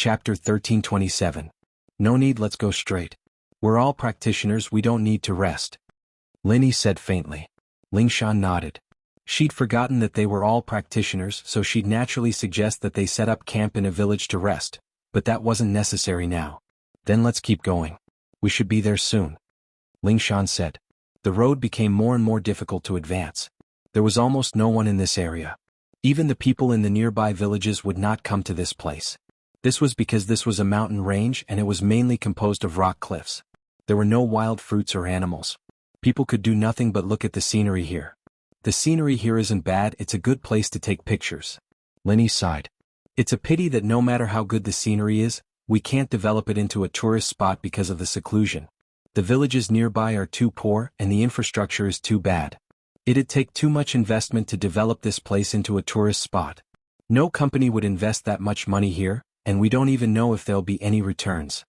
Chapter 1327. No need, let's go straight. We're all practitioners, we don't need to rest. Linny said faintly. Lingshan nodded. She'd forgotten that they were all practitioners, so she'd naturally suggest that they set up camp in a village to rest, but that wasn't necessary now. Then let's keep going. We should be there soon. Lingshan said. The road became more and more difficult to advance. There was almost no one in this area. Even the people in the nearby villages would not come to this place. This was because this was a mountain range and it was mainly composed of rock cliffs. There were no wild fruits or animals. People could do nothing but look at the scenery here. The scenery here isn't bad, it's a good place to take pictures. Linny sighed. It's a pity that no matter how good the scenery is, we can't develop it into a tourist spot because of the seclusion. The villages nearby are too poor and the infrastructure is too bad. It'd take too much investment to develop this place into a tourist spot. No company would invest that much money here, and we don't even know if there'll be any returns.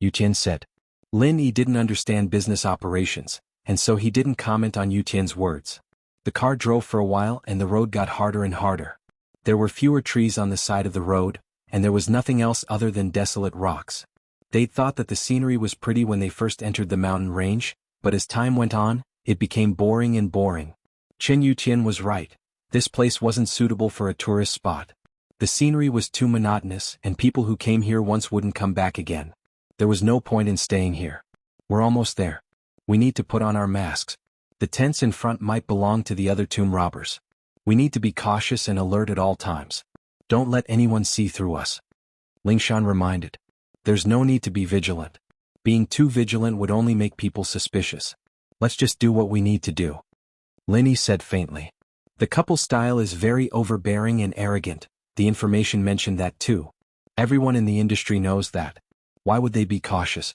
Yutian said. Lin Yi didn't understand business operations, and so he didn't comment on Yutian's words. The car drove for a while and the road got harder and harder. There were fewer trees on the side of the road, and there was nothing else other than desolate rocks. They'd thought that the scenery was pretty when they first entered the mountain range, but as time went on, it became boring and boring. Chen Yutian was right. This place wasn't suitable for a tourist spot. The scenery was too monotonous and people who came here once wouldn't come back again. There was no point in staying here. We're almost there. We need to put on our masks. The tents in front might belong to the other tomb robbers. We need to be cautious and alert at all times. Don't let anyone see through us. Lingshan reminded. There's no need to be vigilant. Being too vigilant would only make people suspicious. Let's just do what we need to do. Linny said faintly. The couple's style is very overbearing and arrogant. The information mentioned that too. Everyone in the industry knows that. Why would they be cautious?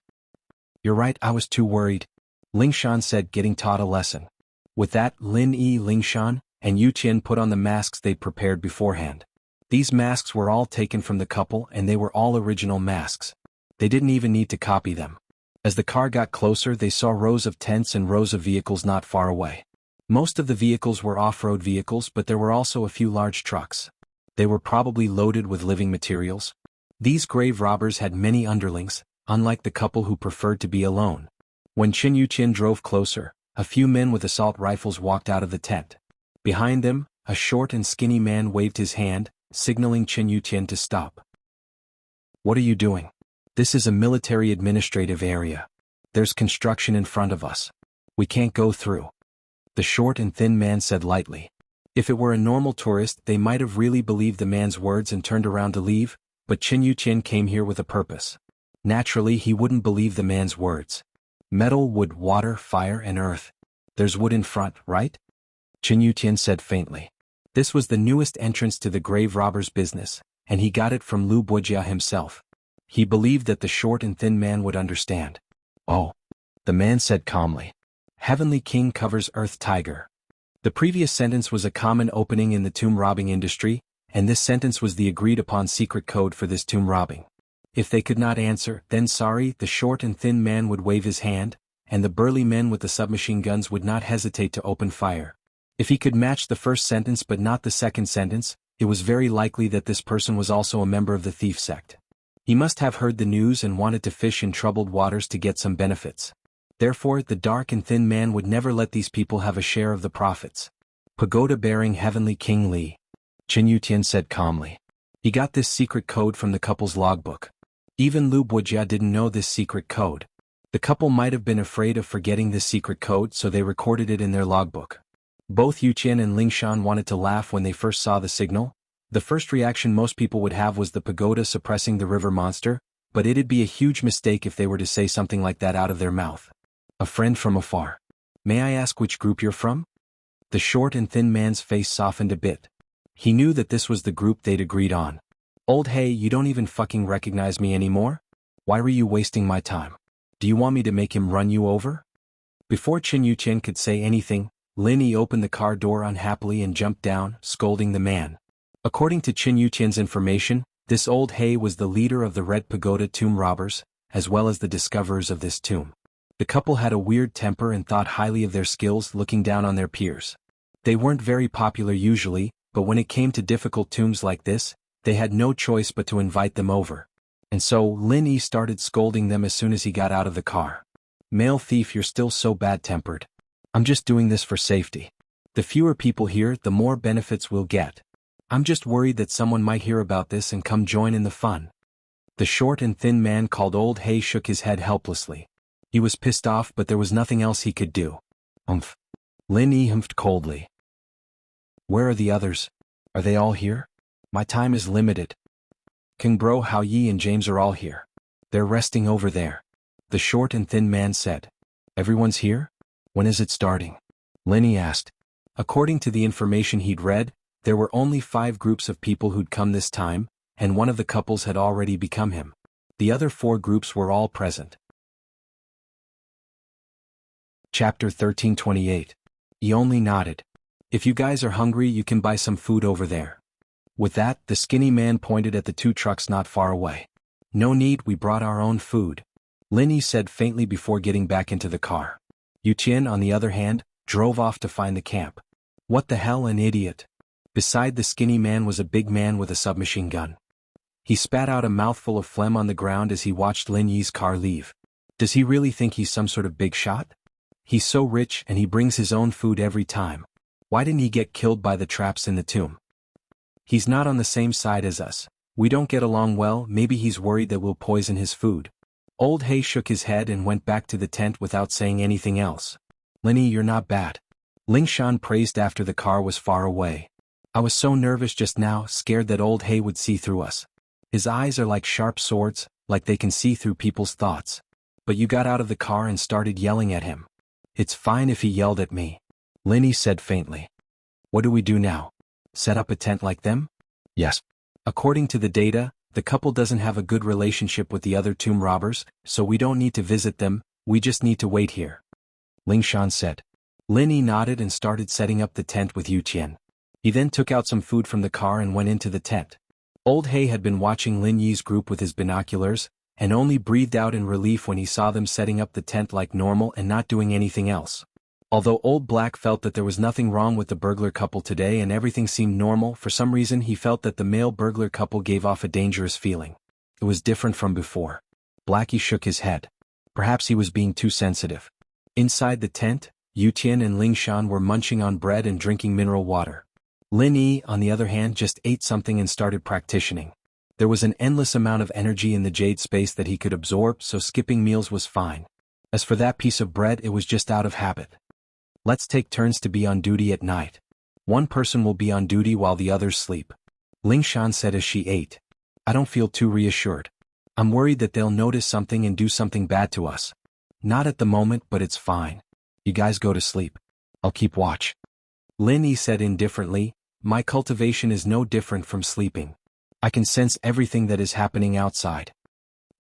You're right, I was too worried. Lingshan said, getting taught a lesson. With that, Lin Yi, Lingshan, and Yutian put on the masks they'd prepared beforehand. These masks were all taken from the couple and they were all original masks. They didn't even need to copy them. As the car got closer, they saw rows of tents and rows of vehicles not far away. Most of the vehicles were off-road vehicles, but there were also a few large trucks. They were probably loaded with living materials. These grave robbers had many underlings, unlike the couple who preferred to be alone. When Chen Yuqian drove closer, a few men with assault rifles walked out of the tent. Behind them, a short and skinny man waved his hand, signaling Chen Yuqian to stop. What are you doing? This is a military administrative area. There's construction in front of us. We can't go through. The short and thin man said lightly. If it were a normal tourist, they might have really believed the man's words and turned around to leave, but Chen Yuqian came here with a purpose. Naturally, he wouldn't believe the man's words. Metal, wood, water, fire, and earth. There's wood in front, right? Chen Yuqian said faintly. This was the newest entrance to the grave robber's business, and he got it from Lu Buojia himself. He believed that the short and thin man would understand. Oh. The man said calmly. Heavenly King covers Earth Tiger. The previous sentence was a common opening in the tomb robbing industry, and this sentence was the agreed-upon secret code for this tomb robbing. If they could not answer, then sorry, the short and thin man would wave his hand, and the burly men with the submachine guns would not hesitate to open fire. If he could match the first sentence but not the second sentence, it was very likely that this person was also a member of the thief sect. He must have heard the news and wanted to fish in troubled waters to get some benefits. Therefore, the dark and thin man would never let these people have a share of the profits. Pagoda bearing Heavenly King Li. Chen Yuqian said calmly. He got this secret code from the couple's logbook. Even Lu Buojia didn't know this secret code. The couple might have been afraid of forgetting this secret code, so they recorded it in their logbook. Both Yuqian and Lingshan wanted to laugh when they first saw the signal. The first reaction most people would have was the pagoda suppressing the river monster, but it'd be a huge mistake if they were to say something like that out of their mouth. A friend from afar. May I ask which group you're from? The short and thin man's face softened a bit. He knew that this was the group they'd agreed on. Old hey, you don't even fucking recognize me anymore? Why were you wasting my time? Do you want me to make him run you over? Before Chen Yuqian could say anything, Lin Yi opened the car door unhappily and jumped down, scolding the man. According to Chen Yuqian's information, this old hey was the leader of the Red Pagoda tomb robbers, as well as the discoverers of this tomb. The couple had a weird temper and thought highly of their skills, looking down on their peers. They weren't very popular usually, but when it came to difficult tombs like this, they had no choice but to invite them over. And so Lin Yi started scolding them as soon as he got out of the car. "Male thief, you're still so bad-tempered. I'm just doing this for safety. The fewer people here, the more benefits we'll get. I'm just worried that someone might hear about this and come join in the fun." The short and thin man called Old Hay shook his head helplessly. He was pissed off, but there was nothing else he could do. "Umph." Lin Yi humphed coldly. "Where are the others? Are they all here? My time is limited." "King Bro, Hao Yi and James are all here. They're resting over there," the short and thin man said. "Everyone's here? When is it starting?" Lin Yi asked. According to the information he'd read, there were only 5 groups of people who'd come this time, and one of the couples had already become him. The other 4 groups were all present. Chapter 1328. He only nodded. "If you guys are hungry, you can buy some food over there." With that, the skinny man pointed at the 2 trucks not far away. "No need, we brought our own food," Lin Yi said faintly before getting back into the car. Yu Qian, on the other hand, drove off to find the camp. What the hell, an idiot. Beside the skinny man was a big man with a submachine gun. He spat out a mouthful of phlegm on the ground as he watched Lin Yi's car leave. Does he really think he's some sort of big shot? He's so rich and he brings his own food every time. Why didn't he get killed by the traps in the tomb? He's not on the same side as us. We don't get along well, maybe he's worried that we'll poison his food. Old Hay shook his head and went back to the tent without saying anything else. "Lin Yi, you're not bad," Ling Shan praised after the car was far away. "I was so nervous just now, scared that Old Hay would see through us. His eyes are like sharp swords, like they can see through people's thoughts. But you got out of the car and started yelling at him." "It's fine if he yelled at me," Lin Yi said faintly. "What do we do now? Set up a tent like them?" "Yes." According to the data, the couple doesn't have a good relationship with the other tomb robbers, so we don't need to visit them, we just need to wait here," Ling Shan said. Lin Yi nodded and started setting up the tent with Yu Qian. He then took out some food from the car and went into the tent. Old Hay had been watching Lin Yi's group with his binoculars, and only breathed out in relief when he saw them setting up the tent like normal and not doing anything else. Although Old Black felt that there was nothing wrong with the burglar couple today and everything seemed normal, for some reason he felt that the male burglar couple gave off a dangerous feeling. It was different from before. Blackie shook his head. Perhaps he was being too sensitive. Inside the tent, Yu Qian and Ling Shan were munching on bread and drinking mineral water. Lin Yi, on the other hand, just ate something and started practicing. There was an endless amount of energy in the jade space that he could absorb, so skipping meals was fine. As for that piece of bread, it was just out of habit. "Let's take turns to be on duty at night. One person will be on duty while the others sleep," Ling Shan said as she ate. "I don't feel too reassured. I'm worried that they'll notice something and do something bad to us." "Not at the moment, but it's fine. You guys go to sleep. I'll keep watch," Lin Yi said indifferently. "My cultivation is no different from sleeping. I can sense everything that is happening outside."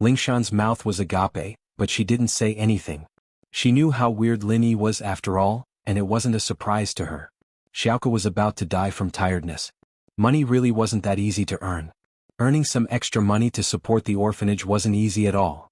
Ling Shan's mouth was agape, but she didn't say anything. She knew how weird Lin Yi was after all, and it wasn't a surprise to her. Xiaoke was about to die from tiredness. Money really wasn't that easy to earn. Earning some extra money to support the orphanage wasn't easy at all.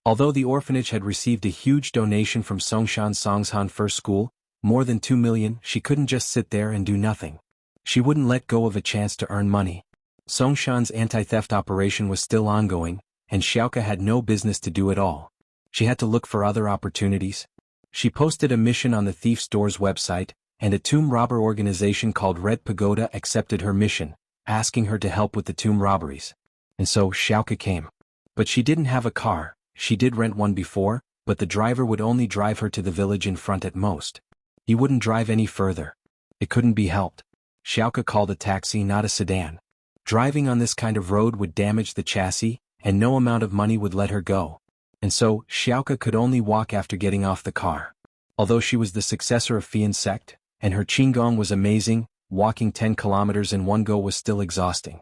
Although the orphanage had received a huge donation from Songshan Songshan First School, more than 2 million, she couldn't just sit there and do nothing. She wouldn't let go of a chance to earn money. Songshan's anti-theft operation was still ongoing, and Xiaoke had no business to do it all. She had to look for other opportunities. She posted a mission on the Thief Store's website, and a tomb robber organization called Red Pagoda accepted her mission, asking her to help with the tomb robberies. And so Xiaoke came. But she didn't have a car. She did rent one before, but the driver would only drive her to the village in front at most. He wouldn't drive any further. It couldn't be helped. Xiaoke called a taxi, not a sedan. Driving on this kind of road would damage the chassis, and no amount of money would let her go. And so, Xiaoke could only walk after getting off the car. Although she was the successor of Fian sect, and her qigong was amazing, walking 10 kilometers in one go was still exhausting.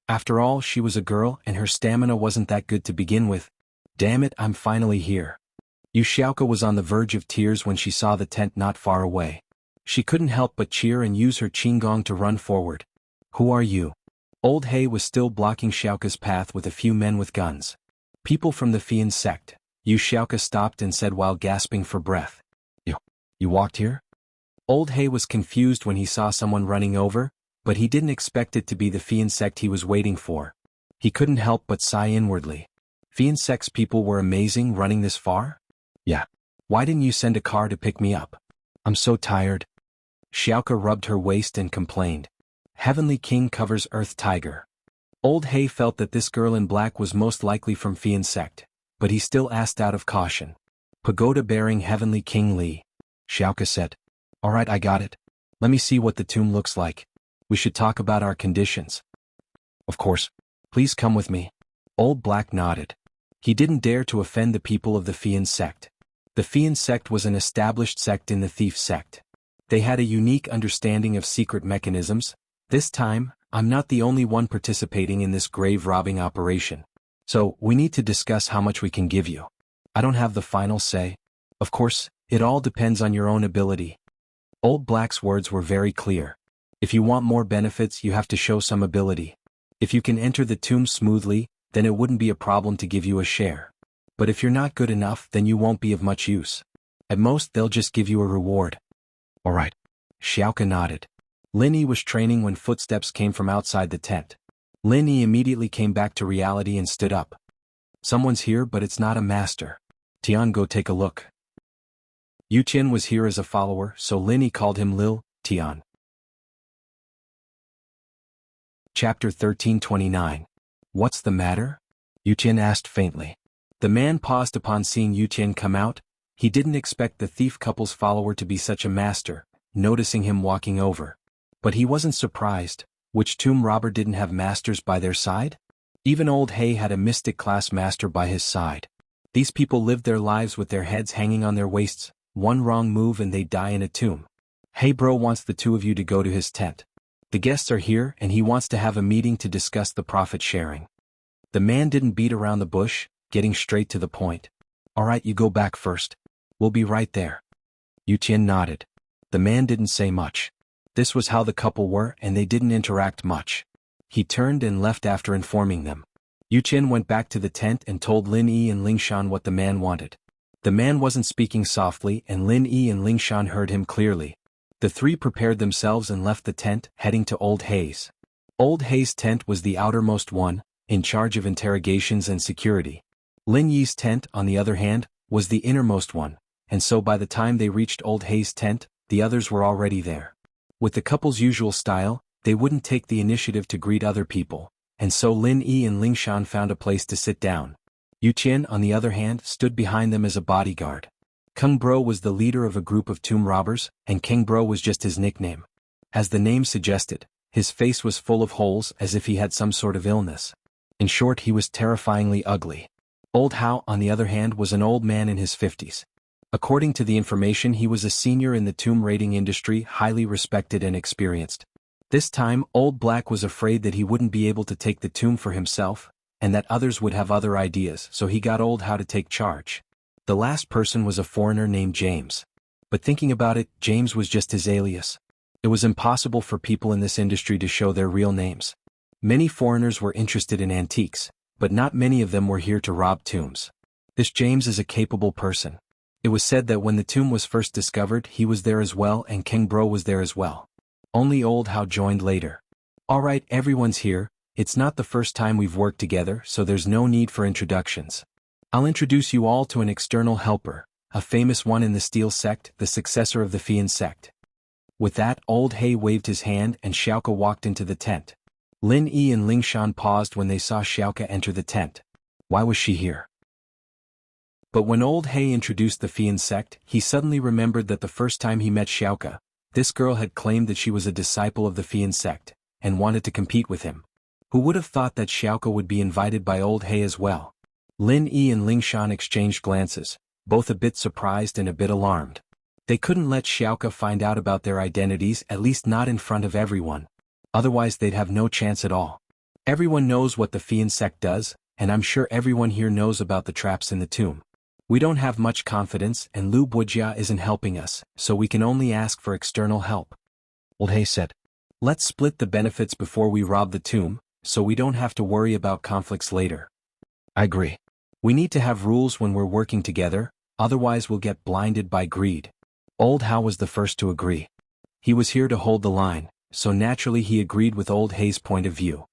After all, she was a girl and her stamina wasn't that good to begin with. "Damn it, I'm finally here." Yu Xiaoke was on the verge of tears when she saw the tent not far away. She couldn't help but cheer and use her qigong to run forward. "Who are you?" Old Hay was still blocking Xiaoke's path with a few men with guns. "People from the Fian sect," Yu Xiaoke stopped and said while gasping for breath. You walked here?" Old Hay was confused when he saw someone running over, but he didn't expect it to be the Fian sect he was waiting for. He couldn't help but sigh inwardly. Fiansex people were amazing running this far? Yeah. Why didn't you send a car to pick me up? I'm so tired. Xiaoka rubbed her waist and complained. Heavenly King covers Earth Tiger. Old Hay felt that this girl in black was most likely from Fiansect, but he still asked out of caution. Pagoda bearing Heavenly King Li. Xiaoka said. Alright, I got it. Let me see what the tomb looks like. We should talk about our conditions. Of course. Please come with me. Old Black nodded. He didn't dare to offend the people of the Fian sect. The Fian sect was an established sect in the Thief sect. They had a unique understanding of secret mechanisms. This time, I'm not the only one participating in this grave robbing operation. So, we need to discuss how much we can give you. I don't have the final say. Of course, it all depends on your own ability. Old Black's words were very clear. If you want more benefits, you have to show some ability. If you can enter the tomb smoothly, then it wouldn't be a problem to give you a share. But if you're not good enough, then you won't be of much use. At most, they'll just give you a reward. Alright. Xiaoka nodded. Lin Yi was training when footsteps came from outside the tent. Lin Yi immediately came back to reality and stood up. Someone's here, but it's not a master. Tian, go take a look. Yu Qian was here as a follower, so Lin Yi called him Lil Tian. Chapter 1329. What's the matter? Yu Qian asked faintly. The man paused upon seeing Yu Qian come out. He didn't expect the thief couple's follower to be such a master, noticing him walking over. But he wasn't surprised. Which tomb robber didn't have masters by their side? Even old Hay had a mystic class master by his side. These people lived their lives with their heads hanging on their waists. One wrong move and they die in a tomb. Hey bro wants the two of you to go to his tent. The guests are here and he wants to have a meeting to discuss the profit sharing. The man didn't beat around the bush, getting straight to the point. Alright, you go back first. We'll be right there. Yu Qian nodded. The man didn't say much. This was how the couple were and they didn't interact much. He turned and left after informing them. Yu Qian went back to the tent and told Lin Yi and Lingshan what the man wanted. The man wasn't speaking softly and Lin Yi and Lingshan heard him clearly. The three prepared themselves and left the tent, heading to Old Hay's. Old Hay's tent was the outermost one, in charge of interrogations and security. Lin Yi's tent, on the other hand, was the innermost one, and so by the time they reached Old Hay's tent, the others were already there. With the couple's usual style, they wouldn't take the initiative to greet other people, and so Lin Yi and Lingshan found a place to sit down. Yu Qian, on the other hand, stood behind them as a bodyguard. Kung Bro was the leader of a group of tomb robbers, and King Bro was just his nickname. As the name suggested, his face was full of holes as if he had some sort of illness. In short, he was terrifyingly ugly. Old Hao, on the other hand, was an old man in his 50s. According to the information, he was a senior in the tomb raiding industry, highly respected and experienced. This time, Old Black was afraid that he wouldn't be able to take the tomb for himself, and that others would have other ideas, so he got Old Hao to take charge. The last person was a foreigner named James. But thinking about it, James was just his alias. It was impossible for people in this industry to show their real names. Many foreigners were interested in antiques, but not many of them were here to rob tombs. This James is a capable person. It was said that when the tomb was first discovered, he was there as well and King Bro was there as well. Only Old Hao joined later. Alright, everyone's here. It's not the first time we've worked together, so there's no need for introductions. I'll introduce you all to an external helper, a famous one in the Steel sect, the successor of the Fian sect. With that, Old Hay waved his hand and Xiaoka walked into the tent. Lin Yi and Lingshan paused when they saw Xiaoka enter the tent. Why was she here? But when Old Hay introduced the Fian sect, he suddenly remembered that the first time he met Xiaoka, this girl had claimed that she was a disciple of the Fian sect, and wanted to compete with him. Who would have thought that Xiaoka would be invited by Old Hay as well? Lin Yi and Lingshan exchanged glances, both a bit surprised and a bit alarmed. They couldn't let Xiaoka find out about their identities, at least not in front of everyone. Otherwise they'd have no chance at all. Everyone knows what the Fian sect does, and I'm sure everyone here knows about the traps in the tomb. We don't have much confidence and Lu Bujia isn't helping us, so we can only ask for external help. Old Hay said. Let's split the benefits before we rob the tomb, so we don't have to worry about conflicts later. I agree. We need to have rules when we're working together, otherwise we'll get blinded by greed. Old Hao was the first to agree. He was here to hold the line, so naturally he agreed with Old Hay's point of view.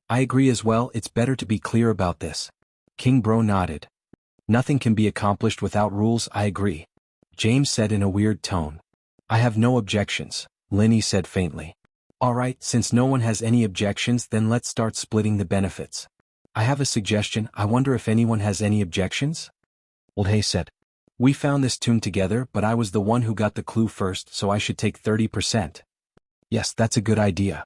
I agree as well, it's better to be clear about this. King Bro nodded. Nothing can be accomplished without rules, I agree. James said in a weird tone. I have no objections, Linny said faintly. Alright, since no one has any objections, then let's start splitting the benefits. I have a suggestion, I wonder if anyone has any objections? Old Hay said. We found this tomb together, but I was the one who got the clue first, so I should take 30%. Yes, that's a good idea.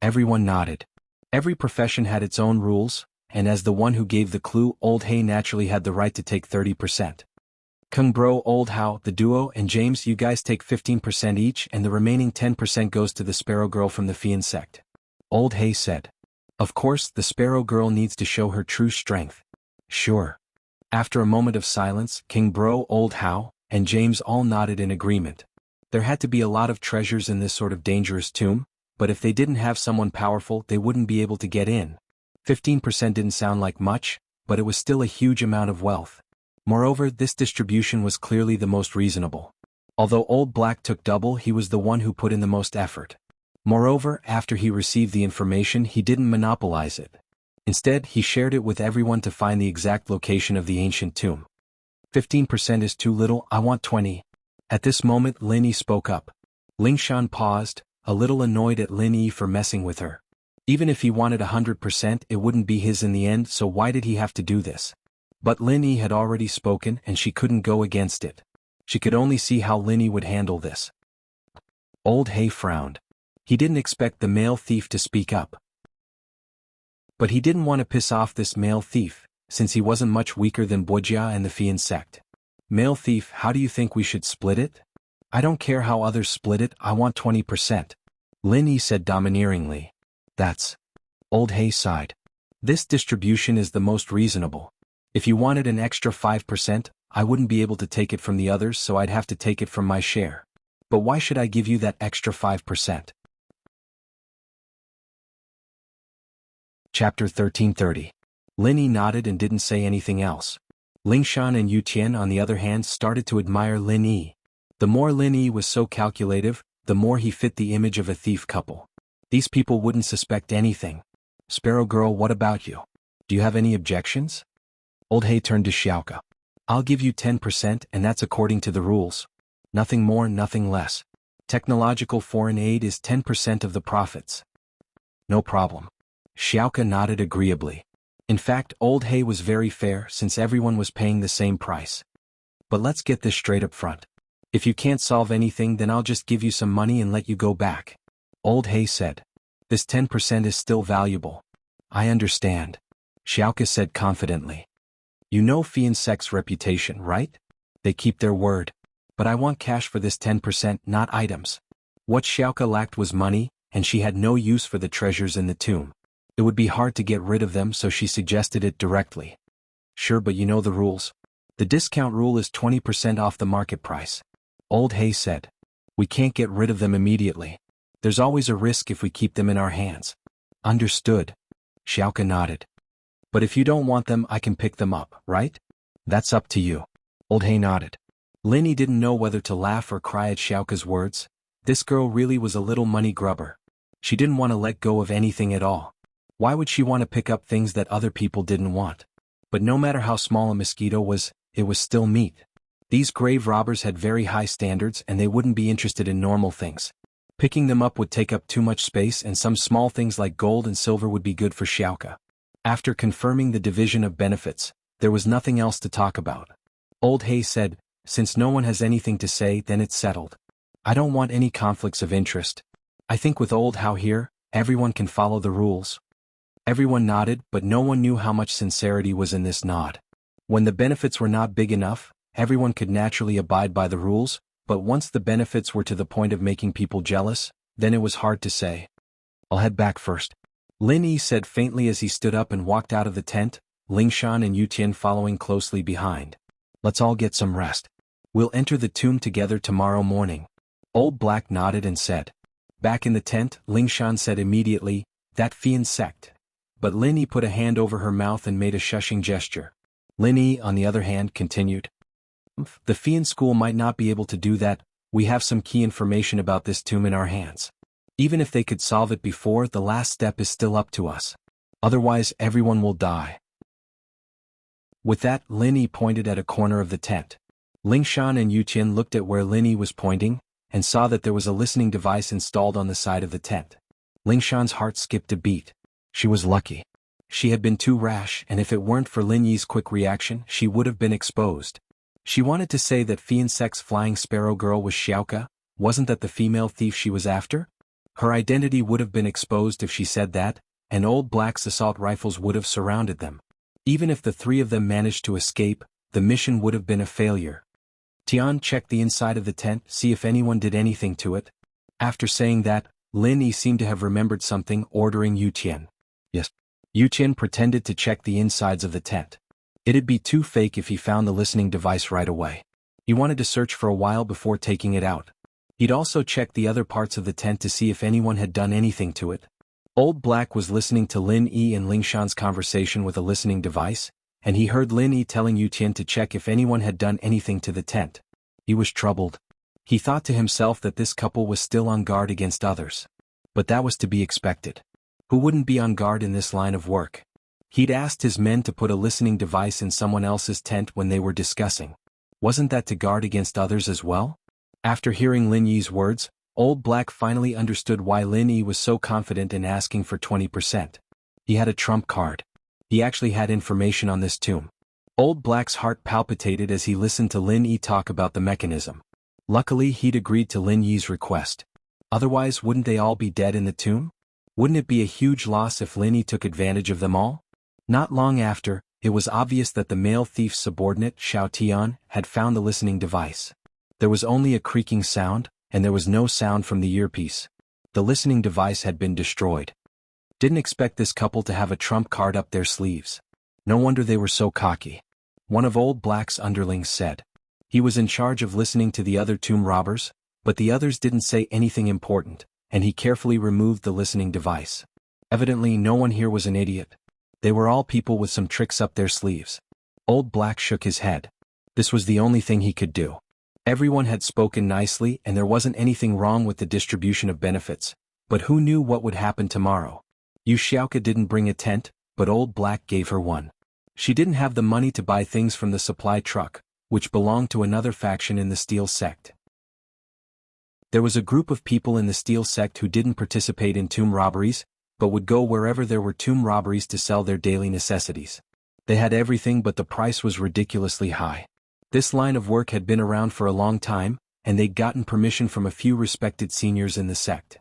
Everyone nodded. Every profession had its own rules, and as the one who gave the clue, Old Hay naturally had the right to take 30%. Kung Bro, Old How, the duo, and James, you guys take 15% each, and the remaining 10% goes to the Sparrow Girl from the Fiend sect. Old Hay said. Of course, the Sparrow Girl needs to show her true strength. Sure. After a moment of silence, King Bro, Old How, and James all nodded in agreement. There had to be a lot of treasures in this sort of dangerous tomb, but if they didn't have someone powerful, they wouldn't be able to get in. 15% didn't sound like much, but it was still a huge amount of wealth. Moreover, this distribution was clearly the most reasonable. Although Old Black took double, he was the one who put in the most effort. Moreover, after he received the information, he didn't monopolize it. Instead, he shared it with everyone to find the exact location of the ancient tomb. 15% is too little, I want 20. At this moment, Lin Yi spoke up. Ling Shan paused, a little annoyed at Lin Yi for messing with her. Even if he wanted 100%, it wouldn't be his in the end, so why did he have to do this? But Lin Yi had already spoken and she couldn't go against it. She could only see how Lin Yi would handle this. Old Hay frowned. He didn't expect the male thief to speak up. But he didn't want to piss off this male thief, since he wasn't much weaker than Bojia and the Fiend sect. Male thief, how do you think we should split it? I don't care how others split it, I want 20%. Lin Yi said domineeringly. That's. Old Hay sighed. This distribution is the most reasonable. If you wanted an extra 5%, I wouldn't be able to take it from the others, so I'd have to take it from my share. But why should I give you that extra 5%? Chapter 1330. Lin Yi nodded and didn't say anything else. Ling Shan and Yu Tian, on the other hand, started to admire Lin Yi. The more Lin Yi was so calculative, the more he fit the image of a thief couple. These people wouldn't suspect anything. Sparrow Girl, what about you? Do you have any objections? Old Hay turned to Xiaoka. I'll give you 10% and that's according to the rules. Nothing more, nothing less. Technological foreign aid is 10% of the profits. No problem. Xiaoka nodded agreeably. In fact, Old Hay was very fair since everyone was paying the same price. But let's get this straight up front. If you can't solve anything, then I'll just give you some money and let you go back. Old Hay said. This 10% is still valuable. I understand. Xiaoka said confidently. You know Fiend sect's reputation, right? They keep their word. But I want cash for this 10%, not items. What Xiaoka lacked was money, and she had no use for the treasures in the tomb. It would be hard to get rid of them, so she suggested it directly. Sure, but you know the rules. The discount rule is 20% off the market price. Old Hay said. We can't get rid of them immediately. There's always a risk if we keep them in our hands. Understood. Xiaoka nodded. But if you don't want them, I can pick them up, right? That's up to you. Old Hay nodded. Lin Yi didn't know whether to laugh or cry at Xiaoka's words. This girl really was a little money grubber. She didn't want to let go of anything at all. Why would she want to pick up things that other people didn't want? But no matter how small a mosquito was, it was still meat. These grave robbers had very high standards and they wouldn't be interested in normal things. Picking them up would take up too much space, and some small things like gold and silver would be good for Xiaoka. After confirming the division of benefits, there was nothing else to talk about. Old Hay said, since no one has anything to say, then it's settled. I don't want any conflicts of interest. I think with Old How here, everyone can follow the rules. Everyone nodded, but no one knew how much sincerity was in this nod. When the benefits were not big enough, everyone could naturally abide by the rules, but once the benefits were to the point of making people jealous, then it was hard to say. I'll head back first. Lin Yi said faintly as he stood up and walked out of the tent, Ling Shan and Yu Tian following closely behind. Let's all get some rest. We'll enter the tomb together tomorrow morning. Old Black nodded and said. Back in the tent, Ling Shan said immediately, that Fiend sect. But Lin Yi put a hand over her mouth and made a shushing gesture. Lin Yi, on the other hand, continued. The Fiend school might not be able to do that. We have some key information about this tomb in our hands. Even if they could solve it before, the last step is still up to us. Otherwise everyone will die. With that, Lin Yi pointed at a corner of the tent. Lingshan and Yuqian looked at where Lin Yi was pointing, and saw that there was a listening device installed on the side of the tent. Lingshan's heart skipped a beat. She was lucky. She had been too rash, and if it weren't for Lin Yi's quick reaction, she would have been exposed. She wanted to say that Fiancé's flying sparrow girl was Xiaoke. Wasn't that the female thief she was after? Her identity would have been exposed if she said that, and Old Black's assault rifles would have surrounded them. Even if the three of them managed to escape, the mission would have been a failure. Tian checked the inside of the tent, see if anyone did anything to it. After saying that, Lin Yi seemed to have remembered something, ordering Yuqian. Yes. Yuqian pretended to check the insides of the tent. It'd be too fake if he found the listening device right away. He wanted to search for a while before taking it out. He'd also check the other parts of the tent to see if anyone had done anything to it. Old Black was listening to Lin Yi and Lingshan's conversation with a listening device, and he heard Lin Yi telling Yuqian to check if anyone had done anything to the tent. He was troubled. He thought to himself that this couple was still on guard against others. But that was to be expected. Who wouldn't be on guard in this line of work? He'd asked his men to put a listening device in someone else's tent when they were discussing. Wasn't that to guard against others as well? After hearing Lin Yi's words, Old Black finally understood why Lin Yi was so confident in asking for 20%. He had a trump card. He actually had information on this tomb. Old Black's heart palpitated as he listened to Lin Yi talk about the mechanism. Luckily he'd agreed to Lin Yi's request. Otherwise wouldn't they all be dead in the tomb? Wouldn't it be a huge loss if Lin Yi took advantage of them all? Not long after, it was obvious that the male thief's subordinate, Xiao Tian, had found the listening device. There was only a creaking sound, and there was no sound from the earpiece. The listening device had been destroyed. Didn't expect this couple to have a trump card up their sleeves. No wonder they were so cocky. One of Old Black's underlings said. He was in charge of listening to the other tomb robbers, but the others didn't say anything important, and he carefully removed the listening device. Evidently no one here was an idiot. They were all people with some tricks up their sleeves. Old Black shook his head. This was the only thing he could do. Everyone had spoken nicely and there wasn't anything wrong with the distribution of benefits, but who knew what would happen tomorrow? Yu Xiaoke didn't bring a tent, but Old Black gave her one. She didn't have the money to buy things from the supply truck, which belonged to another faction in the Steel Sect. There was a group of people in the Steel Sect who didn't participate in tomb robberies, but would go wherever there were tomb robberies to sell their daily necessities. They had everything but the price was ridiculously high. This line of work had been around for a long time, and they'd gotten permission from a few respected seniors in the sect.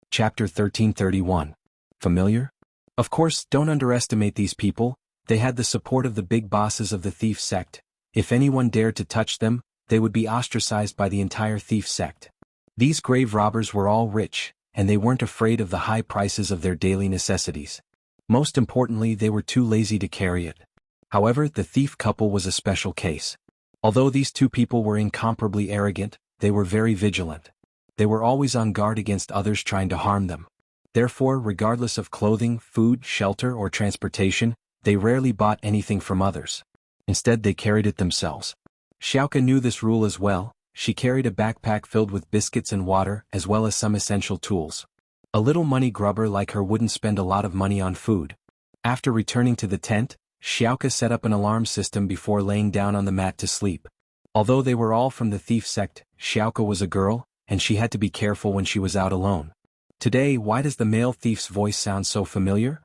Chapter 1331. Familiar? Of course, don't underestimate these people. They had the support of the big bosses of the thief sect. If anyone dared to touch them, they would be ostracized by the entire thief sect. These grave robbers were all rich, and they weren't afraid of the high prices of their daily necessities. Most importantly, they were too lazy to carry it. However, the thief couple was a special case. Although these two people were incomparably arrogant, they were very vigilant. They were always on guard against others trying to harm them. Therefore, regardless of clothing, food, shelter, or transportation, they rarely bought anything from others. Instead, they carried it themselves. Xiaoke knew this rule as well. She carried a backpack filled with biscuits and water, as well as some essential tools. A little money grubber like her wouldn't spend a lot of money on food. After returning to the tent, Xiaoke set up an alarm system before laying down on the mat to sleep. Although they were all from the thief sect, Xiaoke was a girl, and she had to be careful when she was out alone. Today, why does the male thief's voice sound so familiar?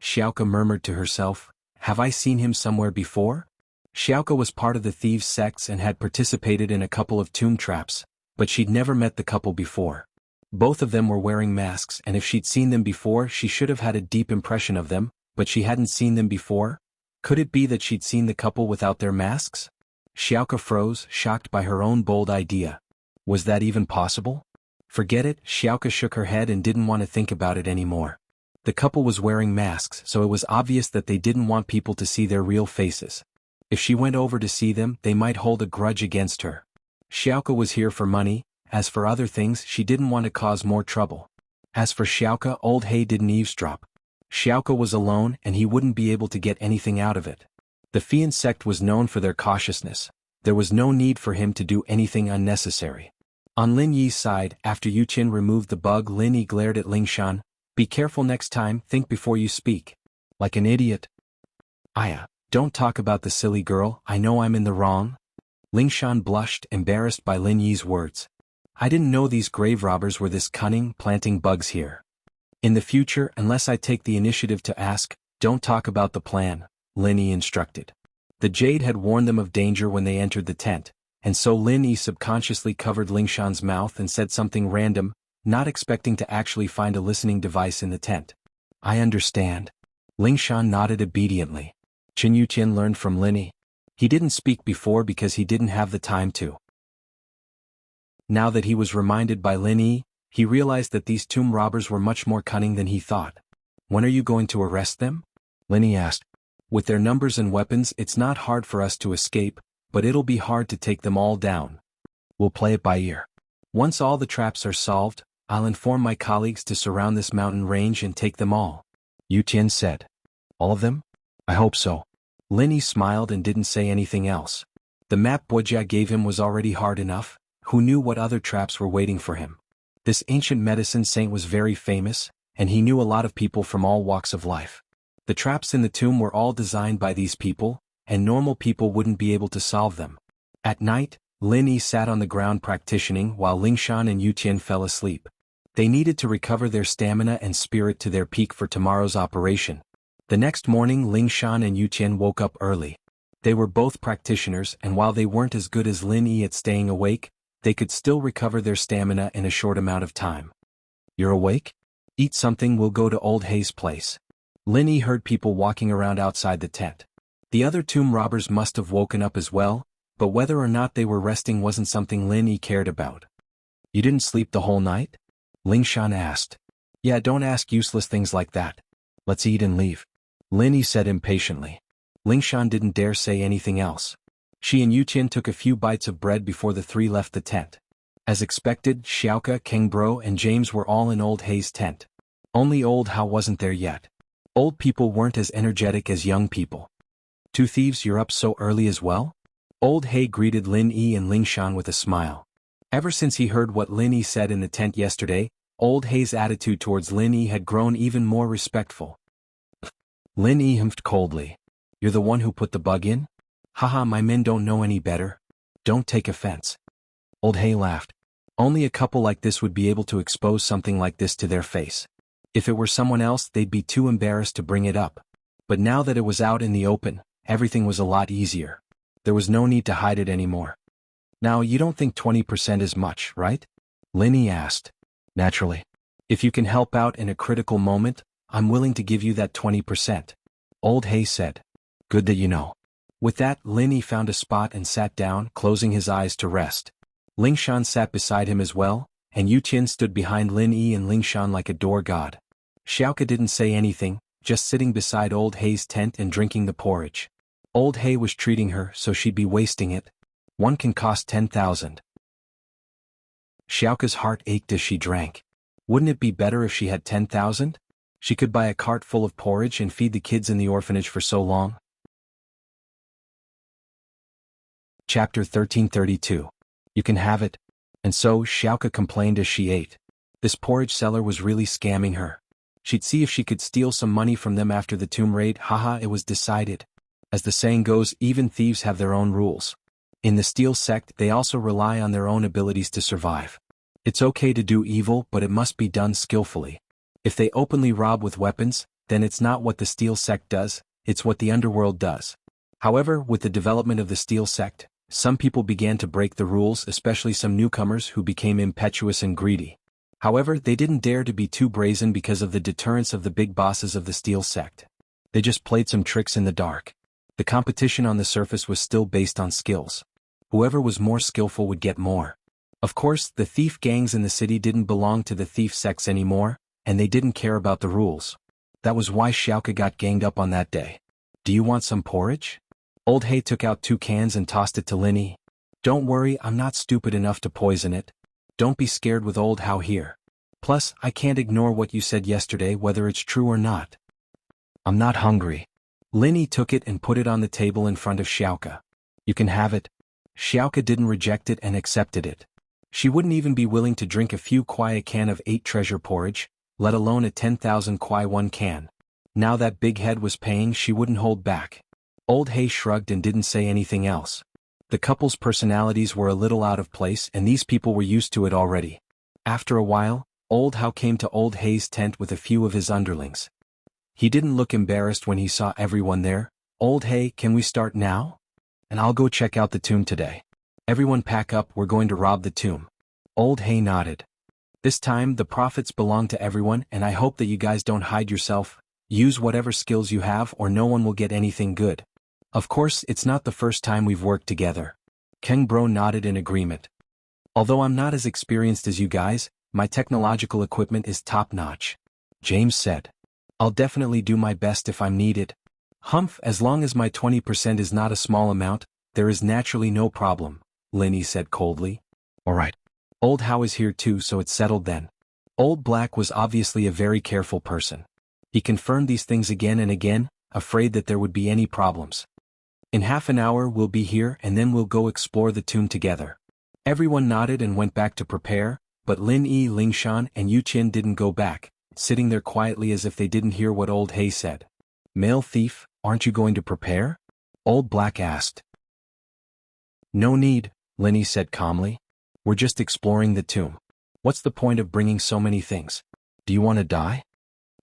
Xiaoke murmured to herself, have I seen him somewhere before? Xiaoke was part of the thieves' sects and had participated in a couple of tomb traps, but she'd never met the couple before. Both of them were wearing masks, and if she'd seen them before she should have had a deep impression of them, but she hadn't seen them before? Could it be that she'd seen the couple without their masks? Xiaoke froze, shocked by her own bold idea. Was that even possible? Forget it, Xiaoke shook her head and didn't want to think about it anymore. The couple was wearing masks, so it was obvious that they didn't want people to see their real faces. If she went over to see them, they might hold a grudge against her. Xiaoke was here for money. As for other things, she didn't want to cause more trouble. As for Xiaoke, old He didn't eavesdrop. Xiaoke was alone and he wouldn't be able to get anything out of it. The Fian sect was known for their cautiousness. There was no need for him to do anything unnecessary. On Lin Yi's side, after Yu Qin removed the bug, Lin Yi glared at Ling Shan. Be careful next time, think before you speak. Like an idiot. Aya, don't talk about the silly girl, I know I'm in the wrong. Ling Shan blushed, embarrassed by Lin Yi's words. I didn't know these grave robbers were this cunning, planting bugs here. In the future, unless I take the initiative to ask, don't talk about the plan, Lin Yi instructed. The jade had warned them of danger when they entered the tent, and so Lin Yi subconsciously covered Ling Shan's mouth and said something random, not expecting to actually find a listening device in the tent. I understand. Ling Shan nodded obediently. Chen Yuqian learned from Lin Yi. He didn't speak before because he didn't have the time to. Now that he was reminded by Lin Yi, he realized that these tomb robbers were much more cunning than he thought. When are you going to arrest them? Lin Yi asked. With their numbers and weapons, it's not hard for us to escape, but it'll be hard to take them all down. We'll play it by ear. Once all the traps are solved, I'll inform my colleagues to surround this mountain range and take them all. Yu Tian said. All of them? I hope so. Lin Yi smiled and didn't say anything else. The map Bojia gave him was already hard enough. Who knew what other traps were waiting for him? This ancient medicine saint was very famous, and he knew a lot of people from all walks of life. The traps in the tomb were all designed by these people, and normal people wouldn't be able to solve them. At night, Lin Yi sat on the ground practicing while Ling Shan and Yu Tian fell asleep. They needed to recover their stamina and spirit to their peak for tomorrow's operation. The next morning, Ling Shan and Yu Tian woke up early. They were both practitioners, and while they weren't as good as Lin Yi at staying awake, they could still recover their stamina in a short amount of time. You're awake? Eat something, we'll go to Old Hay's place. Lin Yi heard people walking around outside the tent. The other tomb robbers must have woken up as well, but whether or not they were resting wasn't something Lin Yi cared about. You didn't sleep the whole night? Ling Shan asked. Yeah, don't ask useless things like that. Let's eat and leave. Lin Yi said impatiently. Ling Shan didn't dare say anything else. She and Yu Qin took a few bites of bread before the three left the tent. As expected, Xiaoka, Kengbro, and James were all in Old Hay's tent. Only Old Hao wasn't there yet. Old people weren't as energetic as young people. Two thieves, you're up so early as well? Old Hay greeted Lin Yi and Ling Shan with a smile. Ever since he heard what Lin Yi said in the tent yesterday, Old Hay's attitude towards Lin Yi had grown even more respectful. Lin Yi humphed coldly. You're the one who put the bug in? Haha, my men don't know any better. Don't take offense. Old Hay laughed. Only a couple like this would be able to expose something like this to their face. If it were someone else, they'd be too embarrassed to bring it up. But now that it was out in the open, everything was a lot easier. There was no need to hide it anymore. Now, you don't think 20% is much, right? Lin Yi asked. Naturally. If you can help out in a critical moment, I'm willing to give you that 20%. Old Hay said. Good that you know. With that, Lin Yi found a spot and sat down, closing his eyes to rest. Ling Shan sat beside him as well, and Yu Qin stood behind Lin Yi and Ling Shan like a door god. Xiaoka didn't say anything, just sitting beside Old Hay's tent and drinking the porridge. Old Hay was treating her, so she'd be wasting it. One can cost 10,000. Xiaoka's heart ached as she drank. Wouldn't it be better if she had 10,000? She could buy a cart full of porridge and feed the kids in the orphanage for so long. Chapter 1332. You can have it. And so, Xiaoka complained as she ate. This porridge seller was really scamming her. She'd see if she could steal some money from them after the tomb raid. Haha, it was decided. As the saying goes, even thieves have their own rules. In the Steel sect, they also rely on their own abilities to survive. It's okay to do evil, but it must be done skillfully. If they openly rob with weapons, then it's not what the Steel sect does, it's what the underworld does. However, with the development of the Steel sect, some people began to break the rules, especially some newcomers who became impetuous and greedy. However, they didn't dare to be too brazen because of the deterrence of the big bosses of the Steel sect. They just played some tricks in the dark. The competition on the surface was still based on skills. Whoever was more skillful would get more. Of course, the thief gangs in the city didn't belong to the thief sects anymore, and they didn't care about the rules. That was why Xiaoka got ganged up on that day. Do you want some porridge? Old Hay took out 2 cans and tossed it to Lin Yi. Don't worry, I'm not stupid enough to poison it. Don't be scared with Old Hao here. Plus, I can't ignore what you said yesterday whether it's true or not. I'm not hungry. Lin Yi took it and put it on the table in front of Xiaoka. You can have it. Xiaoka didn't reject it and accepted it. She wouldn't even be willing to drink a few kwai a can of 8 treasure porridge, let alone a 10,000 kwai 1 can. Now that big head was paying, she wouldn't hold back. Old Hay shrugged and didn't say anything else. The couple's personalities were a little out of place and these people were used to it already. After a while, Old How came to Old Hay's tent with a few of his underlings. He didn't look embarrassed when he saw everyone there. Old Hay, can we start now? And I'll go check out the tomb today. Everyone pack up, we're going to rob the tomb. Old Hay nodded. This time the profits belong to everyone and I hope that you guys don't hide yourself. Use whatever skills you have or no one will get anything good. Of course, it's not the first time we've worked together. King Bro nodded in agreement. Although I'm not as experienced as you guys, my technological equipment is top-notch. James said. I'll definitely do my best if I'm needed. Humph, as long as my 20% is not a small amount, there is naturally no problem, Linny said coldly. Alright. Old How is here too, so it's settled then. Old Black was obviously a very careful person. He confirmed these things again and again, afraid that there would be any problems. In half an hour we'll be here and then we'll go explore the tomb together. Everyone nodded and went back to prepare, but Lin Yi, Lingshan and Yu Qin didn't go back, sitting there quietly as if they didn't hear what Old Hay said. Male thief, aren't you going to prepare? Old Black asked. No need, Linny said calmly. We're just exploring the tomb. What's the point of bringing so many things? Do you want to die?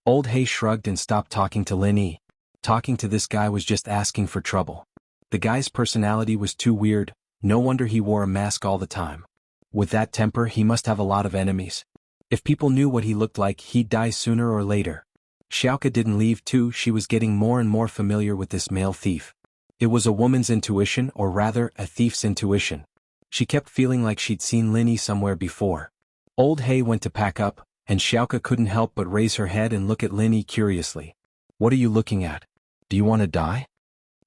Old Hay shrugged and stopped talking to Lin Yi. Talking to this guy was just asking for trouble. The guy's personality was too weird, no wonder he wore a mask all the time. With that temper he must have a lot of enemies. If people knew what he looked like, he'd die sooner or later. Xiaoka didn't leave too, she was getting more and more familiar with this male thief. It was a woman's intuition, or rather, a thief's intuition. She kept feeling like she'd seen Linny somewhere before. Old Hay went to pack up, and Xiaoka couldn't help but raise her head and look at Linny curiously. What are you looking at? Do you want to die?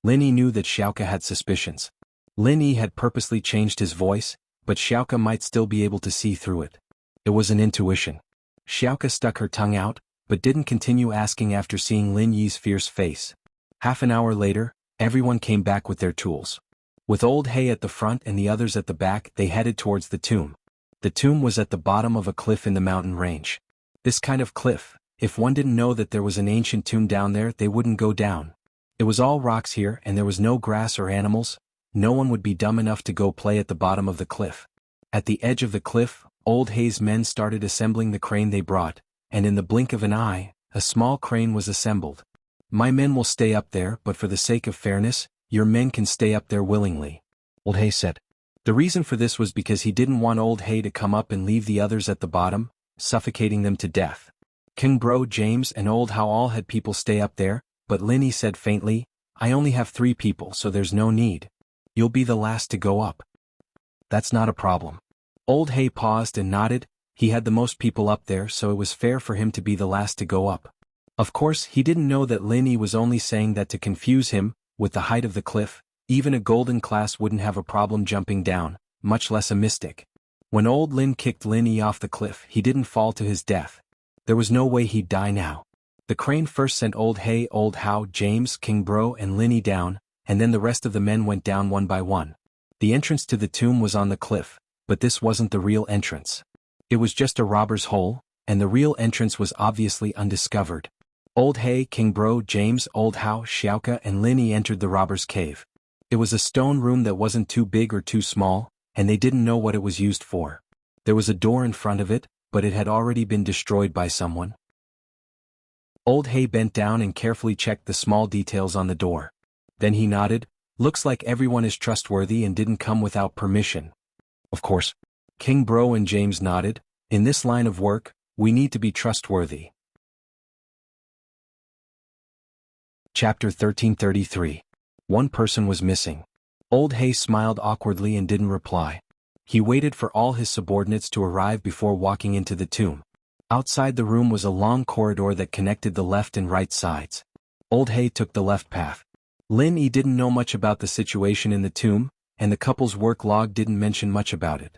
Linny knew that Xiaoka had suspicions. Linny had purposely changed his voice, but Xiaoka might still be able to see through it. It was an intuition. Xiaoka stuck her tongue out, but didn't continue asking after seeing Lin Yi's fierce face. Half an hour later, everyone came back with their tools. With Old Hay at the front and the others at the back, they headed towards the tomb. The tomb was at the bottom of a cliff in the mountain range. This kind of cliff, if one didn't know that there was an ancient tomb down there, they wouldn't go down. It was all rocks here and there was no grass or animals. No one would be dumb enough to go play at the bottom of the cliff. At the edge of the cliff, Old Hay's men started assembling the crane they brought, and in the blink of an eye, a small crane was assembled. My men will stay up there, but for the sake of fairness, your men can stay up there willingly, Old Hay said. The reason for this was because he didn't want Old Hay to come up and leave the others at the bottom, suffocating them to death. King Bro, James and Old How all had people stay up there, but Linny said faintly, I only have 3 people, so there's no need. You'll be the last to go up. That's not a problem. Old Hay paused and nodded. He had the most people up there, so it was fair for him to be the last to go up. Of course, he didn't know that Linny was only saying that to confuse him. With the height of the cliff, even a golden class wouldn't have a problem jumping down, much less a mystic. When Old Lin kicked Linny off the cliff, he didn't fall to his death. There was no way he'd die now. The crane first sent Old Hay, Old How, James, King Bro and Linny down, and then the rest of the men went down one by one. The entrance to the tomb was on the cliff, but this wasn't the real entrance. It was just a robber's hole, and the real entrance was obviously undiscovered. Old Hay, King Bro, James, Old How, Xiaoka and Linny entered the robber's cave. It was a stone room that wasn't too big or too small, and they didn't know what it was used for. There was a door in front of it, but it had already been destroyed by someone. Old Hay bent down and carefully checked the small details on the door. Then he nodded. Looks like everyone is trustworthy and didn't come without permission. Of course. King Bro and James nodded. In this line of work, we need to be trustworthy. Chapter 1333. One person was missing. Old Hay smiled awkwardly and didn't reply. He waited for all his subordinates to arrive before walking into the tomb. Outside the room was a long corridor that connected the left and right sides. Old Hay took the left path. Lin Yi didn't know much about the situation in the tomb, and the couple's work log didn't mention much about it.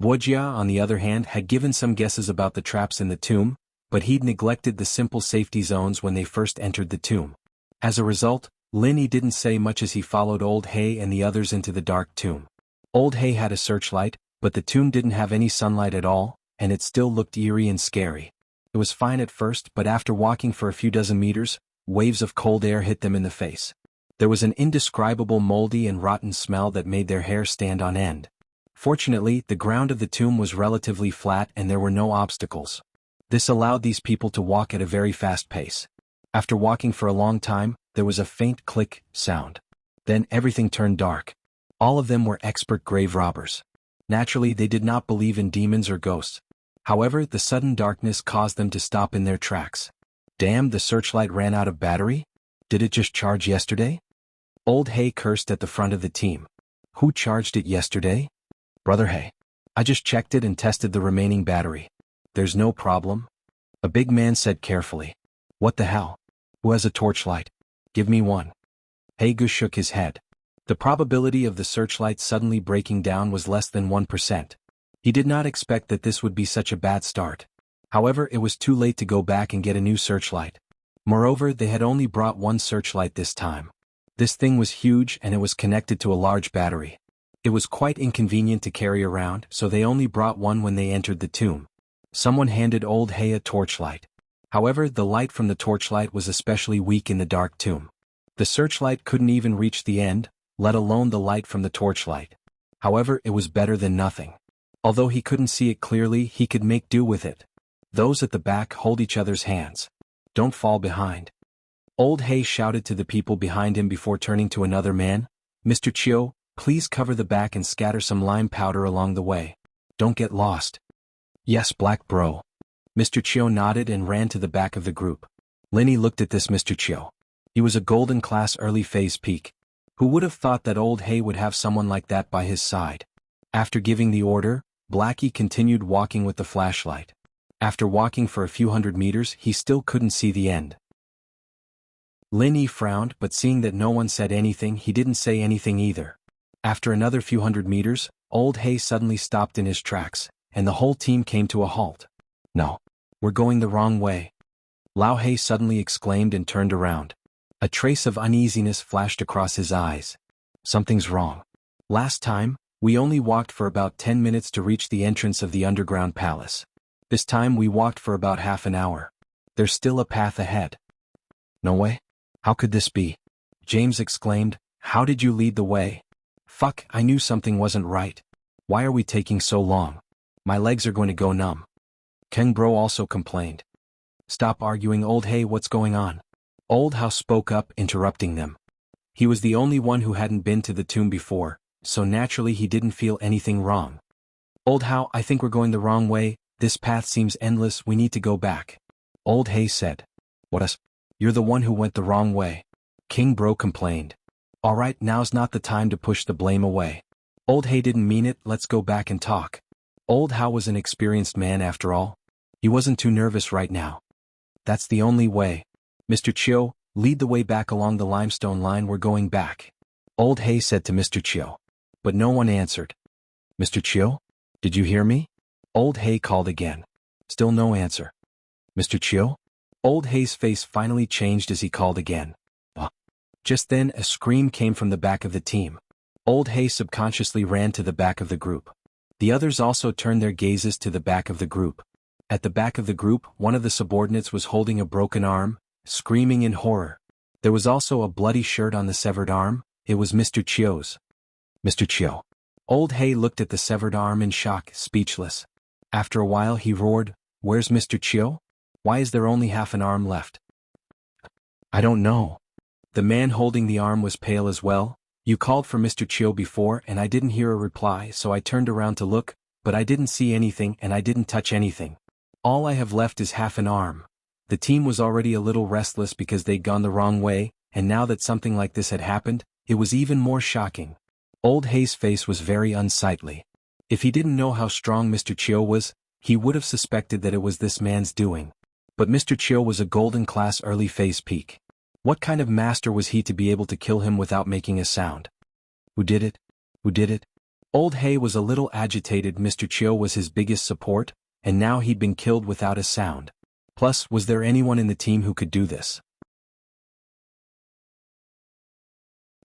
Wojia, on the other hand, had given some guesses about the traps in the tomb, but he'd neglected the simple safety zones when they first entered the tomb. As a result, Lin Yi didn't say much as he followed Old Hay and the others into the dark tomb. Old Hay had a searchlight, But the tomb didn't have any sunlight at all, and it still looked eerie and scary. It was fine at first, but after walking for a few dozen meters, waves of cold air hit them in the face. There was an indescribable moldy and rotten smell that made their hair stand on end. Fortunately, the ground of the tomb was relatively flat and there were no obstacles. This allowed these people to walk at a very fast pace. After walking for a long time, there was a faint click sound. Then everything turned dark. All of them were expert grave robbers. Naturally, they did not believe in demons or ghosts. However, the sudden darkness caused them to stop in their tracks. Damn, the searchlight ran out of battery? Did it just charge yesterday? Old Hay cursed at the front of the team. Who charged it yesterday? Brother Hay. I just checked it and tested the remaining battery. There's no problem. A big man said carefully. What the hell? Who has a torchlight? Give me one. Hagu shook his head. The probability of the searchlight suddenly breaking down was less than 1%. He did not expect that this would be such a bad start. However, it was too late to go back and get a new searchlight. Moreover, they had only brought one searchlight this time. This thing was huge and it was connected to a large battery. It was quite inconvenient to carry around, so they only brought one when they entered the tomb. Someone handed Old Hay a torchlight. However, the light from the torchlight was especially weak in the dark tomb. The searchlight couldn't even reach the end, let alone the light from the torchlight. However, it was better than nothing. Although he couldn't see it clearly, he could make do with it. Those at the back hold each other's hands. Don't fall behind. Old Hay shouted to the people behind him before turning to another man. Mr. Chio, please cover the back and scatter some lime powder along the way. Don't get lost. Yes, Black Bro. Mr. Chio nodded and ran to the back of the group. Linny looked at this Mr. Chio. He was a golden class early phase peak. Who would have thought that Old Hay would have someone like that by his side? After giving the order, Blackie continued walking with the flashlight. After walking for a few hundred meters, he still couldn't see the end. Linny frowned, but seeing that no one said anything, he didn't say anything either. After another few hundred meters, Old Hay suddenly stopped in his tracks, and the whole team came to a halt. No. We're going the wrong way. Lao Hay suddenly exclaimed and turned around. A trace of uneasiness flashed across his eyes. Something's wrong. Last time, we only walked for about 10 minutes to reach the entrance of the underground palace. This time we walked for about half an hour. There's still a path ahead. No way? How could this be? James exclaimed. How did you lead the way? Fuck, I knew something wasn't right. Why are we taking so long? My legs are going to go numb. Keng Bro also complained. Stop arguing, Old Hay, what's going on? Old How spoke up, interrupting them. He was the only one who hadn't been to the tomb before, so naturally he didn't feel anything wrong. Old How, I think we're going the wrong way. This path seems endless, we need to go back. Old Hay said. What us? You're the one who went the wrong way. King Bro complained. Alright, now's not the time to push the blame away. Old Hay didn't mean it, let's go back and talk. Old How was an experienced man after all. He wasn't too nervous right now. That's the only way. Mr. Chio, lead the way back along the limestone line, we're going back. Old Hay said to Mr. Chio. But no one answered. Mr. Chio? Did you hear me? Old Hay called again. Still no answer. Mr. Chio? Old Hay's face finally changed as he called again. Just then, a scream came from the back of the team. Old Hay subconsciously ran to the back of the group. The others also turned their gazes to the back of the group. At the back of the group, one of the subordinates was holding a broken arm, screaming in horror. There was also a bloody shirt on the severed arm. It was Mr. Chio's. Mr. Chio. Old Hay looked at the severed arm in shock, speechless. After a while he roared, Where's Mr. Chio? Why is there only half an arm left? I don't know. The man holding the arm was pale as well. You called for Mr. Chio before and I didn't hear a reply, so I turned around to look, but I didn't see anything and I didn't touch anything. All I have left is half an arm. The team was already a little restless because they'd gone the wrong way, and now that something like this had happened, it was even more shocking. Old Hay's face was very unsightly. If he didn't know how strong Mr. Chio was, he would have suspected that it was this man's doing. But Mr. Chio was a golden class early phase peak. What kind of master was he to be able to kill him without making a sound? Who did it? Who did it? Old Hay was a little agitated. Mr. Chio was his biggest support, and now he'd been killed without a sound. Plus, was there anyone in the team who could do this?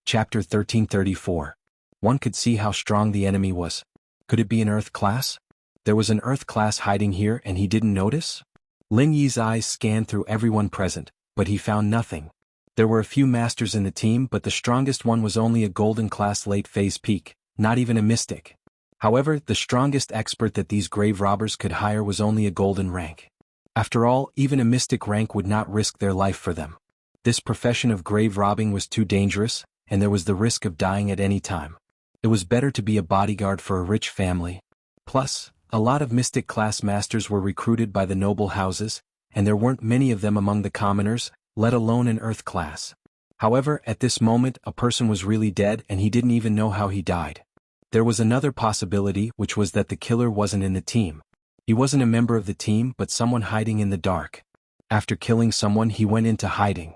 Chapter 1334. One could see how strong the enemy was. Could it be an Earth class? There was an Earth class hiding here and he didn't notice? Lin Yi's eyes scanned through everyone present, but he found nothing. There were a few masters in the team, but the strongest one was only a golden class late phase peak, not even a mystic. However, the strongest expert that these grave robbers could hire was only a golden rank. After all, even a mystic rank would not risk their life for them. This profession of grave robbing was too dangerous, and there was the risk of dying at any time. It was better to be a bodyguard for a rich family. Plus, a lot of mystic class masters were recruited by the noble houses, and there weren't many of them among the commoners, let alone an Earth class. However, at this moment a person was really dead and he didn't even know how he died. There was another possibility, which was that the killer wasn't in the team. He wasn't a member of the team but someone hiding in the dark. After killing someone he went into hiding.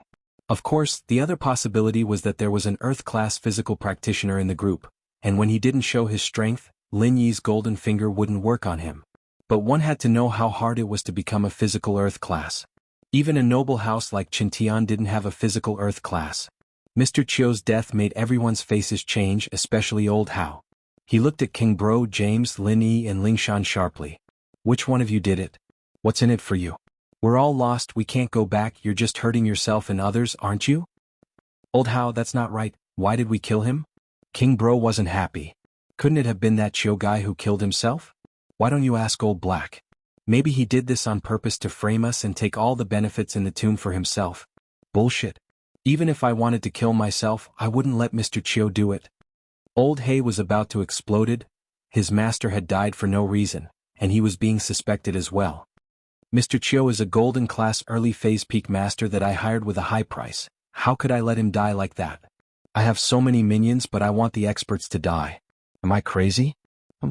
Of course, the other possibility was that there was an Earth class physical practitioner in the group, and when he didn't show his strength, Lin Yi's golden finger wouldn't work on him. But one had to know how hard it was to become a physical Earth class. Even a noble house like Qintian didn't have a physical Earth class. Mr. Chio's death made everyone's faces change, especially old Hao. He looked at King Bro, James, Lin Yi and Lingshan sharply. Which one of you did it? What's in it for you? We're all lost, we can't go back, you're just hurting yourself and others, aren't you? Old Hao, that's not right, why did we kill him? King Bro wasn't happy. Couldn't it have been that Chio guy who killed himself? Why don't you ask Old Black? Maybe he did this on purpose to frame us and take all the benefits in the tomb for himself. Bullshit. Even if I wanted to kill myself, I wouldn't let Mr. Chio do it. Old Hay was about to explode. His master had died for no reason, and he was being suspected as well. Mr. Chio is a golden class early phase peak master that I hired with a high price. How could I let him die like that? I have so many minions but I want the experts to die. Am I crazy?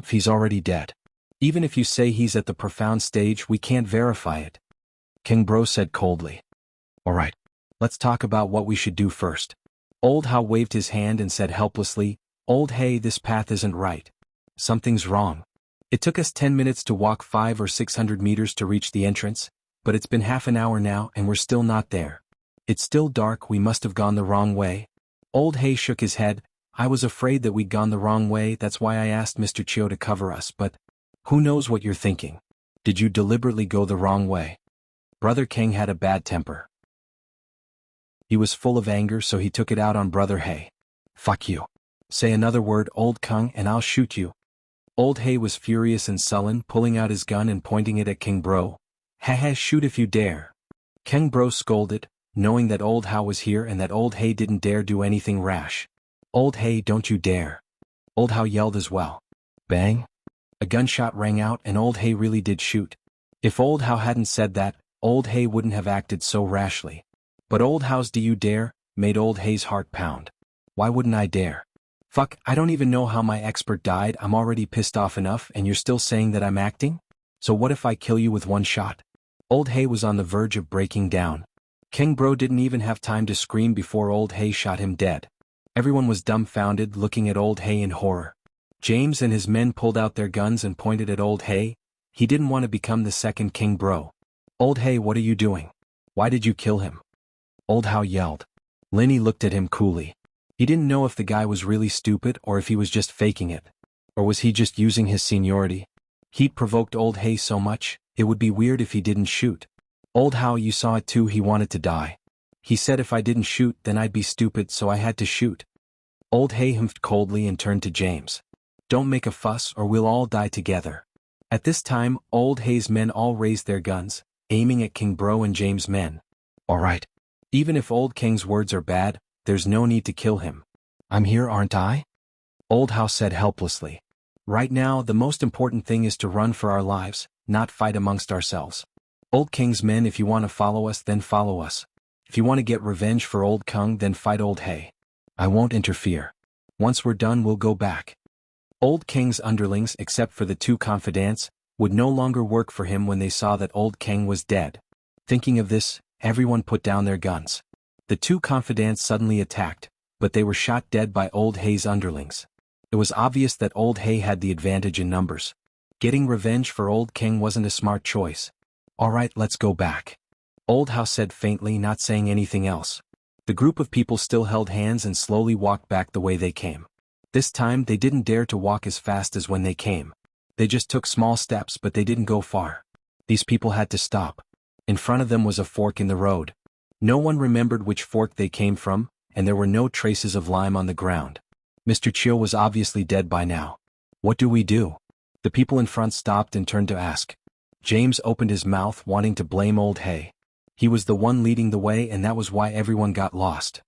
He's already dead. Even if you say he's at the profound stage, we can't verify it. King Bro said coldly. Alright, let's talk about what we should do first. Old Hao waved his hand and said helplessly, Old Hay, this path isn't right. Something's wrong. It took us 10 minutes to walk 500 or 600 meters to reach the entrance, but it's been half an hour now and we're still not there. It's still dark, we must have gone the wrong way. Old Hay shook his head. I was afraid that we'd gone the wrong way, that's why I asked Mr. Chio to cover us, but who knows what you're thinking? Did you deliberately go the wrong way? Brother Kang had a bad temper. He was full of anger, so he took it out on Brother Hay. Fuck you. Say another word, Old Kang, and I'll shoot you. Old Hay was furious and sullen, pulling out his gun and pointing it at King Bro. Haha, shoot if you dare. King Bro scolded, knowing that Old Hao was here and that Old Hay didn't dare do anything rash. Old Hay, don't you dare. Old Hao yelled as well. Bang. A gunshot rang out and Old Hay really did shoot. If Old Hao hadn't said that, Old Hay wouldn't have acted so rashly. But Old Hao's "do you dare" made Old Hay's heart pound. Why wouldn't I dare? Fuck, I don't even know how my expert died, I'm already pissed off enough and you're still saying that I'm acting? So what if I kill you with one shot? Old Hay was on the verge of breaking down. King Bro didn't even have time to scream before Old Hay shot him dead. Everyone was dumbfounded, looking at Old Hay in horror. James and his men pulled out their guns and pointed at Old Hay. He didn't want to become the second King Bro. Old Hay, what are you doing? Why did you kill him? Old Hao yelled. Linny looked at him coolly. He didn't know if the guy was really stupid or if he was just faking it. Or was he just using his seniority? Heat provoked Old Hay so much, it would be weird if he didn't shoot. Old Hao, you saw it too, he wanted to die. He said if I didn't shoot then I'd be stupid, so I had to shoot. Old Hay humphed coldly and turned to James. Don't make a fuss or we'll all die together. At this time, Old Hay's men all raised their guns, aiming at King Bro and James' men. Alright. Even if Old King's words are bad, there's no need to kill him. I'm here, aren't I? Old Hao said helplessly. Right now, the most important thing is to run for our lives, not fight amongst ourselves. Old King's men, if you want to follow us, then follow us. If you want to get revenge for Old Kung, then fight Old Hay. I won't interfere. Once we're done, we'll go back. Old King's underlings, except for the two confidants, would no longer work for him when they saw that Old King was dead. Thinking of this, everyone put down their guns. The two confidants suddenly attacked, but they were shot dead by Old Hay's underlings. It was obvious that Old Hay had the advantage in numbers. Getting revenge for Old King wasn't a smart choice. Alright, let's go back. Old Hao said faintly, not saying anything else. The group of people still held hands and slowly walked back the way they came. This time they didn't dare to walk as fast as when they came. They just took small steps, but they didn't go far. These people had to stop. In front of them was a fork in the road. No one remembered which fork they came from, and there were no traces of lime on the ground. Mr. Chiu was obviously dead by now. What do we do? The people in front stopped and turned to ask. James opened his mouth, wanting to blame Old Hay. He was the one leading the way, and that was why everyone got lost.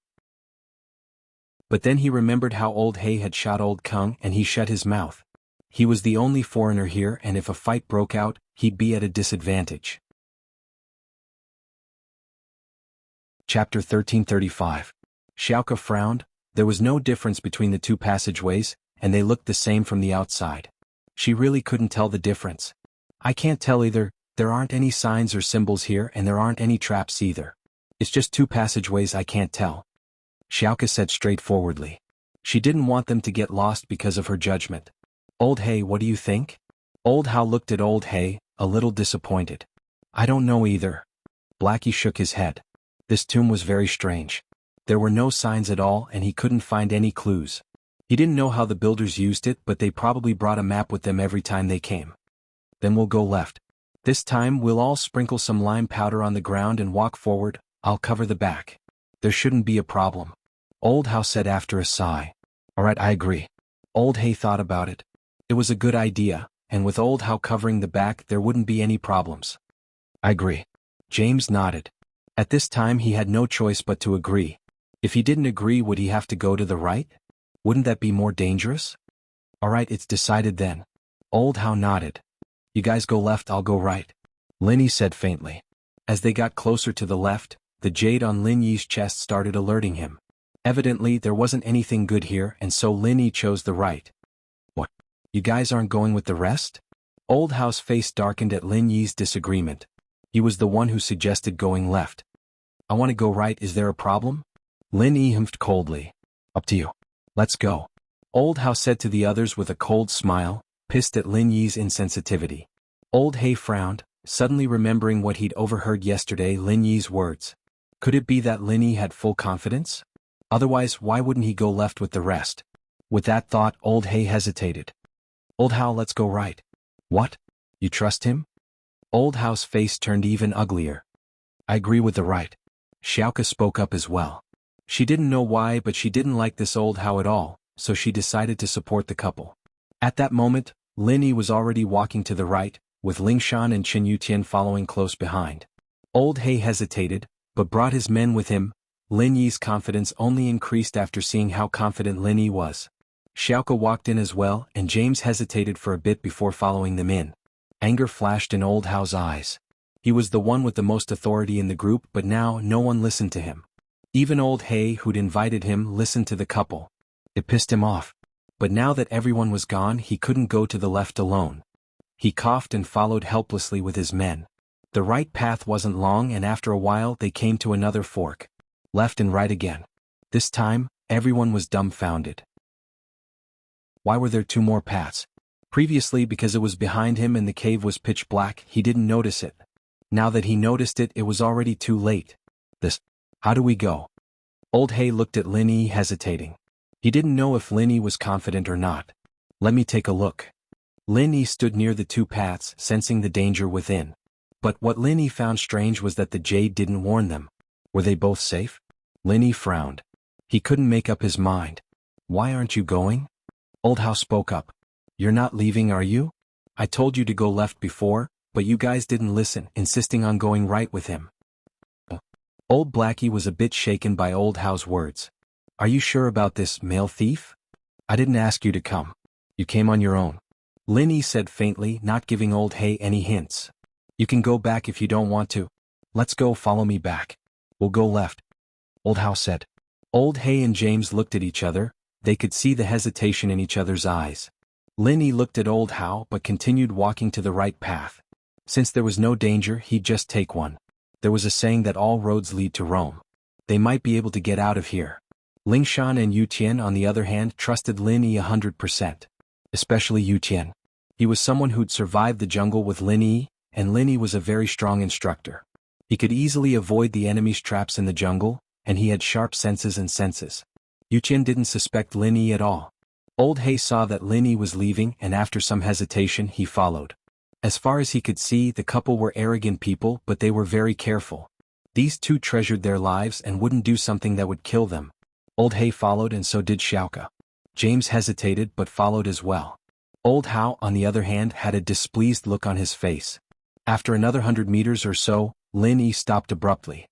But then he remembered how Old Hay had shot Old Kung, and he shut his mouth. He was the only foreigner here, and if a fight broke out, he'd be at a disadvantage. Chapter 1335. Xiaoke frowned. There was no difference between the two passageways, and they looked the same from the outside. She really couldn't tell the difference. I can't tell either. There aren't any signs or symbols here, and there aren't any traps either. It's just two passageways, I can't tell. Xiaoke said straightforwardly. She didn't want them to get lost because of her judgment. Old Hay, what do you think? Old Hao looked at Old Hay, a little disappointed. I don't know either. Blackie shook his head. This tomb was very strange. There were no signs at all, and he couldn't find any clues. He didn't know how the builders used it, but they probably brought a map with them every time they came. Then we'll go left. This time we'll all sprinkle some lime powder on the ground and walk forward. I'll cover the back. There shouldn't be a problem. Old Hao said after a sigh. Alright, I agree. Old Hay thought about it. It was a good idea, and with Old Hao covering the back there wouldn't be any problems. I agree. James nodded. At this time he had no choice but to agree. If he didn't agree, would he have to go to the right? Wouldn't that be more dangerous? Alright, it's decided then. Old Hao nodded. You guys go left, I'll go right. Lin Yi said faintly. As they got closer to the left, the jade on Lin Yi's chest started alerting him. Evidently there wasn't anything good here, and so Lin Yi chose the right. What? You guys aren't going with the rest? Old Hao's face darkened at Lin Yi's disagreement. He was the one who suggested going left. I want to go right, is there a problem? Lin Yi humphed coldly. Up to you. Let's go. Old Hao said to the others with a cold smile, pissed at Lin Yi's insensitivity. Old Hay frowned, suddenly remembering what he'd overheard yesterday, Lin Yi's words. Could it be that Lin Yi had full confidence? Otherwise, why wouldn't he go left with the rest? With that thought, Old Hay hesitated. Old Hao, let's go right. What? You trust him? Old Hao's face turned even uglier. I agree with the right. Xiaoke spoke up as well. She didn't know why, but she didn't like this Old Hao at all, so she decided to support the couple. At that moment, Lin Yi was already walking to the right, with Lingshan and Qin Yutian following close behind. Old Hay hesitated, but brought his men with him. Lin Yi's confidence only increased after seeing how confident Lin Yi was. Xiaoke walked in as well, and James hesitated for a bit before following them in. Anger flashed in Old Hao's eyes. He was the one with the most authority in the group, but now no one listened to him. Even Old Hay, who'd invited him, listened to the couple. It pissed him off. But now that everyone was gone, he couldn't go to the left alone. He coughed and followed helplessly with his men. The right path wasn't long, and after a while they came to another fork. Left and right again. This time, everyone was dumbfounded. Why were there two more paths? Previously, because it was behind him and the cave was pitch black, he didn't notice it. Now that he noticed it, it was already too late. How do we go? Old Hay looked at Lin Yi, hesitating. He didn't know if Lin Yi was confident or not. Let me take a look. Lin Yi stood near the two paths, sensing the danger within. But what Lin Yi found strange was that the jade didn't warn them. Were they both safe? Lin Yi frowned. He couldn't make up his mind. Why aren't you going? Old Hao spoke up. You're not leaving, are you? I told you to go left before, but you guys didn't listen, insisting on going right with him. Old Blackie was a bit shaken by Old Hao's words. Are you sure about this, male thief? I didn't ask you to come. You came on your own. Lin Yi said faintly, not giving Old Hay any hints. You can go back if you don't want to. Let's go, follow me back. We'll go left. Old Hao said. Old Hay and James looked at each other. They could see the hesitation in each other's eyes. Lin Yi looked at Old Hao but continued walking to the right path. Since there was no danger, he'd just take one. There was a saying that all roads lead to Rome. They might be able to get out of here. Lingshan and Yutian, on the other hand, trusted Lin Yi 100%. Especially Yutian. He was someone who'd survived the jungle with Lin Yi, and Lin Yi was a very strong instructor. He could easily avoid the enemy's traps in the jungle, and he had sharp senses and senses. Yutian didn't suspect Lin Yi at all. Old Hay saw that Linny was leaving and after some hesitation he followed. As far as he could see, the couple were arrogant people, but they were very careful. These two treasured their lives and wouldn't do something that would kill them. Old Hay followed and so did Xiaoka. James hesitated but followed as well. Old Hao, on the other hand, had a displeased look on his face. After another 100 meters or so, Linny stopped abruptly.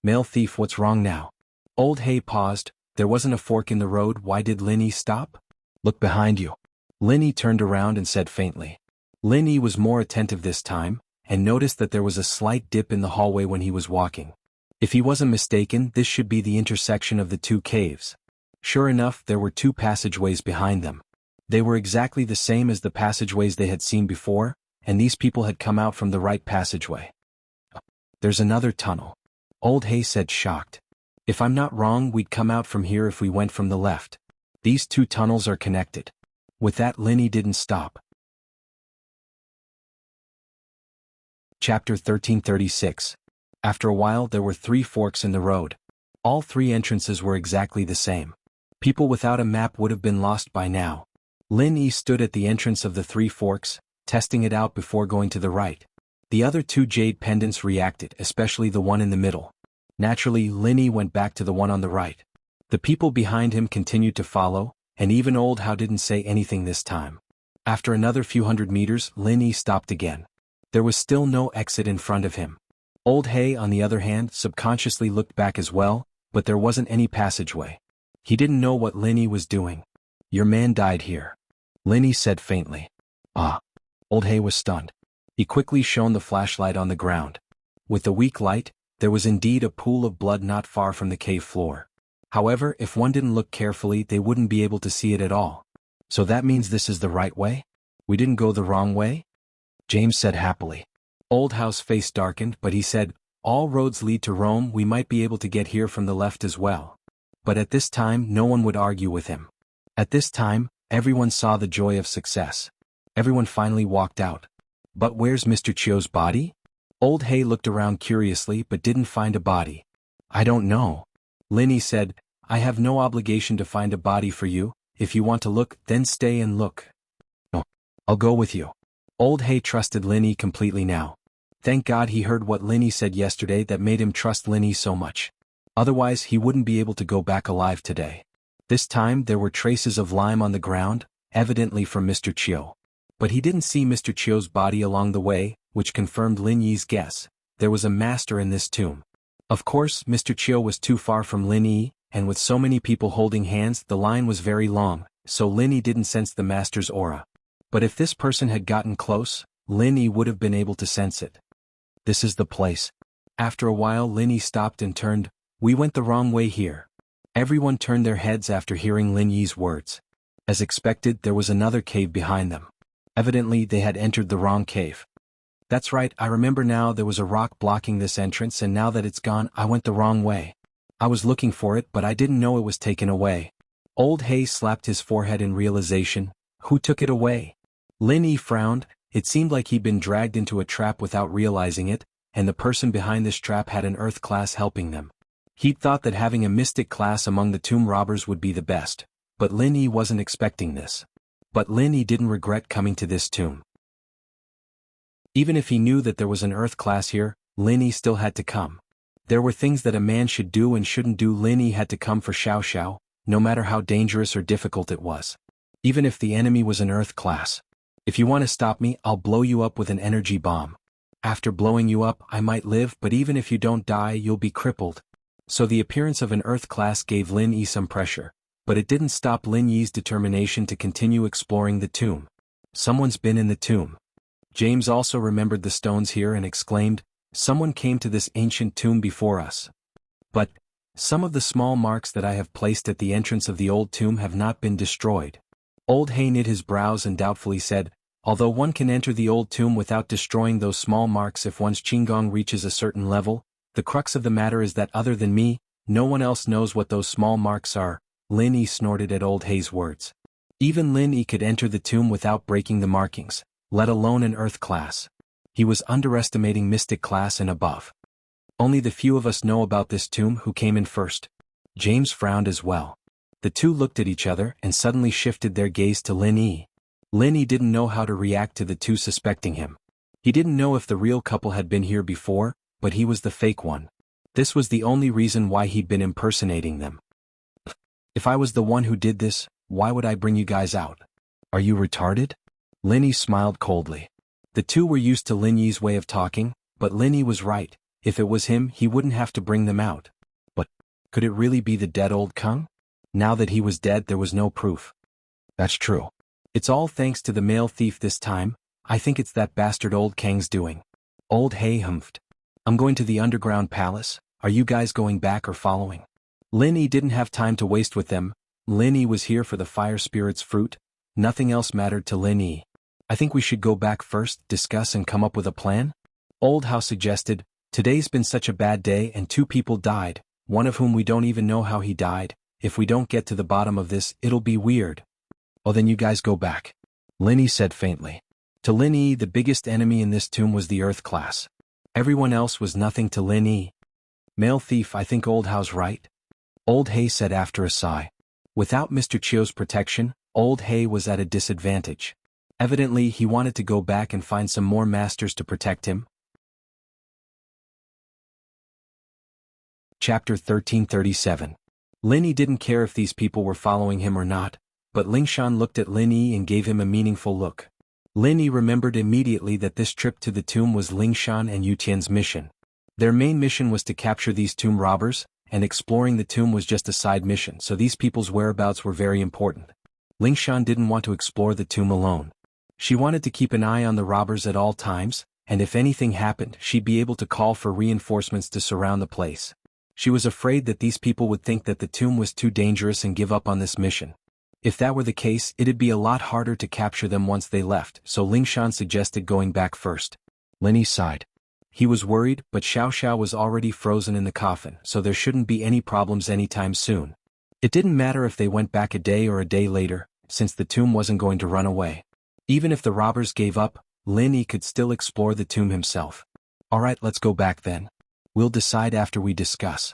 "Male thief, what's wrong now?" Old Hay paused. There wasn't a fork in the road. Why did Linny stop? "Look behind you." Linny turned around and said faintly. Linny was more attentive this time, and noticed that there was a slight dip in the hallway when he was walking. If he wasn't mistaken, this should be the intersection of the two caves. Sure enough, there were two passageways behind them. They were exactly the same as the passageways they had seen before, and these people had come out from the right passageway. "There's another tunnel," Old Hay said, shocked. "If I'm not wrong, we'd come out from here if we went from the left. These two tunnels are connected." With that, Linny didn't stop. Chapter 1336. After a while there were 3 forks in the road. All 3 entrances were exactly the same. People without a map would have been lost by now. Linny stood at the entrance of the 3 forks, testing it out before going to the right. The other 2 jade pendants reacted, especially the one in the middle. Naturally, Linny went back to the one on the right. The people behind him continued to follow, and even Old Hao didn't say anything this time. After another few 100 meters, Linny stopped again. There was still no exit in front of him. Old Hay, on the other hand, subconsciously looked back as well, but there wasn't any passageway. He didn't know what Linny was doing. "Your man died here," Linny said faintly. "Ah." Old Hay was stunned. He quickly shone the flashlight on the ground. With the weak light, there was indeed a pool of blood not far from the cave floor. However, if one didn't look carefully, they wouldn't be able to see it at all. "So that means this is the right way? We didn't go the wrong way?" James said happily. Old Hao's face darkened, but he said, "All roads lead to Rome. We might be able to get here from the left as well." But at this time, no one would argue with him. At this time, everyone saw the joy of success. Everyone finally walked out. "But where's Mr. Chio's body?" Old Hay looked around curiously but didn't find a body. "I don't know." Linny said, "I have no obligation to find a body for you. If you want to look, then stay and look." "No, I'll go with you." Old Hay trusted Linny completely now. Thank God he heard what Linny said yesterday that made him trust Linny so much. Otherwise he wouldn't be able to go back alive today. This time there were traces of lime on the ground, evidently from Mr. Chio. But he didn't see Mr. Chio's body along the way, which confirmed Lin Yi's guess. There was a master in this tomb. Of course, Mr. Chio was too far from Lin Yi, and with so many people holding hands, the line was very long, so Lin Yi didn't sense the master's aura. But if this person had gotten close, Lin Yi would have been able to sense it. "This is the place." After a while Lin Yi stopped and turned. "We went the wrong way here." Everyone turned their heads after hearing Lin Yi's words. As expected, there was another cave behind them. Evidently they had entered the wrong cave. "That's right, I remember now, there was a rock blocking this entrance, and now that it's gone, I went the wrong way. I was looking for it, but I didn't know it was taken away." Old Hay slapped his forehead in realization. Who took it away? Lin Yi frowned. It seemed like he'd been dragged into a trap without realizing it, and the person behind this trap had an earth class helping them. He'd thought that having a mystic class among the tomb robbers would be the best, but Lin Yi wasn't expecting this. But Lin Yi didn't regret coming to this tomb. Even if he knew that there was an earth class here, Lin Yi still had to come. There were things that a man should do and shouldn't do. Lin Yi had to come for Xiao Xiao, no matter how dangerous or difficult it was. Even if the enemy was an earth class. "If you want to stop me, I'll blow you up with an energy bomb. After blowing you up, I might live, but even if you don't die, you'll be crippled." So the appearance of an earth class gave Lin Yi some pressure, but it didn't stop Lin Yi's determination to continue exploring the tomb. Someone's been in the tomb. James also remembered the stones here and exclaimed, "Someone came to this ancient tomb before us." But some of the small marks that I have placed at the entrance of the old tomb have not been destroyed. Old Hay knit his brows and doubtfully said, "Although one can enter the old tomb without destroying those small marks if one's qigong reaches a certain level, the crux of the matter is that other than me, no one else knows what those small marks are." Lin Yi snorted at Old Hay's words. Even Lin Yi could enter the tomb without breaking the markings, let alone an earth class. He was underestimating mystic class and above. "Only the few of us know about this tomb who came in first." James frowned as well. The two looked at each other and suddenly shifted their gaze to Lin Yi. Lin Yi didn't know how to react to the two suspecting him. He didn't know if the real couple had been here before, but he was the fake one. This was the only reason why he'd been impersonating them. If I was the one who did this, why would I bring you guys out? Are you retarded? Lin Yi smiled coldly. The two were used to Lin Yi's way of talking, but Lin Yi was right. If it was him, he wouldn't have to bring them out. But could it really be the dead old Kung? Now that he was dead, there was no proof. That's true. It's all thanks to the male thief this time. I think it's that bastard old Kang's doing. Old Hay humphed. I'm going to the underground palace. Are you guys going back or following? Lin Yi didn't have time to waste with them. Lin Yi was here for the fire spirit's fruit. Nothing else mattered to Lin Yi. I think we should go back first, discuss and come up with a plan? Old How suggested. Today's been such a bad day and 2 people died, one of whom we don't even know how he died. If we don't get to the bottom of this, it'll be weird. Oh, then you guys go back. Lin Yi said faintly. To Lin Yi, the biggest enemy in this tomb was the Earth class. Everyone else was nothing to Lin Yi. Male thief, I think Old How's right. Old Hay said after a sigh. Without Mr. Chio's protection, Old Hay was at a disadvantage. Evidently, he wanted to go back and find some more masters to protect him. Chapter 1337. Lin Yi didn't care if these people were following him or not, but Lingshan looked at Lin Yi and gave him a meaningful look. Lin Yi remembered immediately that this trip to the tomb was Lingshan and Yutian's mission. Their main mission was to capture these tomb robbers, and exploring the tomb was just a side mission, so these people's whereabouts were very important. Lingshan didn't want to explore the tomb alone. She wanted to keep an eye on the robbers at all times, and if anything happened, she'd be able to call for reinforcements to surround the place. She was afraid that these people would think that the tomb was too dangerous and give up on this mission. If that were the case, it'd be a lot harder to capture them once they left, so Lingshan suggested going back first. Lin Yi sighed. He was worried, but Xiao Xiao was already frozen in the coffin, so there shouldn't be any problems anytime soon. It didn't matter if they went back a day or a day later, since the tomb wasn't going to run away. Even if the robbers gave up, Lin Yi could still explore the tomb himself. Alright, let's go back then. We'll decide after we discuss.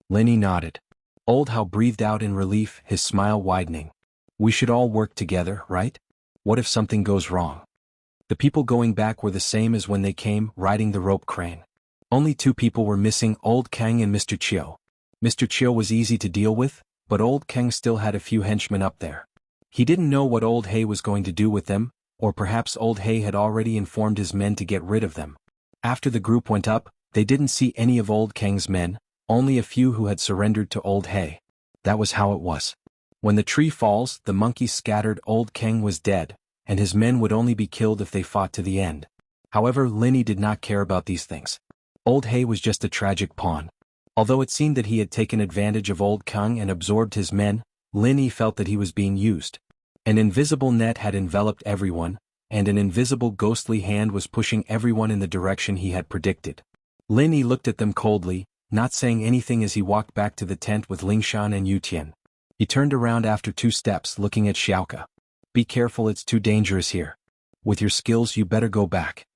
Lin Yi nodded. Old How breathed out in relief, his smile widening. We should all work together, right? What if something goes wrong? The people going back were the same as when they came, riding the rope crane. Only 2 people were missing, Old Kang and Mr. Chio. Mr. Chio was easy to deal with, but Old Kang still had a few henchmen up there. He didn't know what Old Hay was going to do with them, or perhaps Old Hay had already informed his men to get rid of them. After the group went up, they didn't see any of Old Kang's men, only a few who had surrendered to Old Hay. That was how it was. When the tree falls, the monkeys scattered. Old Kang was dead, and his men would only be killed if they fought to the end. However, Lin Yi did not care about these things. Old Hay was just a tragic pawn. Although it seemed that he had taken advantage of Old Kang and absorbed his men, Lin Yi felt that he was being used. An invisible net had enveloped everyone, and an invisible ghostly hand was pushing everyone in the direction he had predicted. Lin Yi looked at them coldly, not saying anything as he walked back to the tent with Lingshan and Yutian. He turned around after 2 steps, looking at Xiaoka. Be careful, it's too dangerous here. With your skills, you better go back.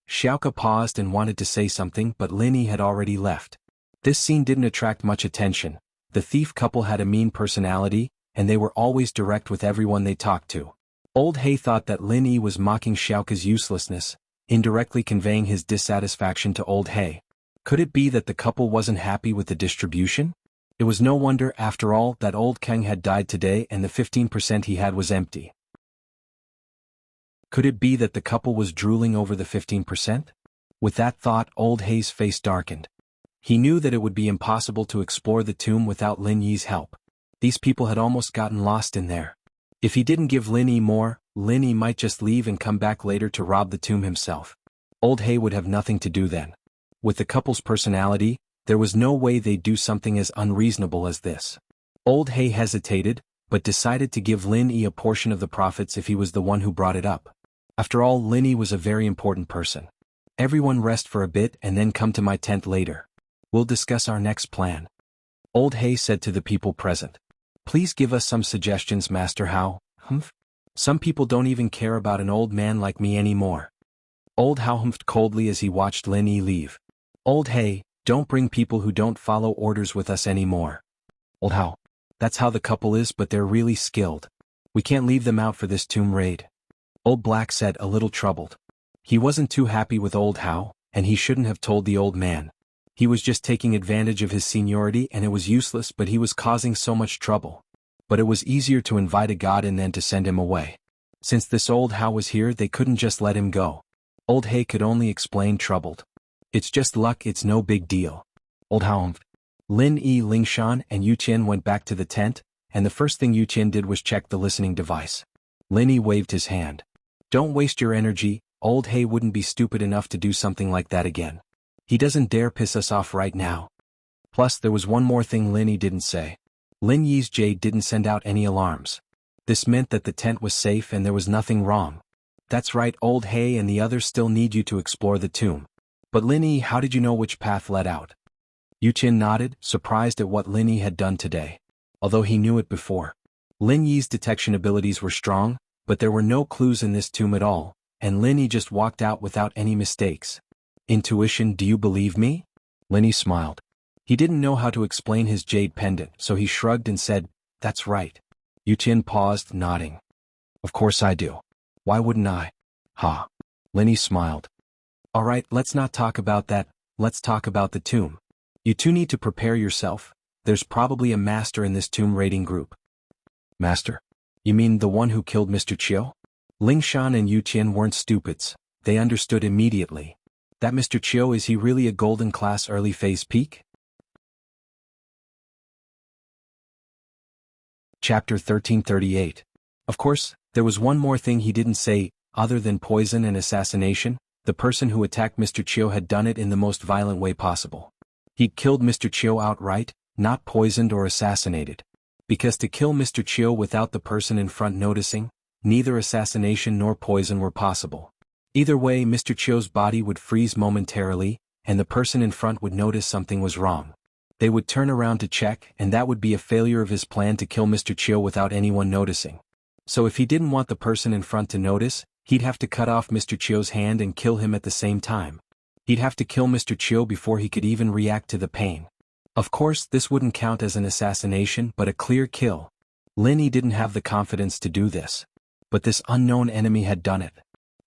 Xiaoka paused and wanted to say something, but Lin Yi had already left. This scene didn't attract much attention. The thief couple had a mean personality, and they were always direct with everyone they talked to. Old Hay thought that Lin Yi was mocking Xiaoka's uselessness, indirectly conveying his dissatisfaction to Old Hay. Could it be that the couple wasn't happy with the distribution? It was no wonder, after all, that Old Kang had died today and the 15% he had was empty. Could it be that the couple was drooling over the 15%? With that thought, Old Hay's face darkened. He knew that it would be impossible to explore the tomb without Lin Yi's help. These people had almost gotten lost in there. If he didn't give Lin Yi more, Lin Yi might just leave and come back later to rob the tomb himself. Old Hay would have nothing to do then. With the couple's personality, there was no way they'd do something as unreasonable as this. Old Hay hesitated, but decided to give Lin Yi a portion of the profits if he was the one who brought it up. After all, Lin Yi was a very important person. Everyone rest for a bit and then come to my tent later. We'll discuss our next plan. Old Hay said to the people present. Please give us some suggestions, Master How. Some people don't even care about an old man like me anymore. Old How humphed coldly as he watched Lin Yi leave. Old Hay, don't bring people who don't follow orders with us anymore. Old How. That's how the couple is, but they're really skilled. We can't leave them out for this tomb raid. Old Black said, a little troubled. He wasn't too happy with Old How, and he shouldn't have told the old man. He was just taking advantage of his seniority and it was useless, but he was causing so much trouble. But it was easier to invite a god in than to send him away. Since this Old How was here, they couldn't just let him go. Old Hay could only explain, troubled. It's just luck, it's no big deal. Old How. Lin Yi, Lingshan, and Yu Qian went back to the tent, and the first thing Yu Qian did was check the listening device. Lin Yi waved his hand. Don't waste your energy, Old Hay wouldn't be stupid enough to do something like that again. He doesn't dare piss us off right now. Plus, there was one more thing Lin Yi didn't say. Lin Yi's jade didn't send out any alarms. This meant that the tent was safe and there was nothing wrong. That's right, Old Hay and the others still need you to explore the tomb. But Lin Yi, how did you know which path led out? Yu Qian nodded, surprised at what Lin Yi had done today. Although he knew it before. Lin Yi's detection abilities were strong, but there were no clues in this tomb at all, and Lin Yi just walked out without any mistakes. Intuition, do you believe me? Lin Yi smiled. He didn't know how to explain his jade pendant, so he shrugged and said, that's right. Yu Qian paused, nodding. Of course I do. Why wouldn't I? Ha. Lin Yi smiled. Alright, let's not talk about that, let's talk about the tomb. You two need to prepare yourself, there's probably a master in this tomb raiding group. Master? You mean the one who killed Mr. Chiu? Lingshan and Yu Qian weren't stupids, they understood immediately. That Mr. Chiu, is he really a golden class early phase peak? Chapter 1338. Of course, there was one more thing he didn't say, other than poison and assassination, the person who attacked Mr. Chiu had done it in the most violent way possible. He'd killed Mr. Chiu outright, not poisoned or assassinated. Because to kill Mr. Chiu without the person in front noticing, neither assassination nor poison were possible. Either way, Mr. Chiu's body would freeze momentarily, and the person in front would notice something was wrong. They would turn around to check, and that would be a failure of his plan to kill Mr. Chiu without anyone noticing. So if he didn't want the person in front to notice, he'd have to cut off Mr. Chiu's hand and kill him at the same time. He'd have to kill Mr. Chiu before he could even react to the pain. Of course, this wouldn't count as an assassination but a clear kill. Lin Yi didn't have the confidence to do this. But this unknown enemy had done it.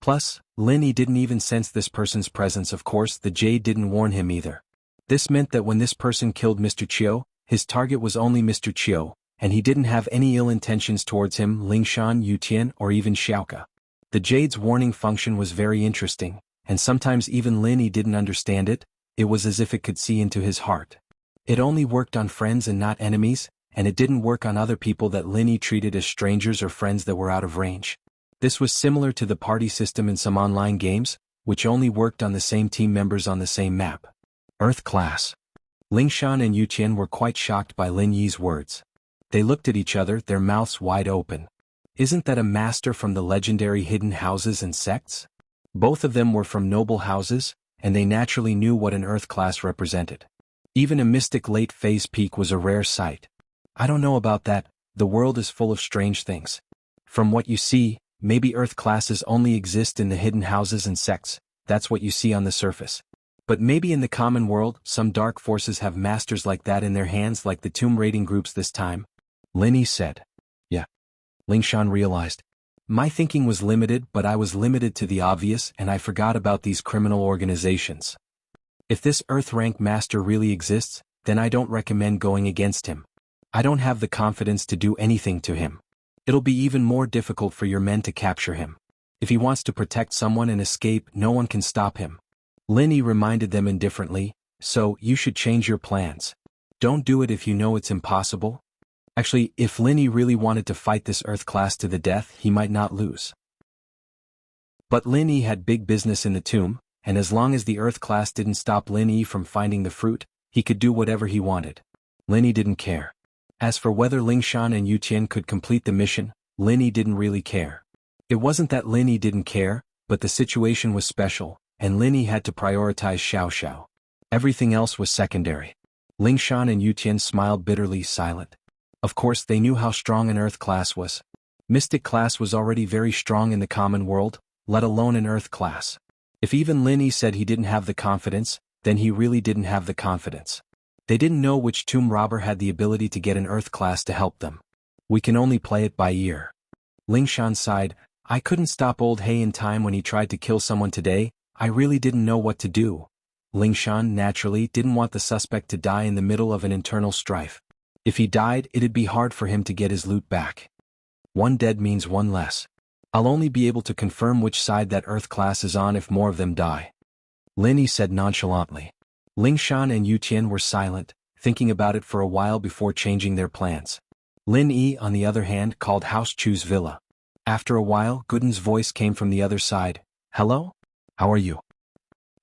Plus, Lin Yi didn't even sense this person's presence. Of course, the jade didn't warn him either. This meant that when this person killed Mr. Chiu, his target was only Mr. Chiu, and he didn't have any ill intentions towards him, Lingshan, Yu Tian, or even Xiaoke. The jade's warning function was very interesting, and sometimes even Lin Yi didn't understand it. It was as if it could see into his heart. It only worked on friends and not enemies, and it didn't work on other people that Lin Yi treated as strangers or friends that were out of range. This was similar to the party system in some online games, which only worked on the same team members on the same map. Earth class. Lingshan and Yu Qian were quite shocked by Lin Yi's words. They looked at each other, their mouths wide open. Isn't that a master from the legendary hidden houses and sects? Both of them were from noble houses, and they naturally knew what an Earth class represented. Even a mystic late phase peak was a rare sight. I don't know about that, the world is full of strange things. From what you see, maybe Earth classes only exist in the hidden houses and sects, that's what you see on the surface. But maybe in the common world, some dark forces have masters like that in their hands, like the tomb raiding groups this time. Lin Yi said. Yeah. Lingshan realized. My thinking was limited, but I was limited to the obvious and I forgot about these criminal organizations. If this Earth rank master really exists, then I don't recommend going against him. I don't have the confidence to do anything to him. It'll be even more difficult for your men to capture him. If he wants to protect someone and escape, no one can stop him. Lin Yi reminded them indifferently, so you should change your plans. Don't do it if you know it's impossible. Actually, if Lin Yi really wanted to fight this Earth class to the death, he might not lose. But Lin Yi had big business in the tomb, and as long as the Earth class didn't stop Lin Yi from finding the fruit, he could do whatever he wanted. Lin Yi didn't care. As for whether Lingshan and Yu Tian could complete the mission, Lin Yi didn't really care. It wasn't that Lin Yi didn't care, but the situation was special, and Lin Yi had to prioritize Xiao Xiao. Everything else was secondary. Lingshan and Yu Tian smiled bitterly, silent. Of course they knew how strong an Earth class was. Mystic class was already very strong in the common world, let alone an Earth class. If even Lin Yi said he didn't have the confidence, then he really didn't have the confidence. They didn't know which tomb robber had the ability to get an Earth class to help them. We can only play it by ear. Lingshan sighed. I couldn't stop old He in time when he tried to kill someone today. I really didn't know what to do. Lingshan, naturally, didn't want the suspect to die in the middle of an internal strife. If he died, it'd be hard for him to get his loot back. One dead means one less. I'll only be able to confirm which side that Earth class is on if more of them die. Lin Yi said nonchalantly. Lingshan and Yutian were silent, thinking about it for a while before changing their plans. Lin Yi, on the other hand, called House Chu's villa. After a while, Gooden's voice came from the other side. Hello? How are you?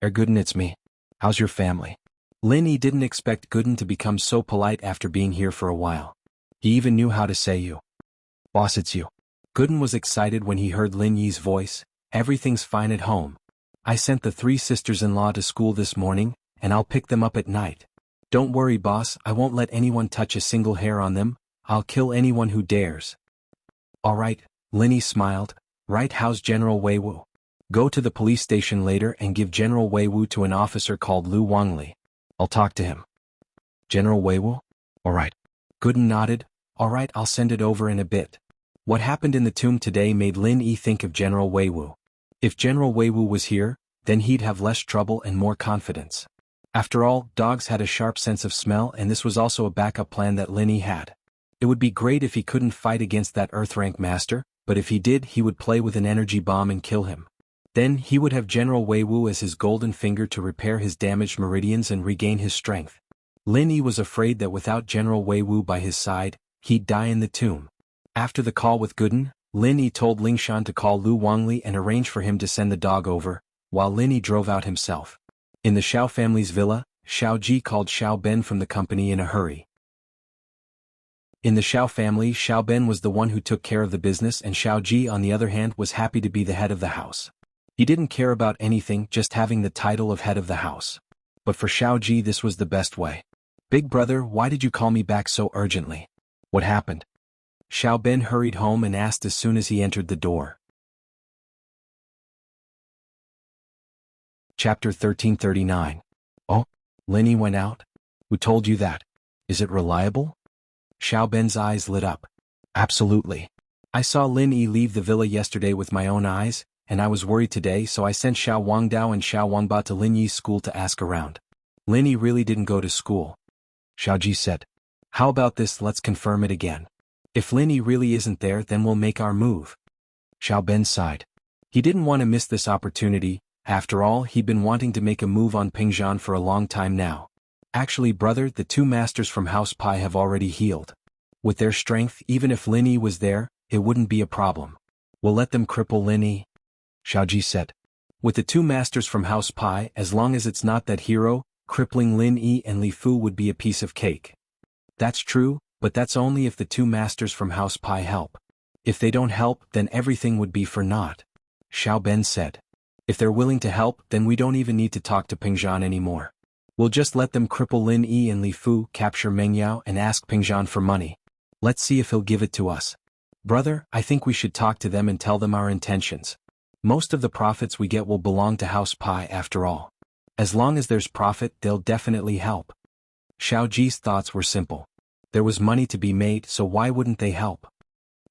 Gooden, it's me. How's your family? Lin Yi didn't expect Gooden to become so polite after being here for a while. He even knew how to say you. Boss, it's you. Gooden was excited when he heard Lin Yi's voice. Everything's fine at home. I sent the 3 sisters-in-law to school this morning, and I'll pick them up at night. Don't worry, boss, I won't let anyone touch a single hair on them. I'll kill anyone who dares. All right, Lin Yi smiled. Right, how's General Wei Wu? Go to the police station later and give General Wei Wu to an officer called Lu Wangli. I'll talk to him. General Wei Wu? All right. Gooden nodded. All right, I'll send it over in a bit. What happened in the tomb today made Lin Yi think of General Wei Wu. If General Wei Wu was here, then he'd have less trouble and more confidence. After all, dogs had a sharp sense of smell, and this was also a backup plan that Lin Yi had. It would be great if he couldn't fight against that Earth-rank master, but if he did, he would play with an energy bomb and kill him. Then he would have General Wei Wu as his golden finger to repair his damaged meridians and regain his strength. Lin Yi was afraid that without General Wei Wu by his side, he'd die in the tomb. After the call with Gooden, Lin Yi told Lingshan to call Lu Wangli and arrange for him to send the dog over, while Lin Yi drove out himself. In the Xiao family's villa, Xiao Ji called Xiao Ben from the company in a hurry. In the Xiao family, Xiao Ben was the one who took care of the business, and Xiao Ji, on the other hand, was happy to be the head of the house. He didn't care about anything, just having the title of head of the house. But for Xiao Ji, this was the best way. Big brother, why did you call me back so urgently? What happened? Xiao Ben hurried home and asked as soon as he entered the door. Chapter 1339. Oh, Lin Yi went out? Who told you that? Is it reliable? Xiao Ben's eyes lit up. Absolutely. I saw Lin Yi leave the villa yesterday with my own eyes, and I was worried today, so I sent Xiao Wangdao and Xiao Wangba to Lin Yi's school to ask around. Lin Yi really didn't go to school. Xiao Ji said. How about this, let's confirm it again. If Lin Yi really isn't there, then we'll make our move. Xiao Ben sighed. He didn't want to miss this opportunity. After all, he'd been wanting to make a move on Pingzhan for a long time now. Actually, brother, the 2 masters from House Pai have already healed. With their strength, even if Lin Yi was there, it wouldn't be a problem. We'll let them cripple Lin Yi. Xiao Ji said. With the 2 masters from House Pai, as long as it's not that hero, crippling Lin Yi and Li Fu would be a piece of cake. That's true, but that's only if the 2 masters from House Pai help. If they don't help, then everything would be for naught. Xiao Ben said. If they're willing to help, then we don't even need to talk to Pingzhan anymore. We'll just let them cripple Lin Yi and Li Fu, capture Meng Yao, and ask Pingzhan for money. Let's see if he'll give it to us. Brother, I think we should talk to them and tell them our intentions. Most of the profits we get will belong to House Pai after all. As long as there's profit, they'll definitely help. Xiao Ji's thoughts were simple. There was money to be made, so why wouldn't they help?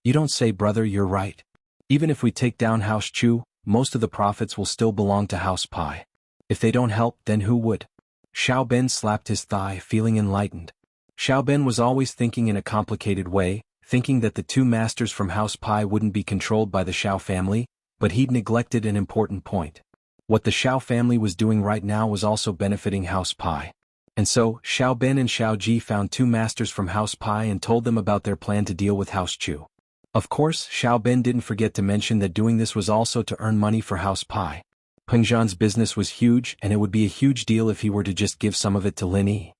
You don't say, brother, you're right. Even if we take down House Chu, most of the profits will still belong to House Pai. If they don't help, then who would? Xiao Ben slapped his thigh, feeling enlightened. Xiao Ben was always thinking in a complicated way, thinking that the 2 masters from House Pai wouldn't be controlled by the Xiao family, but he'd neglected an important point. What the Xiao family was doing right now was also benefiting House Pai. And so, Xiao Ben and Xiao Ji found 2 masters from House Pai and told them about their plan to deal with House Chu. Of course, Xiao Ben didn't forget to mention that doing this was also to earn money for House Pai. Pingzhan's business was huge, and it would be a huge deal if he were to just give some of it to Lin Yi.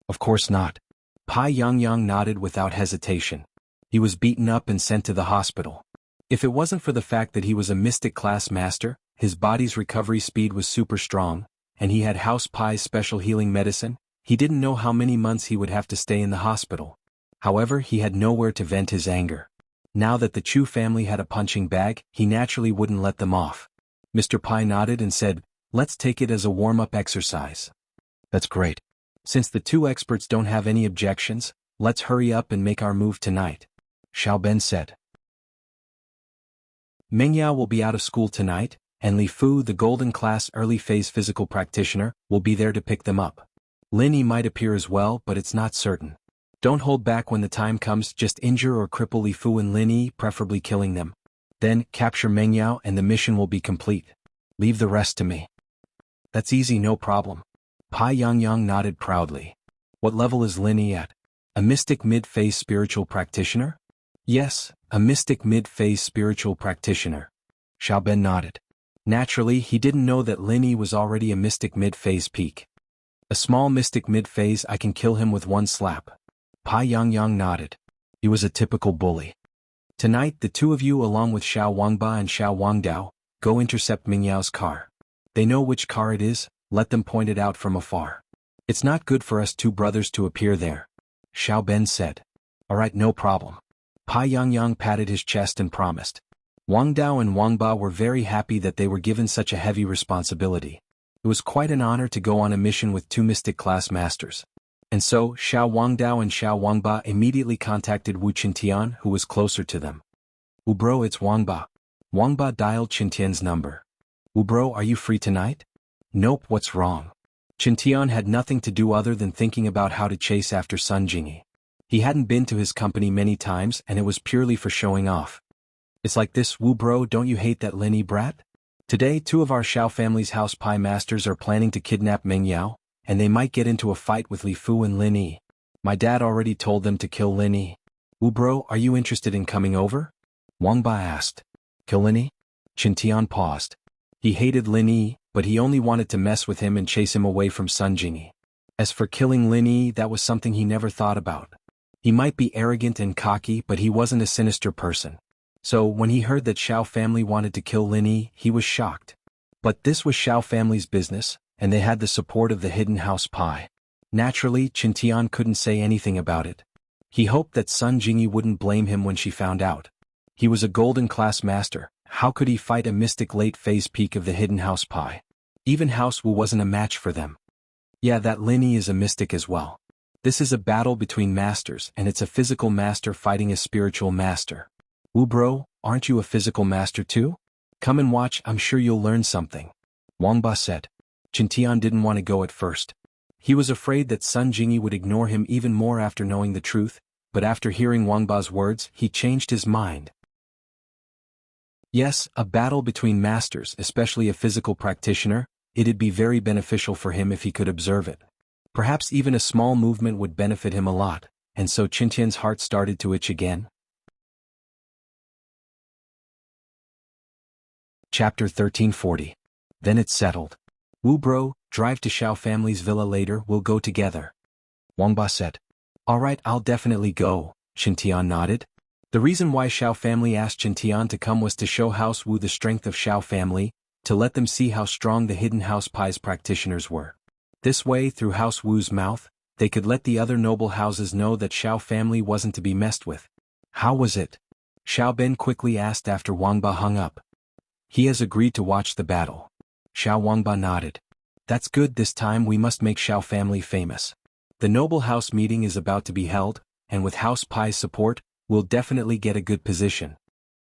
Of course not. Pai Yangyang nodded without hesitation. He was beaten up and sent to the hospital. If it wasn't for the fact that he was a mystic class master, his body's recovery speed was super strong, and he had House Pai's special healing medicine, he didn't know how many months he would have to stay in the hospital. However, he had nowhere to vent his anger. Now that the Chu family had a punching bag, he naturally wouldn't let them off. Mr. Pai nodded and said, let's take it as a warm-up exercise. That's great. Since the two experts don't have any objections, let's hurry up and make our move tonight, Xiaoben said. Mengyao will be out of school tonight, and Li Fu, the golden class early phase physical practitioner, will be there to pick them up. Lin Yi might appear as well, but it's not certain. Don't hold back when the time comes, just injure or cripple Li Fu and Lin Yi, preferably killing them. Then, capture Mengyao and the mission will be complete. Leave the rest to me. That's easy, no problem. Pai Yangyang nodded proudly. What level is Lin Yi at? A mystic mid-phase spiritual practitioner? Yes, a mystic mid-phase spiritual practitioner. Xiaoben nodded. Naturally, he didn't know that Lin Yi was already a mystic mid-phase peak. A small mystic mid-phase, I can kill him with one slap. Pai Yangyang nodded. He was a typical bully. Tonight, the two of you along with Xiao Wangba and Xiao Wangdao, go intercept Mingyao's car. They know which car it is, let them point it out from afar. It's not good for us two brothers to appear there, Xiaoben said. Alright, no problem. Pai Yangyang patted his chest and promised. Wangdao and Wangba were very happy that they were given such a heavy responsibility. It was quite an honor to go on a mission with two mystic class masters. And so, Xiao Wangdao and Xiao Wangba immediately contacted Wu Qintian, who was closer to them. Wu bro, it's Wangba. Wangba dialed Qintian's number. Wu bro, are you free tonight? Nope, what's wrong? Qintian had nothing to do other than thinking about how to chase after Sun Jingyi. He hadn't been to his company many times and it was purely for showing off. It's like this, Wu bro, don't you hate that Lin Yi brat? Today, two of our Xiao family's house pie masters are planning to kidnap Mengyao, and they might get into a fight with Li Fu and Lin Yi. My dad already told them to kill Lin Yi. Wu bro, are you interested in coming over? Wangba asked. Kill Lin Yi? Qintian paused. He hated Lin Yi, but he only wanted to mess with him and chase him away from Sun Jingyi. As for killing Lin Yi, that was something he never thought about. He might be arrogant and cocky, but he wasn't a sinister person. So, when he heard that Xiao family wanted to kill Lin Yi, he was shocked. But this was Xiao family's business, and they had the support of the hidden house pie. Naturally, Qintian couldn't say anything about it. He hoped that Sun Jingyi wouldn't blame him when she found out. He was a golden class master, how could he fight a mystic late phase peak of the hidden house pie? Even House Wu wasn't a match for them. Yeah, that Lin Yi is a mystic as well. This is a battle between masters, and it's a physical master fighting a spiritual master. Wu bro, aren't you a physical master too? Come and watch, I'm sure you'll learn something. Wangba said. Qintian didn't want to go at first. He was afraid that Sun Jingyi would ignore him even more after knowing the truth, but after hearing Wangba's words, he changed his mind. Yes, a battle between masters, especially a physical practitioner, it'd be very beneficial for him if he could observe it. Perhaps even a small movement would benefit him a lot, and so Qintian's heart started to itch again. Chapter 1340. Then it's settled. Wu bro, drive to Xiao family's villa later, we'll go together. Wangba said. Alright, I'll definitely go, Qintian nodded. The reason why Xiao family asked Qintian to come was to show House Wu the strength of Xiao family, to let them see how strong the hidden house pie's practitioners were. This way, through House Wu's mouth, they could let the other noble houses know that Xiao family wasn't to be messed with. How was it? Xiaoben quickly asked after Wangba hung up. He has agreed to watch the battle. Xiao Wangba nodded. That's good, this time we must make Xiao family famous. The noble house meeting is about to be held, and with House Pai's support, we'll definitely get a good position.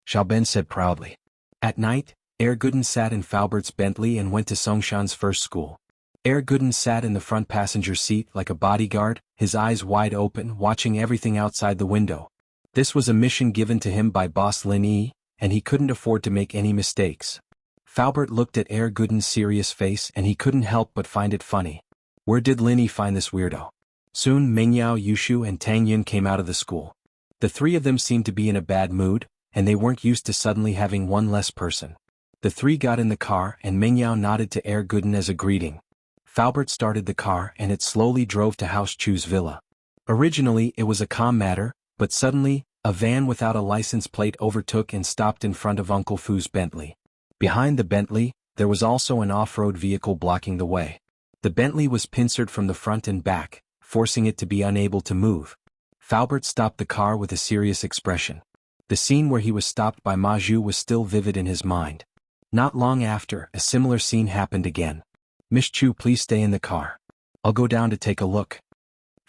Xiaoben said proudly. At night, Erguden sat in Falbert's Bentley and went to Songshan's first school. Erguden sat in the front passenger seat like a bodyguard, his eyes wide open, watching everything outside the window. This was a mission given to him by boss Lin Yi, and he couldn't afford to make any mistakes. Falbert looked at Erguden's serious face and he couldn't help but find it funny. Where did Lin Yi find this weirdo? Soon Mengyao, Yushu and Tang Yun came out of the school. The three of them seemed to be in a bad mood, and they weren't used to suddenly having one less person. The three got in the car and Mengyao nodded to Erguden as a greeting. Falbert started the car and it slowly drove to House Chu's villa. Originally it was a calm matter, but suddenly, a van without a license plate overtook and stopped in front of Uncle Fu's Bentley. Behind the Bentley, there was also an off-road vehicle blocking the way. The Bentley was pincered from the front and back, forcing it to be unable to move. Falbert stopped the car with a serious expression. The scene where he was stopped by Ma Zhu was still vivid in his mind. Not long after, a similar scene happened again. Miss Chu, please stay in the car. I'll go down to take a look,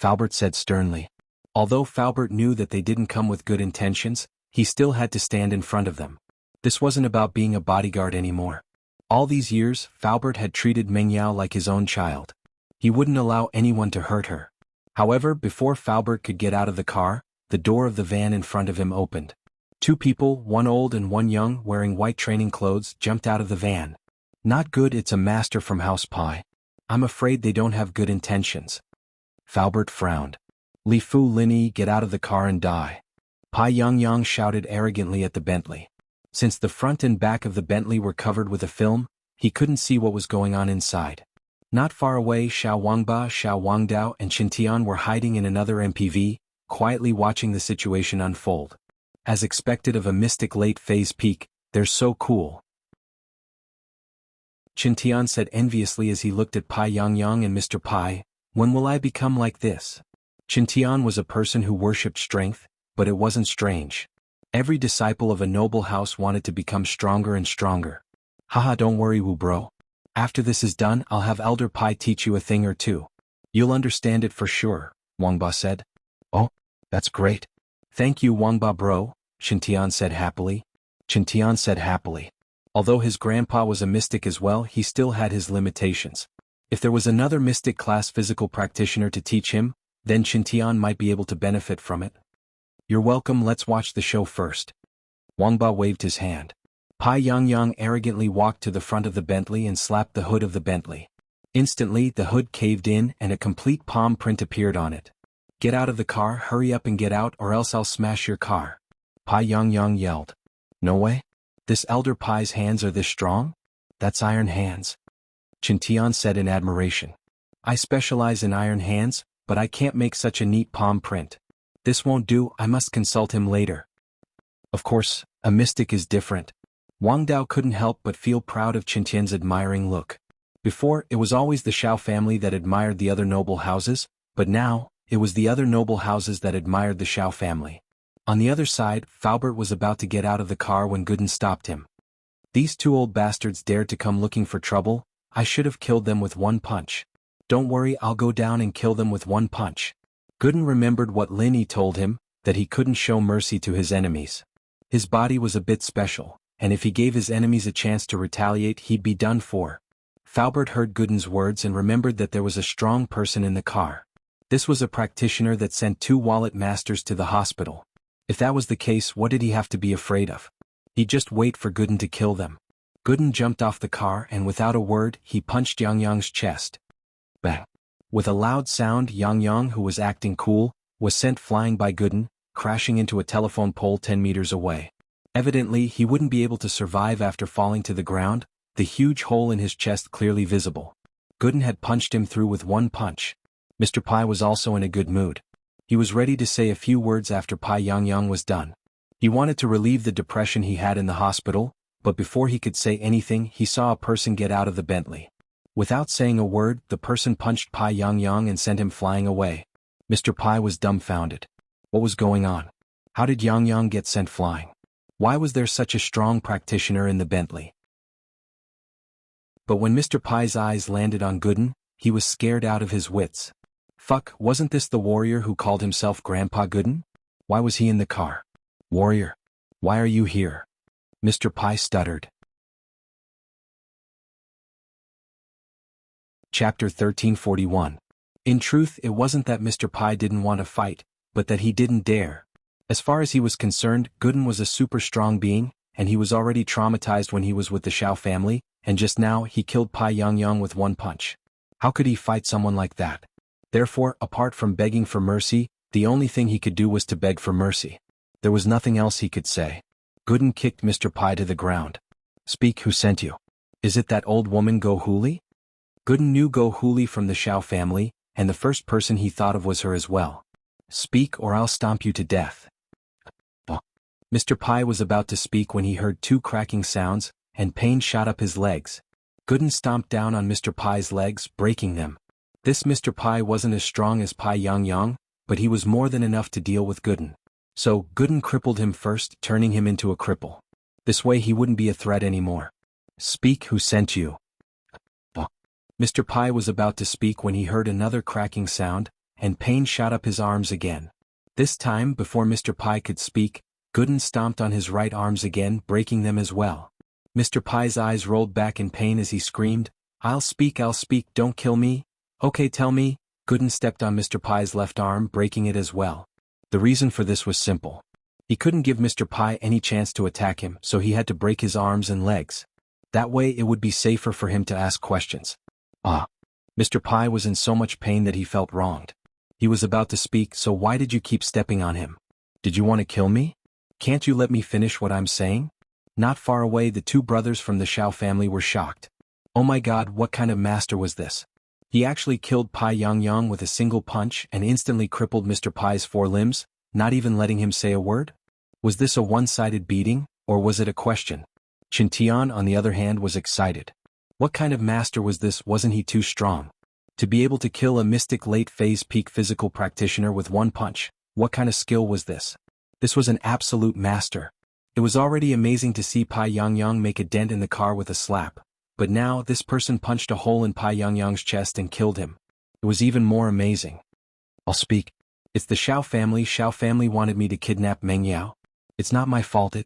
Falbert said sternly. Although Falbert knew that they didn't come with good intentions, he still had to stand in front of them. This wasn't about being a bodyguard anymore. All these years, Falbert had treated Mengyao like his own child. He wouldn't allow anyone to hurt her. However, before Falbert could get out of the car, the door of the van in front of him opened. Two people, one old and one young, wearing white training clothes, jumped out of the van. Not good, it's a master from House Pi. I'm afraid they don't have good intentions. Falbert frowned. Li Fu Linny, get out of the car and die. Pai Yang shouted arrogantly at the Bentley. Since the front and back of the Bentley were covered with a film, he couldn't see what was going on inside. Not far away, Xiao Wangba, Xiao Wangdao, and Qintian were hiding in another MPV, quietly watching the situation unfold. As expected of a mystic late-phase peak, they're so cool, Qintian said enviously as he looked at Pai Yang and Mr. Pai. When will I become like this? Qintian was a person who worshipped strength, but it wasn't strange. Every disciple of a noble house wanted to become stronger and stronger. Haha, don't worry, Wu bro. After this is done, I'll have Elder Pai teach you a thing or two. You'll understand it for sure, Wangba said. Oh, that's great. Thank you, Wangba bro, Qintian said happily. Although his grandpa was a mystic as well, he still had his limitations. If there was another mystic class physical practitioner to teach him, then Qintian might be able to benefit from it. You're welcome, let's watch the show first. Wangba waved his hand. Pai Yang arrogantly walked to the front of the Bentley and slapped the hood of the Bentley. Instantly, the hood caved in and a complete palm print appeared on it. Get out of the car, hurry up and get out, or else I'll smash your car. Pai Yang yelled. No way? This Elder Pai's hands are this strong? That's iron hands, Qintian said in admiration. I specialize in iron hands, but I can't make such a neat palm print. This won't do, I must consult him later. Of course, a mystic is different. Wang Dao couldn't help but feel proud of Qintian's admiring look. Before, it was always the Xiao family that admired the other noble houses, but now, it was the other noble houses that admired the Xiao family. On the other side, Falbert was about to get out of the car when Gooden stopped him. These two old bastards dared to come looking for trouble. I should have killed them with one punch. Don't worry, I'll go down and kill them with one punch. Gooden remembered what Linny told him, that he couldn't show mercy to his enemies. His body was a bit special, and if he gave his enemies a chance to retaliate, he'd be done for. Falbert heard Gooden's words and remembered that there was a strong person in the car. This was a practitioner that sent two wallet masters to the hospital. If that was the case, what did he have to be afraid of? He'd just wait for Gooden to kill them. Gooden jumped off the car and without a word, he punched Yang chest. Bang! With a loud sound, Yang, who was acting cool, was sent flying by Gooden, crashing into a telephone pole 10 meters away. Evidently, he wouldn't be able to survive after falling to the ground, the huge hole in his chest clearly visible. Gooden had punched him through with one punch. Mr. Pai was also in a good mood. He was ready to say a few words after Pai Yang was done. He wanted to relieve the depression he had in the hospital, but before he could say anything, he saw a person get out of the Bentley. Without saying a word, the person punched Pai Yang and sent him flying away. Mr. Pai was dumbfounded. What was going on? How did Yang get sent flying? Why was there such a strong practitioner in the Bentley? But when Mr. Pai's eyes landed on Gooden, he was scared out of his wits. Fuck, wasn't this the warrior who called himself Grandpa Gooden? Why was he in the car? Warrior, why are you here? Mr. Pai stuttered. Chapter 1341. In truth, it wasn't that Mr. Pai didn't want to fight, but that he didn't dare. As far as he was concerned, Gooden was a super strong being, and he was already traumatized when he was with the Xiao family, and just now he killed Pai Yang with one punch. How could he fight someone like that? Therefore, apart from begging for mercy, the only thing he could do was to beg for mercy. There was nothing else he could say. Gooden kicked Mr. Pai to the ground. Speak, who sent you? Is it that old woman Go Huli? Gooden knew Go Huli from the Xiao family, and the first person he thought of was her as well. Speak or I'll stomp you to death. Mr. Pai was about to speak when he heard two cracking sounds, and pain shot up his legs. Gooden stomped down on Mr. Pai's legs, breaking them. This Mr. Pai wasn't as strong as Pai Yang, but he was more than enough to deal with Gooden. So, Gooden crippled him first, turning him into a cripple. This way he wouldn't be a threat anymore. Speak, who sent you? Mr. Pai was about to speak when he heard another cracking sound, and pain shot up his arms again. This time, before Mr. Pai could speak, Gooden stomped on his right arms again, breaking them as well. Mr. Pai's eyes rolled back in pain as he screamed, I'll speak, don't kill me. Okay, tell me. Gooden stepped on Mr. Pai's left arm, breaking it as well. The reason for this was simple. He couldn't give Mr. Pai any chance to attack him, so he had to break his arms and legs. That way it would be safer for him to ask questions. Mr. Pai was in so much pain that he felt wronged. He was about to speak, so why did you keep stepping on him? Did you want to kill me? Can't you let me finish what I'm saying? Not far away, the two brothers from the Xiao family were shocked. Oh my god, what kind of master was this? He actually killed Pai Yangyang with a single punch and instantly crippled Mr. Pai's 4 limbs, not even letting him say a word? Was this a one-sided beating, or was it a question? Qin Tian, on the other hand, was excited. What kind of master was this? Wasn't he too strong? To be able to kill a mystic late-phase peak physical practitioner with one punch, what kind of skill was this? This was an absolute master. It was already amazing to see Pai Yangyang make a dent in the car with a slap, but now this person punched a hole in Pai Yangyang's chest and killed him. It was even more amazing. I'll speak. It's the Xiao family. Xiao family wanted me to kidnap Meng Yao. It's not my fault.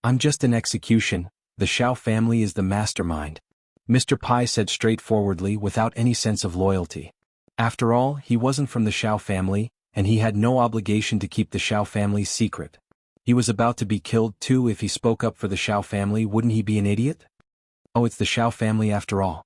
I'm just an execution. The Xiao family is the mastermind. Mr. Pai said straightforwardly without any sense of loyalty. After all, he wasn't from the Xiao family, and he had no obligation to keep the Xiao family's secret. He was about to be killed too. If he spoke up for the Xiao family, wouldn't he be an idiot? Oh, it's the Xiao family after all.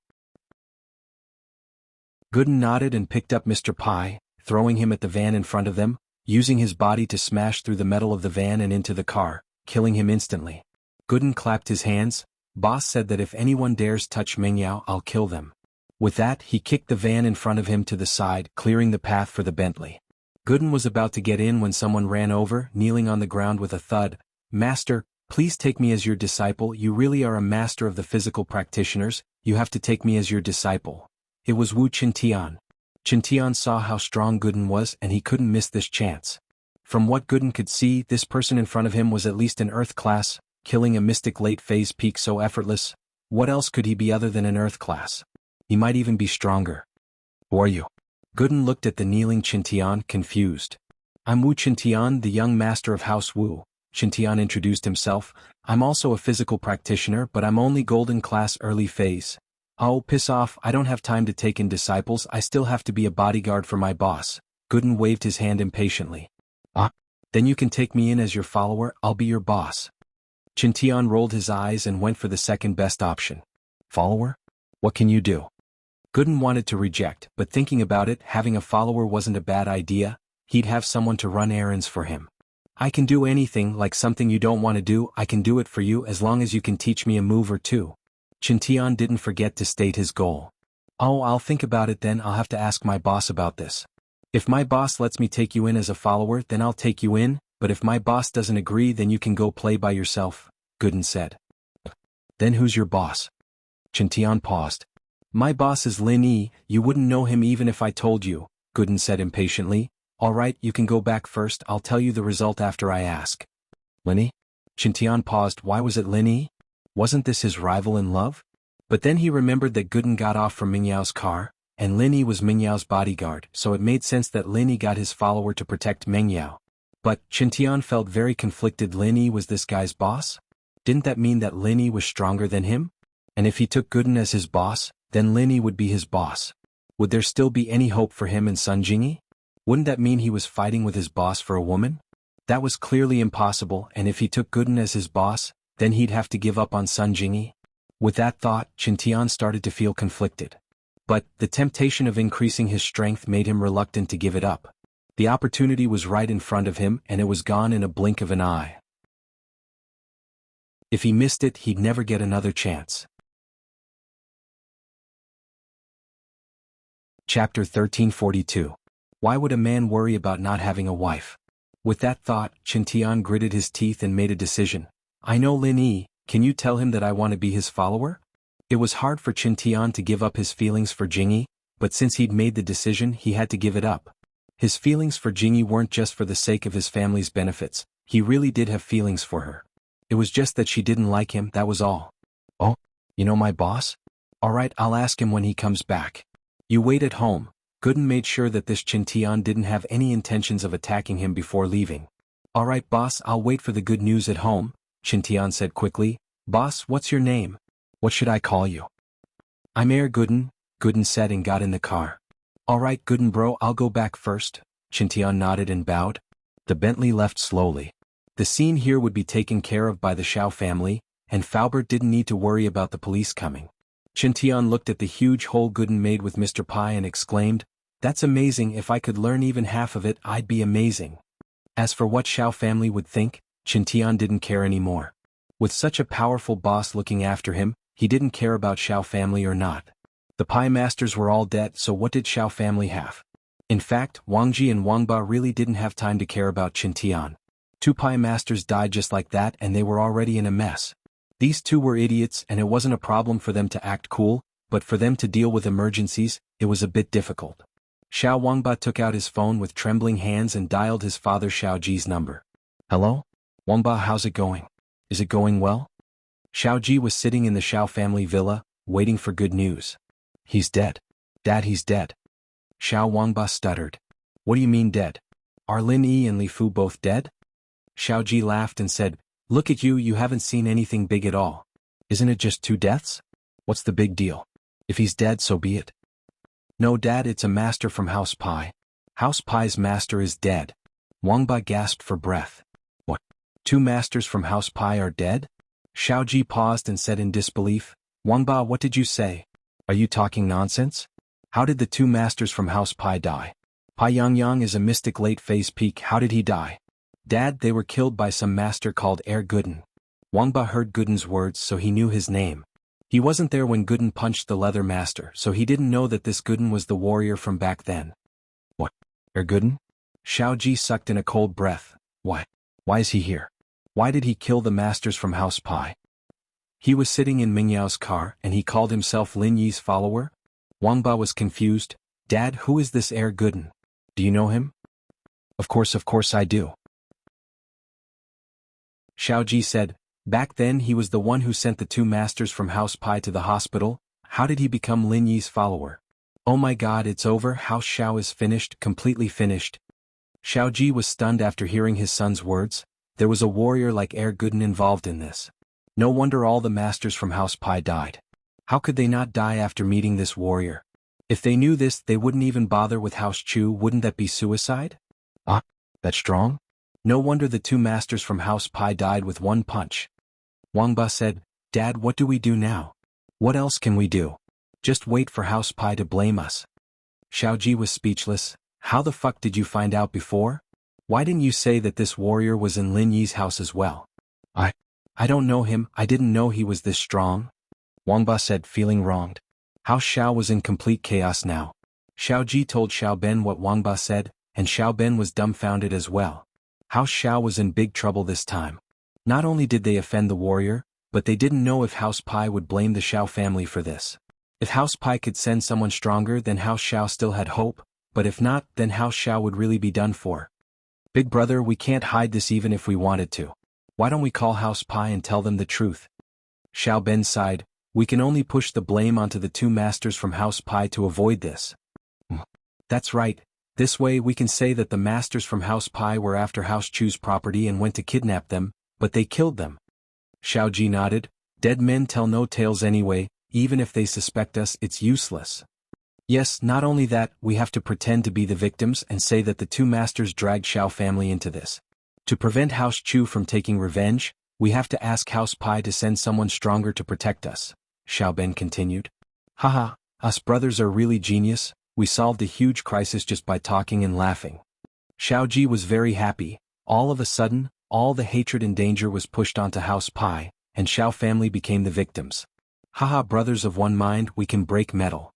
Gooden nodded and picked up Mr. Pai, throwing him at the van in front of them, using his body to smash through the metal of the van and into the car, killing him instantly. Gooden clapped his hands. Boss said that if anyone dares touch Meng Yao, I'll kill them. With that, he kicked the van in front of him to the side, clearing the path for the Bentley. Gooden was about to get in when someone ran over, kneeling on the ground with a thud. Master, please take me as your disciple. You really are a master of the physical practitioners. You have to take me as your disciple. It was Wu Qintian. Qintian saw how strong Gooden was and he couldn't miss this chance. From what Gooden could see, this person in front of him was at least an Earth class, killing a mystic late-phase peak so effortless. What else could he be other than an Earth class? He might even be stronger. Who are you? Gooden looked at the kneeling Qintian, confused. I'm Wu Qintian, the young master of House Wu. Qintian introduced himself. I'm also a physical practitioner, but I'm only golden class early phase. Oh, piss off, I don't have time to take in disciples. I still have to be a bodyguard for my boss. Gooden waved his hand impatiently. Then you can take me in as your follower. I'll be your boss. Qintian rolled his eyes and went for the second best option. Follower? What can you do? Gooden wanted to reject, but thinking about it, having a follower wasn't a bad idea. He'd have someone to run errands for him. I can do anything, like something you don't want to do, I can do it for you as long as you can teach me a move or two. Qintian didn't forget to state his goal. Oh, I'll think about it then. I'll have to ask my boss about this. If my boss lets me take you in as a follower, then I'll take you in, but if my boss doesn't agree, then you can go play by yourself, Gooden said. Then who's your boss? Qintian paused. My boss is Lin Yi. You wouldn't know him even if I told you, Gooden said impatiently. Alright, you can go back first. I'll tell you the result after I ask. Lin Yi? Qintian paused. Why was it Lin Yi? Wasn't this his rival in love? But then he remembered that Gooden got off from Meng Yao's car, and Lin Yi was Meng Yao's bodyguard, so it made sense that Lin Yi got his follower to protect Meng Yao. But Qintian felt very conflicted. Lin Yi was this guy's boss? Didn't that mean that Lin Yi was stronger than him? And if he took Gooden as his boss, then Lin Yi would be his boss. Would there still be any hope for him and Sun Jingyi? Wouldn't that mean he was fighting with his boss for a woman? That was clearly impossible, and if he took Gooden as his boss, then he'd have to give up on Sun Jingyi. With that thought, Qintian started to feel conflicted. But the temptation of increasing his strength made him reluctant to give it up. The opportunity was right in front of him and it was gone in a blink of an eye. If he missed it, he'd never get another chance. Chapter 1342. Why would a man worry about not having a wife? With that thought, Qintian gritted his teeth and made a decision. I know Lin Yi, can you tell him that I want to be his follower? It was hard for Qintian to give up his feelings for Jingyi, but since he'd made the decision, he had to give it up. His feelings for Jingyi weren't just for the sake of his family's benefits, he really did have feelings for her. It was just that she didn't like him, that was all. Oh, you know my boss? Alright, I'll ask him when he comes back. You wait at home. Gooden made sure that this Chintian didn't have any intentions of attacking him before leaving. Alright boss, I'll wait for the good news at home, Chintian said quickly. Boss, what's your name? What should I call you? I'm Air Gooden, Gooden said and got in the car. Alright Gooden bro, I'll go back first. Chintian nodded and bowed. The Bentley left slowly. The scene here would be taken care of by the Xiao family, and Faubert didn't need to worry about the police coming. Chintian looked at the huge hole Gooden made with Mr. Pai and exclaimed, "That's amazing. If I could learn even half of it, I'd be amazing." As for what Xiao family would think, Chintian didn't care anymore. With such a powerful boss looking after him, he didn't care about Xiao family or not. The Pai masters were all dead, so what did Xiao family have? In fact, Wang Ji and Wang Ba really didn't have time to care about Chintian. Two Pai masters died just like that and they were already in a mess. These two were idiots and it wasn't a problem for them to act cool, but for them to deal with emergencies, it was a bit difficult. Xiao Wangba took out his phone with trembling hands and dialed his father Xiao Ji's number. Hello? Wangba, how's it going? Is it going well? Xiao Ji was sitting in the Xiao family villa, waiting for good news. He's dead. Dad, he's dead. Xiao Wangba stuttered. What do you mean dead? Are Lin Yi and Li Fu both dead? Xiao Ji laughed and said, Look at you, you haven't seen anything big at all. Isn't it just 2 deaths? What's the big deal? If he's dead, so be it. No Dad, it's a master from House Pai. House Pai's master is dead. Wangba gasped for breath. What? 2 masters from House Pai are dead? Xiao Ji paused and said in disbelief, Wangba, what did you say? Are you talking nonsense? How did the 2 masters from House Pai die? Pai Yangyang is a mystic late phase peak, how did he die? Dad, they were killed by some master called Air Gooden. Wangba heard Gooden's words so he knew his name. He wasn't there when Gooden punched the leather master, so he didn't know that this Gooden was the warrior from back then. What? Air Gooden? Xiao Ji sucked in a cold breath. Why? Why is he here? Why did he kill the masters from House Pai? He was sitting in Mingyao's car and he called himself Lin Yi's follower? Wangba was confused. Dad, who is this Air Gooden? Do you know him? Of course I do. Xiao Ji said, back then he was the one who sent the 2 masters from House Pai to the hospital. How did he become Lin Yi's follower? Oh my god, it's over, House Xiao is finished, completely finished. Xiao Ji was stunned after hearing his son's words. There was a warrior like Air Gooden involved in this. No wonder all the masters from House Pai died. How could they not die after meeting this warrior? If they knew this, they wouldn't even bother with House Chu, wouldn't that be suicide? Ah, that strong? No wonder the 2 masters from House Pai died with 1 punch. Wangba said, Dad, what do we do now? What else can we do? Just wait for House Pai to blame us. Xiao Ji was speechless. How the fuck did you find out before? Why didn't you say that this warrior was in Lin Yi's house as well? I don't know him, I didn't know he was this strong. Wangba said, feeling wronged. House Xiao was in complete chaos now. Xiao Ji told Xiao Ben what Wangba said, and Xiao Ben was dumbfounded as well. House Xiao was in big trouble this time. Not only did they offend the warrior, but they didn't know if House Pai would blame the Xiao family for this. If House Pai could send someone stronger, then House Xiao still had hope, but if not, then House Xiao would really be done for. Big brother, we can't hide this even if we wanted to. Why don't we call House Pai and tell them the truth? Xiao Ben sighed. We can only push the blame onto the 2 masters from House Pai to avoid this. That's right. This way we can say that the masters from House Pai were after House Chu's property and went to kidnap them, but they killed them. Xiao Ji nodded. Dead men tell no tales anyway, even if they suspect us, it's useless. Yes, not only that, we have to pretend to be the victims and say that the 2 masters dragged Xiao family into this. To prevent House Chu from taking revenge, we have to ask House Pai to send someone stronger to protect us, Xiao Ben continued. Haha, us brothers are really genius. We solved a huge crisis just by talking and laughing. Xiao Ji was very happy. All of a sudden, all the hatred and danger was pushed onto House Pai, and Xiao family became the victims. Haha, brothers of one mind, we can break metal.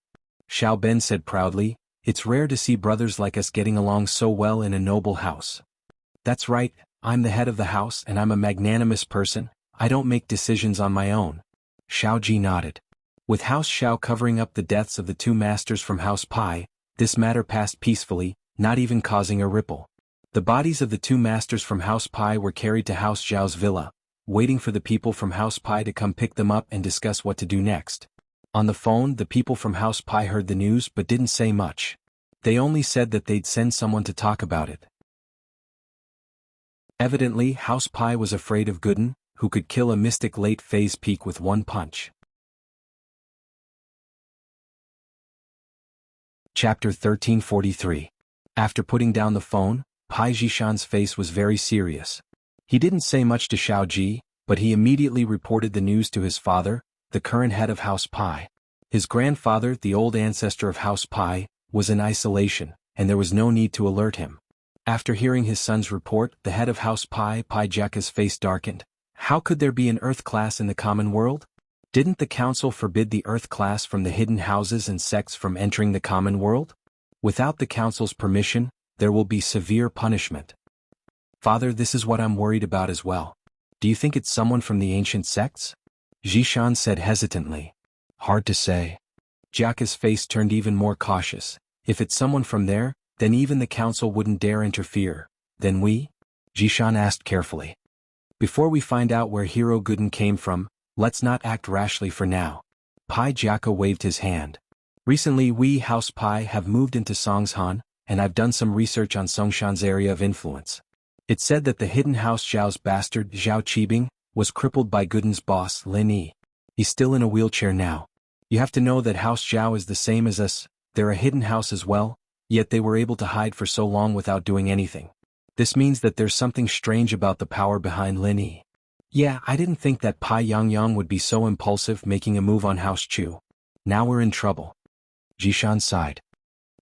Xiao Ben said proudly, it's rare to see brothers like us getting along so well in a noble house. That's right, I'm the head of the house and I'm a magnanimous person, I don't make decisions on my own. Xiao Ji nodded. With House Xiao covering up the deaths of the 2 masters from House Pai, this matter passed peacefully, not even causing a ripple. The bodies of the 2 masters from House Pai were carried to House Zhao's villa, waiting for the people from House Pai to come pick them up and discuss what to do next. On the phone, the people from House Pi heard the news but didn't say much. They only said that they'd send someone to talk about it. Evidently, House Pi was afraid of Gooden, who could kill a mystic late phase peak with one punch. Chapter 1343. After putting down the phone, Pai Jishan's face was very serious. He didn't say much to Xiao Ji, but he immediately reported the news to his father, the current head of House Pi. His grandfather, the old ancestor of House Pi, was in isolation, and there was no need to alert him. After hearing his son's report, the head of House Pi, Pai Jaka's face darkened. How could there be an Earth class in the common world? Didn't the council forbid the Earth class from the hidden houses and sects from entering the common world? Without the council's permission, there will be severe punishment. Father, this is what I'm worried about as well. Do you think it's someone from the ancient sects? Jishan said hesitantly. Hard to say. Jaka's face turned even more cautious. If it's someone from there, then even the council wouldn't dare interfere. Then we? Jishan asked carefully. Before we find out where Hero Gooden came from, let's not act rashly for now. Pai Jaka waved his hand. Recently we, House Pai, have moved into Songshan, and I've done some research on Songshan's area of influence. It said that the hidden House Zhao's bastard, Zhao Qibing, was crippled by Gooden's boss, Lin Yi. He's still in a wheelchair now. You have to know that House Zhao is the same as us, they're a hidden house as well, yet they were able to hide for so long without doing anything. This means that there's something strange about the power behind Lin Yi. Yeah, I didn't think that Pai Yangyang would be so impulsive making a move on House Chu. Now we're in trouble. Jishan sighed.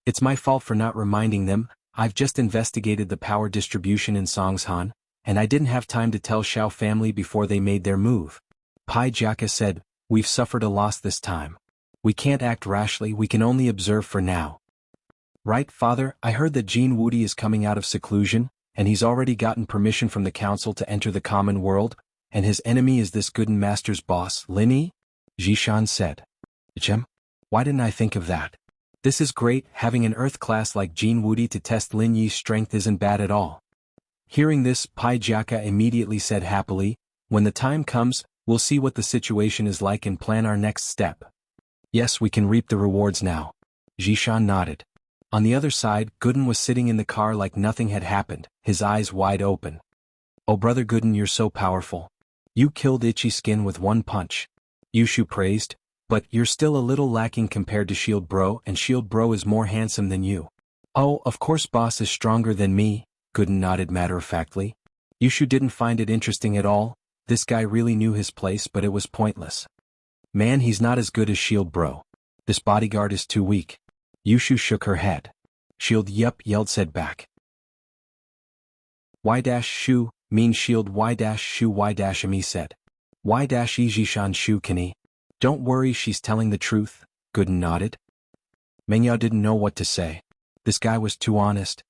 It's my fault for not reminding them. I've just investigated the power distribution in Songshan, and I didn't have time to tell Xiao family before they made their move. Pai Jaka said, we've suffered a loss this time. We can't act rashly, we can only observe for now. Right, father, I heard that Jin Wudi is coming out of seclusion, and he's already gotten permission from the council to enter the common world, and his enemy is this Gooden Master's boss, Lin Yi? Jishan said. Jem? Why didn't I think of that? This is great, having an Earth class like Jin Wudi to test Lin Yi's strength isn't bad at all. Hearing this, Pai Jaka immediately said happily, when the time comes, we'll see what the situation is like and plan our next step. Yes, we can reap the rewards now. Jishan nodded. On the other side, Gooden was sitting in the car like nothing had happened, his eyes wide open. Oh brother Gooden, you're so powerful. You killed Itchy Skin with one punch. Yushu praised. But you're still a little lacking compared to Shield Bro, and Shield Bro is more handsome than you. Oh, of course boss is stronger than me, Gooden nodded matter-of-factly. Yushu didn't find it interesting at all. This guy really knew his place, but it was pointless. Man, he's not as good as Shield Bro. This bodyguard is too weak. Yushu shook her head. Shield Yup yelled said back. Y-Shu, mean Shield Y-Shu Y-Ami said. Y-Jishan Shu Kani. Don't worry, she's telling the truth, Gooden nodded. Mengyao didn't know what to say. This guy was too honest.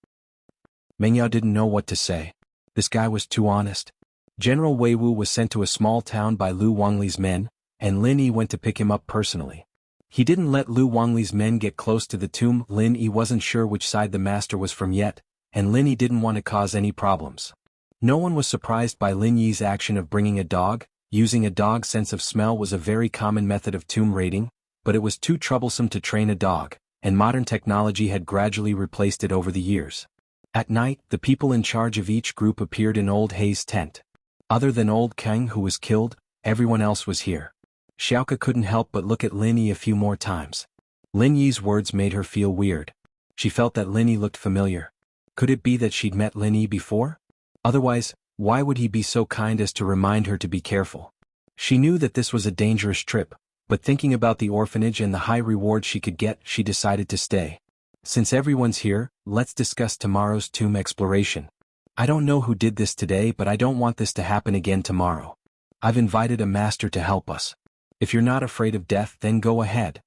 Mengyao didn't know what to say. This guy was too honest. General Wei Wu was sent to a small town by Lu Wangli's men, and Lin Yi went to pick him up personally. He didn't let Lu Wangli's men get close to the tomb. Lin Yi wasn't sure which side the master was from yet, and Lin Yi didn't want to cause any problems. No one was surprised by Lin Yi's action of bringing a dog. Using a dog's sense of smell was a very common method of tomb raiding, but it was too troublesome to train a dog, and modern technology had gradually replaced it over the years. At night, the people in charge of each group appeared in Old Hei's tent. Other than Old Kang, who was killed, everyone else was here. Xiaoka couldn't help but look at Lin Yi a few more times. Lin Yi's words made her feel weird. She felt that Lin Yi looked familiar. Could it be that she'd met Lin Yi before? Otherwise, why would he be so kind as to remind her to be careful? She knew that this was a dangerous trip, but thinking about the orphanage and the high reward she could get, she decided to stay. Since everyone's here, let's discuss tomorrow's tomb exploration. I don't know who did this today, but I don't want this to happen again tomorrow. I've invited a master to help us. If you're not afraid of death, then go ahead.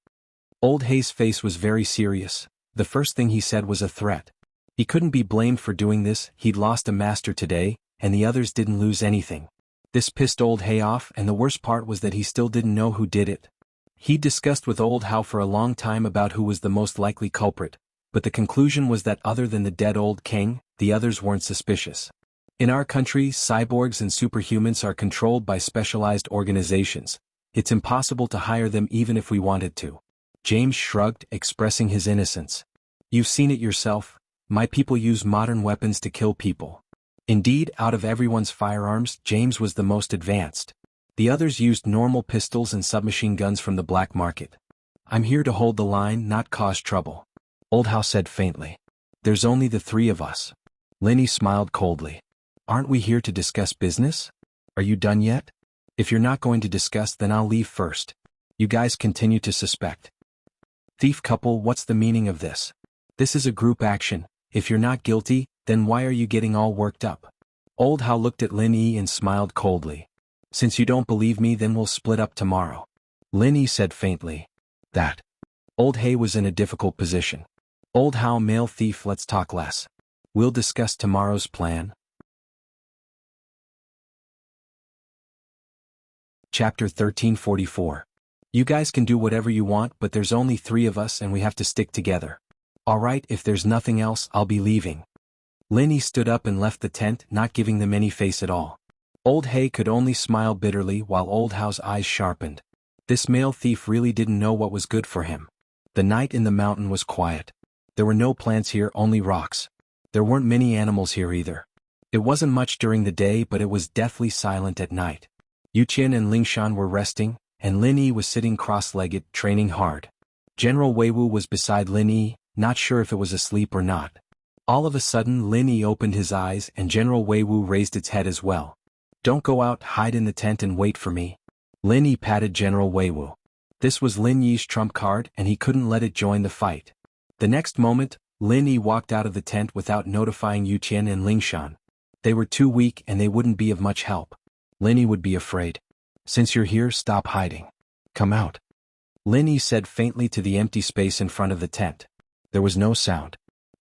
Old Hei's face was very serious. The first thing he said was a threat. He couldn't be blamed for doing this, he'd lost a master today, and the others didn't lose anything. This pissed Old Hei off, and the worst part was that he still didn't know who did it. He discussed with Old Hao for a long time about who was the most likely culprit, but the conclusion was that other than the dead Old King, the others weren't suspicious. In our country, cyborgs and superhumans are controlled by specialized organizations, It's impossible to hire them even if we wanted to. James shrugged, expressing his innocence. You've seen it yourself. My people use modern weapons to kill people. Indeed, out of everyone's firearms, James was the most advanced. The others used normal pistols and submachine guns from the black market. I'm here to hold the line, not cause trouble. Old House said faintly. There's only the three of us. Linny smiled coldly. Aren't we here to discuss business? Are you done yet? If you're not going to discuss, then I'll leave first. You guys continue to suspect. Thief couple, what's the meaning of this? This is a group action. If you're not guilty, then why are you getting all worked up? Old Howe looked at Lin Yi and smiled coldly. Since you don't believe me, then we'll split up tomorrow. Lin Yi said faintly. That. Old Hay was in a difficult position. Old Howe, male thief, let's talk less. We'll discuss tomorrow's plan. Chapter 1344. You guys can do whatever you want, but there's only three of us and we have to stick together. Alright, if there's nothing else, I'll be leaving. Linny stood up and left the tent, not giving them any face at all. Old Hay could only smile bitterly while Old Howe's eyes sharpened. This male thief really didn't know what was good for him. The night in the mountain was quiet. There were no plants here, only rocks. There weren't many animals here either. It wasn't much during the day, but it was deathly silent at night. Yuqian and Lingshan were resting, and Lin Yi was sitting cross-legged, training hard. General Weiwu was beside Lin Yi, not sure if it was asleep or not. All of a sudden Lin Yi opened his eyes and General Weiwu raised its head as well. Don't go out, hide in the tent and wait for me. Lin Yi patted General Weiwu. This was Lin Yi's trump card and he couldn't let it join the fight. The next moment, Lin Yi walked out of the tent without notifying Yuqian and Lingshan. They were too weak and they wouldn't be of much help. Lin Yi would be afraid. Since you're here, stop hiding. Come out. Lin Yi said faintly to the empty space in front of the tent. There was no sound.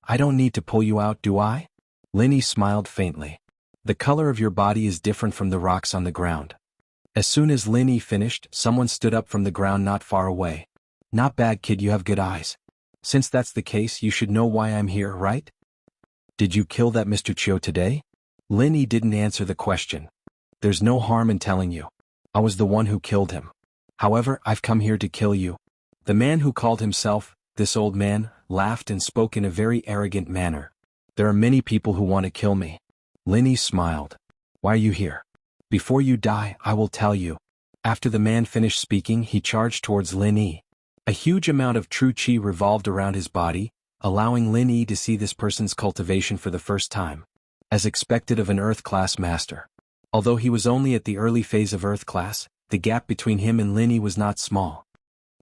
I don't need to pull you out, do I? Lin Yi smiled faintly. The color of your body is different from the rocks on the ground. As soon as Lin Yi finished, someone stood up from the ground not far away. Not bad, kid, you have good eyes. Since that's the case, you should know why I'm here, right? Did you kill that Mr. Chiu today? Lin Yi didn't answer the question. There's no harm in telling you. I was the one who killed him. However, I've come here to kill you. The man who called himself, this old man, laughed and spoke in a very arrogant manner. There are many people who want to kill me. Lin Yi smiled. Why are you here? Before you die, I will tell you. After the man finished speaking, he charged towards Lin Yi. A huge amount of true qi revolved around his body, allowing Lin Yi to see this person's cultivation for the first time. As expected of an Earth class master. Although he was only at the early phase of Earth class, the gap between him and Lin Yi was not small.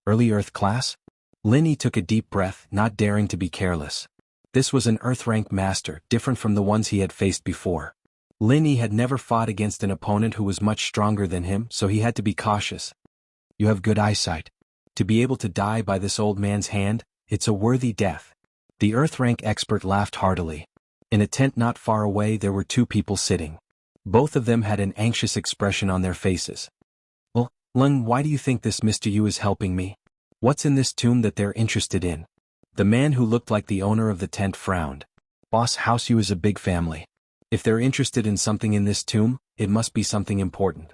Early Earth class? Lin Yi took a deep breath, not daring to be careless. This was an Earth rank master, different from the ones he had faced before. Lin Yi had never fought against an opponent who was much stronger than him, so he had to be cautious. You have good eyesight. To be able to die by this old man's hand, it's a worthy death. The Earth rank expert laughed heartily. In a tent not far away there were two people sitting. Both of them had an anxious expression on their faces. Well, Lung, why do you think this Mr. Yu is helping me? What's in this tomb that they're interested in? The man who looked like the owner of the tent frowned. Boss, House Yu is a big family. If they're interested in something in this tomb, it must be something important.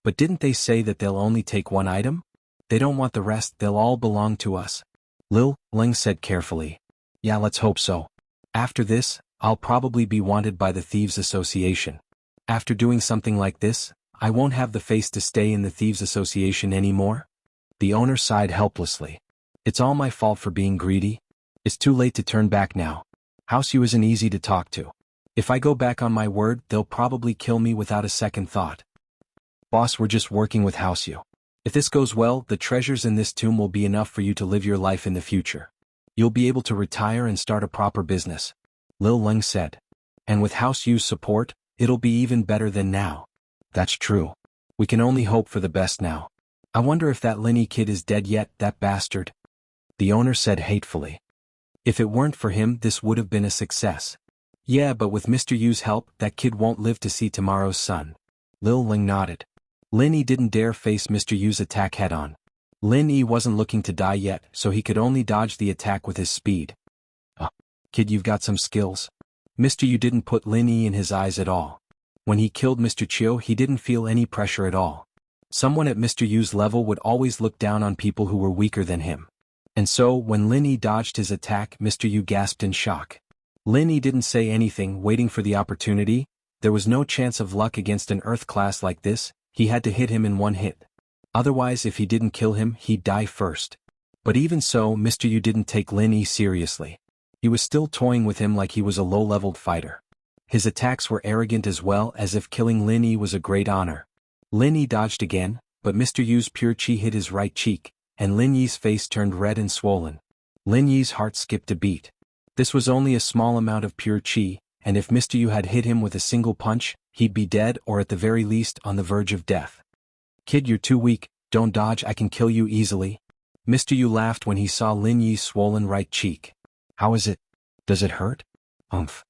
But didn't they say that they'll only take one item? They don't want the rest, they'll all belong to us. Lil, Leng said carefully. Yeah, let's hope so. After this, I'll probably be wanted by the Thieves Association. After doing something like this, I won't have the face to stay in the Thieves Association anymore? The owner sighed helplessly. It's all my fault for being greedy. It's too late to turn back now. House Yu isn't easy to talk to. If I go back on my word, they'll probably kill me without a second thought. Boss, we're just working with House Yu. If this goes well, the treasures in this tomb will be enough for you to live your life in the future. You'll be able to retire and start a proper business. Lil Leng said. And with House Yu's support, it'll be even better than now. That's true. We can only hope for the best now. I wonder if that Linny kid is dead yet, that bastard. The owner said hatefully. If it weren't for him, this would have been a success. Yeah, but with Mr. Yu's help, that kid won't live to see tomorrow's sun. Lil Ling nodded. Lin Yi didn't dare face Mr. Yu's attack head-on. Lin Yi wasn't looking to die yet, so he could only dodge the attack with his speed. Kid, you've got some skills. Mr. Yu didn't put Lin Yi in his eyes at all. When he killed Mr. Chiu, he didn't feel any pressure at all. Someone at Mr. Yu's level would always look down on people who were weaker than him. And so, when Lin Yi dodged his attack, Mr. Yu gasped in shock. Lin Yi didn't say anything, waiting for the opportunity. There was no chance of luck against an Earth class like this. He had to hit him in one hit. Otherwise, if he didn't kill him, he'd die first. But even so, Mr. Yu didn't take Lin Yi seriously. He was still toying with him like he was a low-leveled fighter. His attacks were arrogant as well, as if killing Lin Yi was a great honor. Lin Yi dodged again, but Mr. Yu's pure chi hit his right cheek, and Lin Yi's face turned red and swollen. Lin Yi's heart skipped a beat. This was only a small amount of pure chi, and if Mr. Yu had hit him with a single punch, he'd be dead or at the very least on the verge of death. "Kid, you're too weak, don't dodge, I can kill you easily." Mr. Yu laughed when he saw Lin Yi's swollen right cheek. "How is it? Does it hurt?" "Umph."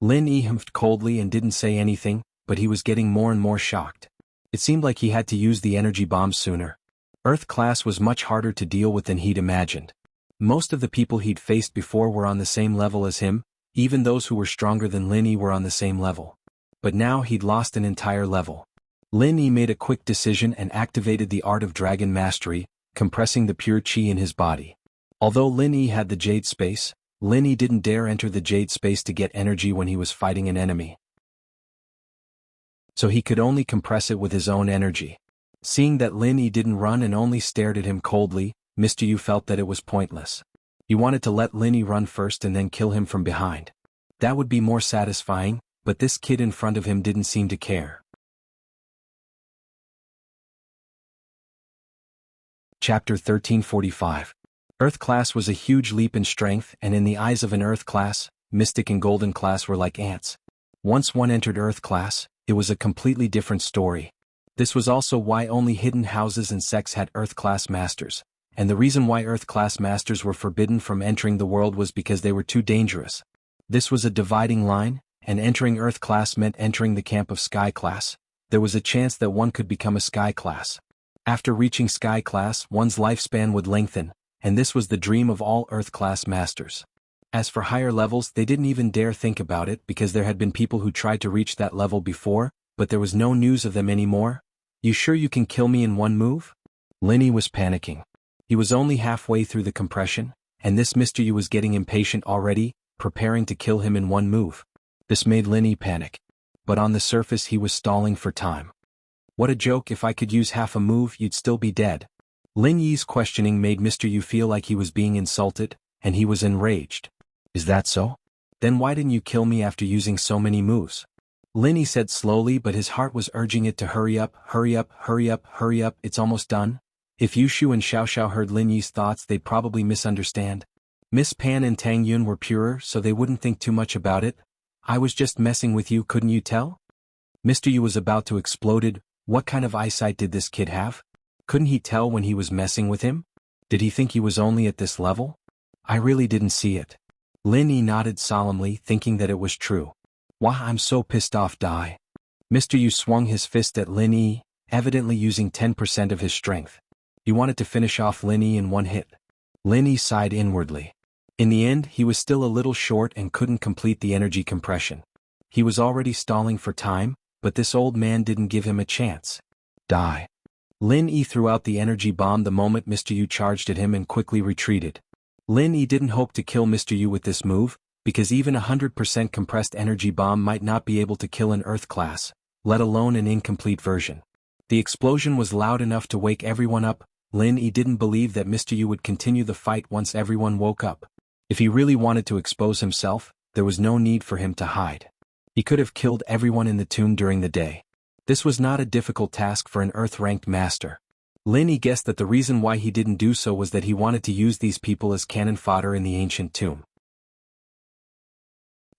Lin Yi humphed coldly and didn't say anything, but he was getting more and more shocked. It seemed like he had to use the energy bomb sooner. Earth class was much harder to deal with than he'd imagined. Most of the people he'd faced before were on the same level as him, even those who were stronger than Lin Yi were on the same level. But now he'd lost an entire level. Lin Yi made a quick decision and activated the art of dragon mastery, compressing the pure chi in his body. Although Lin Yi had the jade space, Lin Yi didn't dare enter the jade space to get energy when he was fighting an enemy. So he could only compress it with his own energy. Seeing that Lin Yi didn't run and only stared at him coldly, Mr. Yu felt that it was pointless. He wanted to let Lin Yi run first and then kill him from behind. That would be more satisfying, but this kid in front of him didn't seem to care. Chapter 1345. Earth class was a huge leap in strength, and in the eyes of an Earth class, Mystic and Golden class were like ants. Once one entered Earth class, it was a completely different story. This was also why only hidden houses and sects had Earth class masters, and the reason why Earth class masters were forbidden from entering the world was because they were too dangerous. This was a dividing line, and entering Earth class meant entering the camp of Sky class. There was a chance that one could become a Sky class. After reaching Sky class, one's lifespan would lengthen, and this was the dream of all Earth class masters. As for higher levels, they didn't even dare think about it because there had been people who tried to reach that level before, but there was no news of them anymore. "You sure you can kill me in one move?" Lin Yi was panicking. He was only halfway through the compression, and this Mr. Yu was getting impatient already, preparing to kill him in one move. This made Lin Yi panic. But on the surface he was stalling for time. "What a joke, if I could use half a move you'd still be dead." Lin Yi's questioning made Mr. Yu feel like he was being insulted, and he was enraged. "Is that so? Then why didn't you kill me after using so many moves?" Lin Yi said slowly, but his heart was urging it to hurry up, hurry up, hurry up, hurry up, it's almost done. If Yushu and Xiaoxiao heard Lin Yi's thoughts, they'd probably misunderstand. Miss Pan and Tang Yun were purer, so they wouldn't think too much about it. "I was just messing with you, couldn't you tell?" Mr. Yu was about to explode. What kind of eyesight did this kid have? Couldn't he tell when he was messing with him? Did he think he was only at this level? "I really didn't see it." Lin Yi nodded solemnly, thinking that it was true. "Wah, I'm so pissed off, die." Mr. Yu swung his fist at Lin Yi, evidently using 10% of his strength. He wanted to finish off Lin Yi in one hit. Lin Yi sighed inwardly. In the end, he was still a little short and couldn't complete the energy compression. He was already stalling for time, but this old man didn't give him a chance. "Die." Lin Yi threw out the energy bomb the moment Mr. Yu charged at him and quickly retreated. Lin Yi didn't hope to kill Mr. Yu with this move, because even a 100% compressed energy bomb might not be able to kill an Earth class, let alone an incomplete version. The explosion was loud enough to wake everyone up. Lin Yi didn't believe that Mr. Yu would continue the fight once everyone woke up. If he really wanted to expose himself, there was no need for him to hide. He could have killed everyone in the tomb during the day. This was not a difficult task for an Earth-ranked master. Lin Yi guessed that the reason why he didn't do so was that he wanted to use these people as cannon fodder in the ancient tomb.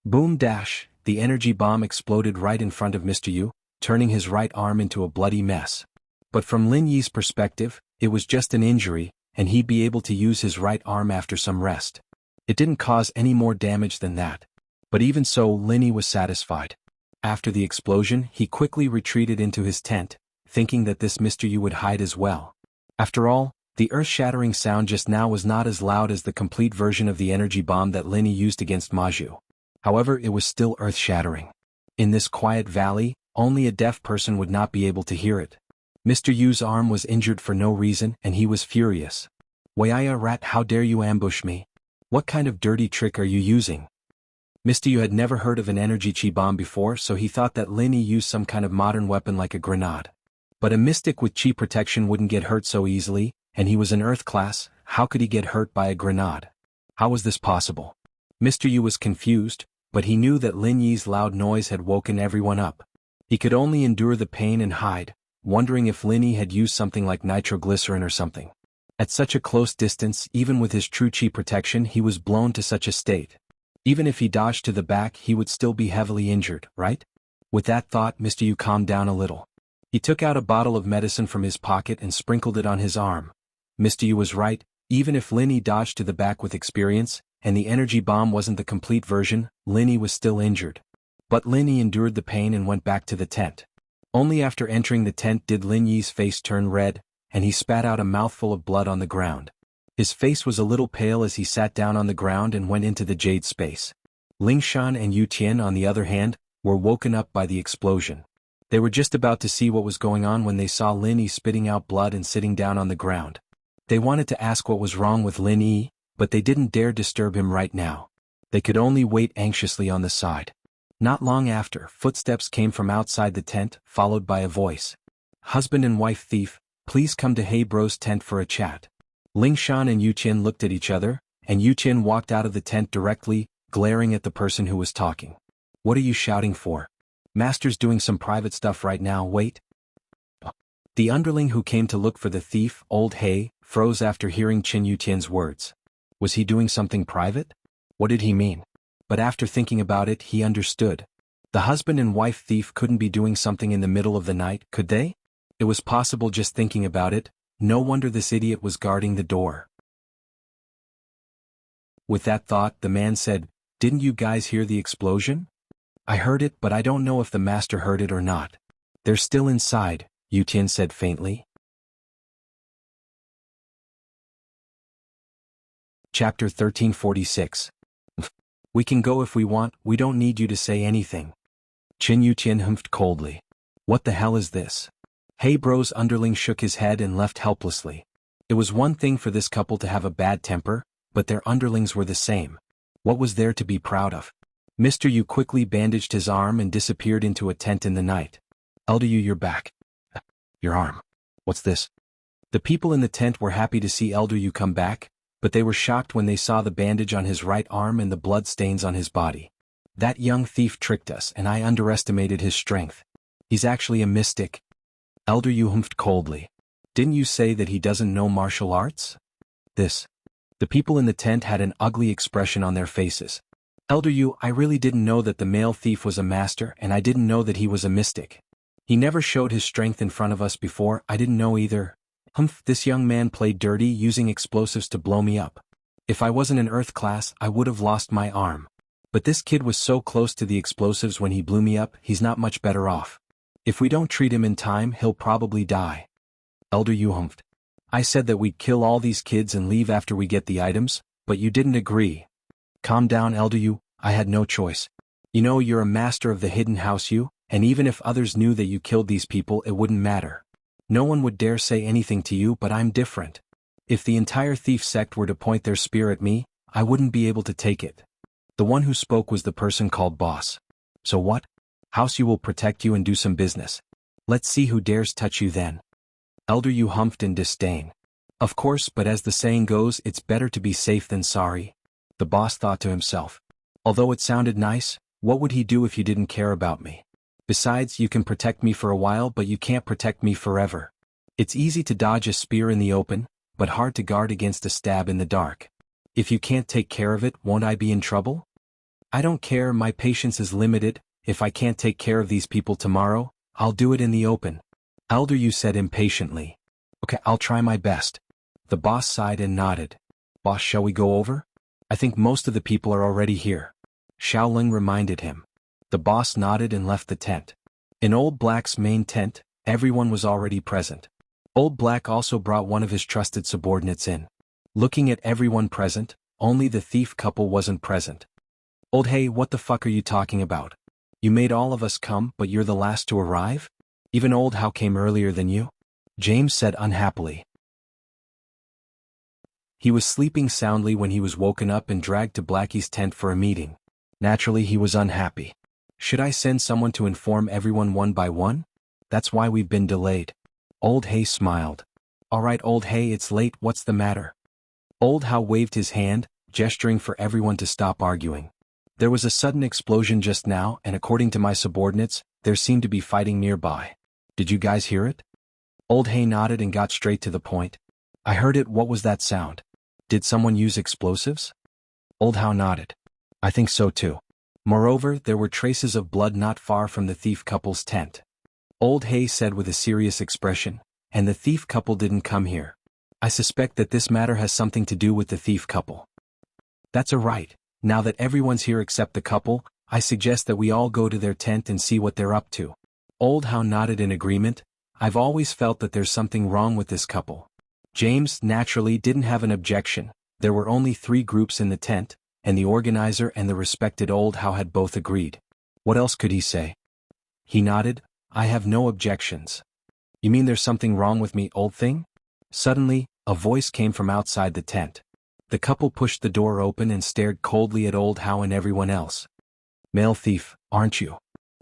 Boom dash, the energy bomb exploded right in front of Mr. Yu, turning his right arm into a bloody mess. But from Lin Yi's perspective, it was just an injury, and he'd be able to use his right arm after some rest. It didn't cause any more damage than that. But even so, Lin Yi was satisfied. After the explosion, he quickly retreated into his tent, thinking that this Mr. Yu would hide as well. After all, the earth-shattering sound just now was not as loud as the complete version of the energy bomb that Lin Yi used against Maju. However, it was still earth-shattering. In this quiet valley, Only a deaf person would not be able to hear it. Mr. Yu's arm was injured for no reason and he was furious. Wayaya rat, how dare you ambush me? What kind of dirty trick are you using? Mr. Yu had never heard of an energy chi bomb before, so he thought that Lin Yi used some kind of modern weapon like a grenade. But a mystic with chi protection wouldn't get hurt so easily, and he was an earth class. How could he get hurt by a grenade? How was this possible? Mr. Yu was confused, but he knew that Lin Yi's loud noise had woken everyone up. He could only endure the pain and hide, wondering if Lin Yi had used something like nitroglycerin or something. At such a close distance, even with his true chi protection, he was blown to such a state. Even if he dodged to the back, he would still be heavily injured, right? With that thought, Mr. Yu calmed down a little. He took out a bottle of medicine from his pocket and sprinkled it on his arm. Mr. Yu was right, even if Lin Yi dodged to the back with experience, and the energy bomb wasn't the complete version, Lin Yi was still injured. But Lin Yi endured the pain and went back to the tent. Only after entering the tent did Lin Yi's face turn red, and he spat out a mouthful of blood on the ground. His face was a little pale as he sat down on the ground and went into the jade space. Lingshan and Yu Tian, on the other hand, were woken up by the explosion. They were just about to see what was going on when they saw Lin Yi spitting out blood and sitting down on the ground. They wanted to ask what was wrong with Lin Yi, but they didn't dare disturb him right now. They could only wait anxiously on the side. Not long after, footsteps came from outside the tent, followed by a voice. Husband and wife thief, please come to Hey Bro's tent for a chat. Lingshan and Yu Tian looked at each other, and Yu Tian walked out of the tent directly, glaring at the person who was talking. What are you shouting for? Master's doing some private stuff right now, wait. The underling who came to look for the thief, Old Hay, froze after hearing Qin Yu Tian's words. Was he doing something private? What did he mean? But after thinking about it, he understood. The husband and wife thief couldn't be doing something in the middle of the night, could they? It was possible just thinking about it. No wonder this idiot was guarding the door. With that thought, the man said, Didn't you guys hear the explosion? I heard it, but I don't know if the master heard it or not. They're still inside, Yu Tian said faintly. Chapter 1346. We can go if we want, we don't need you to say anything. Qin Yu Tian humphed coldly. What the hell is this? Hey Bro's underling shook his head and left helplessly. It was one thing for this couple to have a bad temper, but their underlings were the same. What was there to be proud of? Mr. Yu quickly bandaged his arm and disappeared into a tent in the night. Elder Yu, you're back. Your arm. What's this? The people in the tent were happy to see Elder Yu come back, but they were shocked when they saw the bandage on his right arm and the blood stains on his body. That young thief tricked us and I underestimated his strength. He's actually a mystic. Elder Yu humphed coldly. Didn't you say that he doesn't know martial arts? The people in the tent had an ugly expression on their faces. Elder Yu, I really didn't know that the male thief was a master and I didn't know that he was a mystic. He never showed his strength in front of us before, I didn't know either. This young man played dirty using explosives to blow me up. If I wasn't an earth class, I would have lost my arm. But this kid was so close to the explosives when he blew me up, he's not much better off. If we don't treat him in time, he'll probably die. Elder Yu humphed. I said that we'd kill all these kids and leave after we get the items, but you didn't agree. Calm down, Elder Yu, I had no choice. You know you're a master of the hidden house, Yu, and even if others knew that you killed these people, it wouldn't matter. No one would dare say anything to you, but I'm different. If the entire thief sect were to point their spear at me, I wouldn't be able to take it. The one who spoke was the person called Boss. So what? House Yu will protect you and do some business. Let's see who dares touch you then. Elder Yu humphed in disdain. Of course, but as the saying goes, it's better to be safe than sorry. The boss thought to himself. Although it sounded nice, what would he do if you didn't care about me? Besides, you can protect me for a while, but you can't protect me forever. It's easy to dodge a spear in the open, but hard to guard against a stab in the dark. If you can't take care of it, won't I be in trouble? I don't care, my patience is limited. If I can't take care of these people tomorrow, I'll do it in the open. Elder Yu said impatiently. Okay, I'll try my best. The boss sighed and nodded. Boss, shall we go over? I think most of the people are already here. Xiaoling reminded him. The boss nodded and left the tent. In Old Black's main tent, everyone was already present. Old Black also brought one of his trusted subordinates in. Looking at everyone present, only the thief couple wasn't present. Old Hey, what the fuck are you talking about? You made all of us come, but you're the last to arrive? Even Old How came earlier than you? James said unhappily. He was sleeping soundly when he was woken up and dragged to Blackie's tent for a meeting. Naturally, he was unhappy. Should I send someone to inform everyone one by one? That's why we've been delayed. Old Hay smiled. All right, Old Hay, it's late, what's the matter? Old How waved his hand, gesturing for everyone to stop arguing. There was a sudden explosion just now, and according to my subordinates, there seemed to be fighting nearby. Did you guys hear it? Old Hay nodded and got straight to the point. I heard it. What was that sound? Did someone use explosives? Old How nodded. I think so too. Moreover, there were traces of blood not far from the thief couple's tent. Old Hay said with a serious expression, and the thief couple didn't come here. I suspect that this matter has something to do with the thief couple. That's a right. Now that everyone's here except the couple, I suggest that we all go to their tent and see what they're up to. Old How nodded in agreement. I've always felt that there's something wrong with this couple. James, naturally, didn't have an objection. There were only 3 groups in the tent, and the organizer and the respected Old How had both agreed. What else could he say? He nodded. I have no objections. You mean there's something wrong with me, old thing? Suddenly, a voice came from outside the tent. The couple pushed the door open and stared coldly at Old How and everyone else. Male thief, aren't you?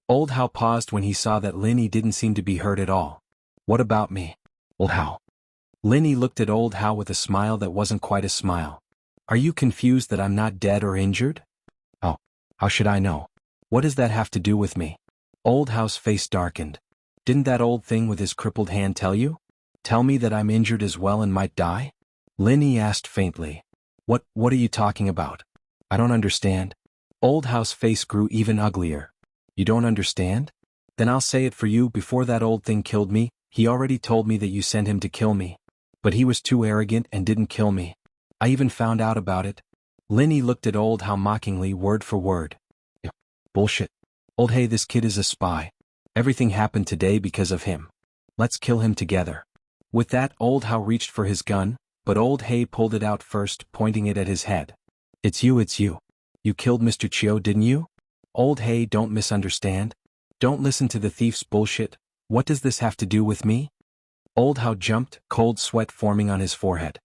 Old How paused when he saw that Linny didn't seem to be hurt at all. What about me? Old How. Linny looked at Old How with a smile that wasn't quite a smile. Are you confused that I'm not dead or injured? Oh, how should I know? What does that have to do with me? Old How's face darkened. Didn't that old thing with his crippled hand tell you? Tell me that I'm injured as well and might die? Linny asked faintly. What are you talking about? I don't understand. Old How's face grew even uglier. You don't understand? Then I'll say it for you. Before that old thing killed me, he already told me that you sent him to kill me. But he was too arrogant and didn't kill me. I even found out about it. Linny looked at Old How mockingly, word for word. Bullshit. Old Hay, this kid is a spy. Everything happened today because of him. Let's kill him together. With that, Old How reached for his gun, but Old Hay pulled it out first, pointing it at his head. It's you. You killed Mr. Chio, didn't you? Old Hay, don't misunderstand. Don't listen to the thief's bullshit. What does this have to do with me? Old How jumped, cold sweat forming on his forehead.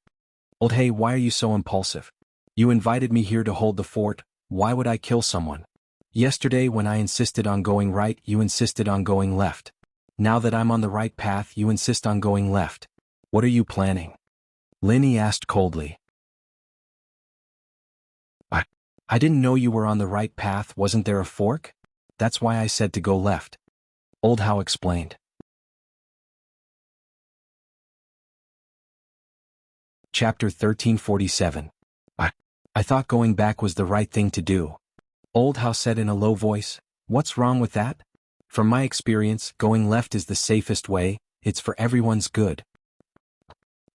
Old Hay, why are you so impulsive? You invited me here to hold the fort. Why would I kill someone? Yesterday when I insisted on going right, you insisted on going left. Now that I'm on the right path, you insist on going left. What are you planning? Linny asked coldly. I didn't know you were on the right path. Wasn't there a fork? That's why I said to go left. Old How explained. Chapter 1347. I thought going back was the right thing to do. Old How said in a low voice. What's wrong with that? From my experience, going left is the safest way. It's for everyone's good.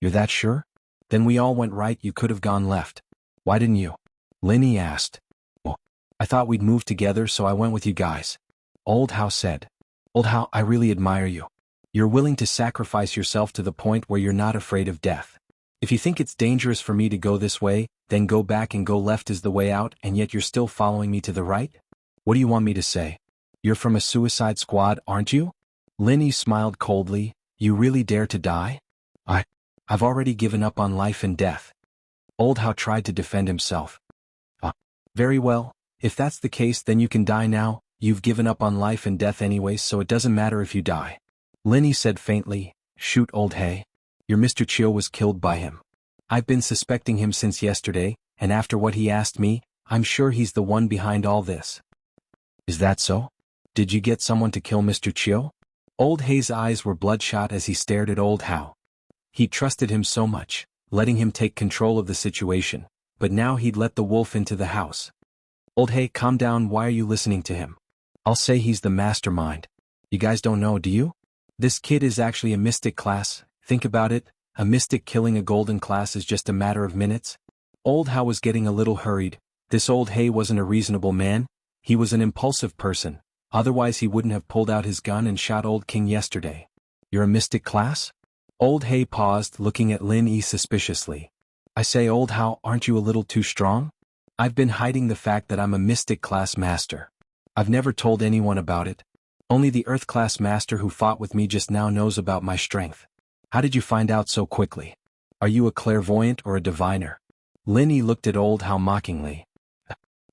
You're that sure? Then we all went right. You could have gone left. Why didn't you? Linny asked. Well, I thought we'd move together, so I went with you guys. Old How said. Old How, I really admire you. You're willing to sacrifice yourself to the point where you're not afraid of death. If you think it's dangerous for me to go this way, then go back and go left is the way out, and yet you're still following me to the right? What do you want me to say? You're from a suicide squad, aren't you? Linny smiled coldly. You really dare to die? I've already given up on life and death. Old How tried to defend himself. Very well, if that's the case then you can die now. You've given up on life and death anyway, so it doesn't matter if you die. Linny said faintly. Shoot, Old Hay. Your Mr. Chio was killed by him. I've been suspecting him since yesterday, and after what he asked me, I'm sure he's the one behind all this. Is that so? Did you get someone to kill Mr. Chio? Old Hay's eyes were bloodshot as he stared at Old How. He trusted him so much, letting him take control of the situation, but now he'd let the wolf into the house. Old Hay, calm down. Why are you listening to him? I'll say he's the mastermind. You guys don't know, do you? This kid is actually a mystic class. Think about it, a mystic killing a golden class is just a matter of minutes. Old How was getting a little hurried. This Old Hay wasn't a reasonable man. He was an impulsive person. Otherwise he wouldn't have pulled out his gun and shot Old King yesterday. You're a mystic class? Old Hay paused, looking at Linny suspiciously. I say, Old How, aren't you a little too strong? I've been hiding the fact that I'm a mystic class master. I've never told anyone about it. Only the Earth-class master who fought with me just now knows about my strength. How did you find out so quickly? Are you a clairvoyant or a diviner? Linny looked at Old How mockingly.